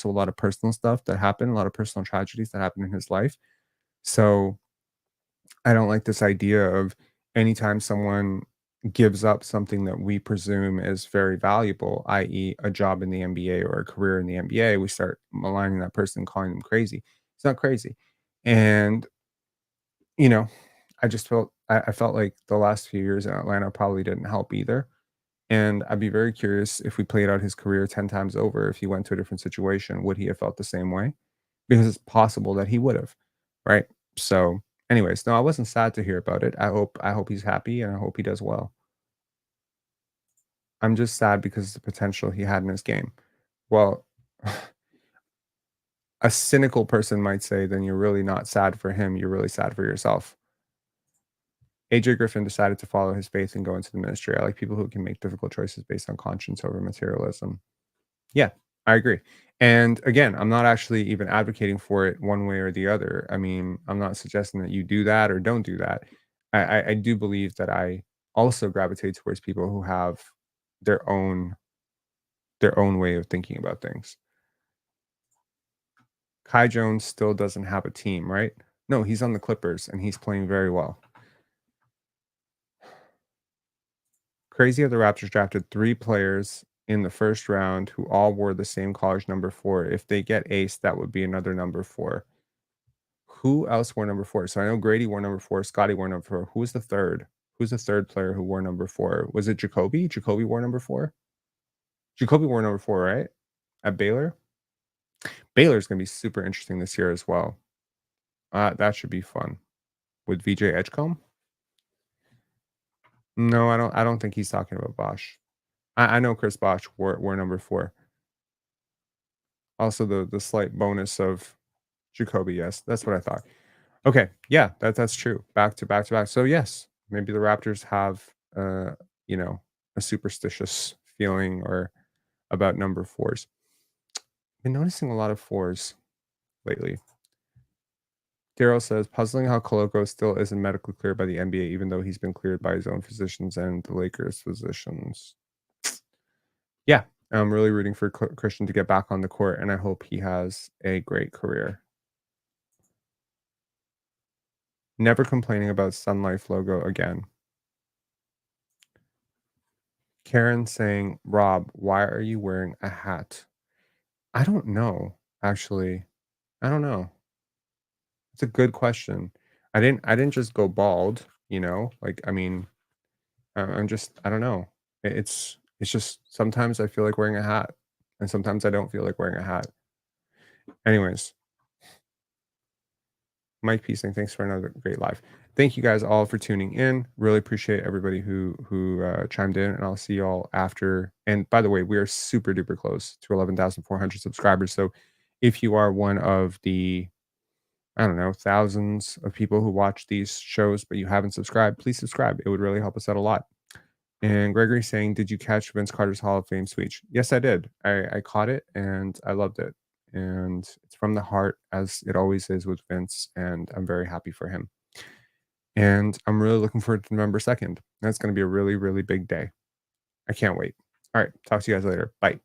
a lot of personal stuff that happened, a lot of personal tragedies that happened in his life. So I don't like this idea of anytime someone gives up something that we presume is very valuable, i.e., a job in the NBA or a career in the NBA, we start maligning that person, calling them crazy. It's not crazy. And, you know, I felt like the last few years in Atlanta probably didn't help either. And I'd be very curious if we played out his career 10 times over, if he went to a different situation, would he have felt the same way? Because it's possible that he would have, right? So, anyways, no, I wasn't sad to hear about it. I hope he's happy and I hope he does well. I'm just sad because of the potential he had in his game. Well, a cynical person might say, then you're really not sad for him, you're really sad for yourself. AJ Griffin decided to follow his faith and go into the ministry. I like people who can make difficult choices based on conscience over materialism. Yeah, I agree. And again, I'm not actually even advocating for it one way or the other. I mean, I'm not suggesting that you do that or don't do that. I do believe that I also gravitate towards people who have their own way of thinking about things. Kai Jones still doesn't have a team, right? No, he's on the Clippers and he's playing very well. Crazy how the Raptors drafted 3 players in the first round who all wore the same college number 4. If they get ace, that would be another number 4. Who else wore number 4? So I know Grady wore number 4, Scotty wore number 4. Who was the third? Who's the third player who wore number 4? Was it Jacoby? Jacoby wore number 4? Jacoby wore number 4, right? At Baylor? Baylor's going to be super interesting this year as well. That should be fun. With VJ Edgecombe? No, I don't think he's talking about Bosch. I know Chris Bosch wore number 4. Also, the slight bonus of Jacoby, yes, that's what I thought. Okay, yeah, that's true. Back to back to back. So yes, maybe the Raptors have a superstitious feeling or about number 4s. Been noticing a lot of 4s lately. Daryl says, puzzling how Koloko still isn't medically cleared by the NBA, even though he's been cleared by his own physicians and the Lakers physicians. Yeah, I'm really rooting for Christian to get back on the court, and I hope he has a great career. Never complaining about Sun Life logo again. Karen saying, Rob, why are you wearing a hat? I don't know, actually. I don't know. It's a good question. I didn't just go bald, like, I mean, I'm just, I don't know. It's just sometimes I feel like wearing a hat and sometimes I don't feel like wearing a hat. Anyways, Mike P saying thanks for another great live. Thank you guys all for tuning in. Really appreciate everybody who chimed in, and I'll see you all after. And by the way, we are super duper close to 11,400 subscribers. So if you are one of the, I don't know, thousands of people who watch these shows, but you haven't subscribed, please subscribe. It would really help us out a lot. And Gregory saying, did you catch Vince Carter's Hall of Fame speech? Yes, I did. I caught it and I loved it. And it's from the heart, as it always is with Vince. And I'm very happy for him. And I'm really looking forward to November 2nd. That's going to be a really, really big day. I can't wait. All right. Talk to you guys later. Bye.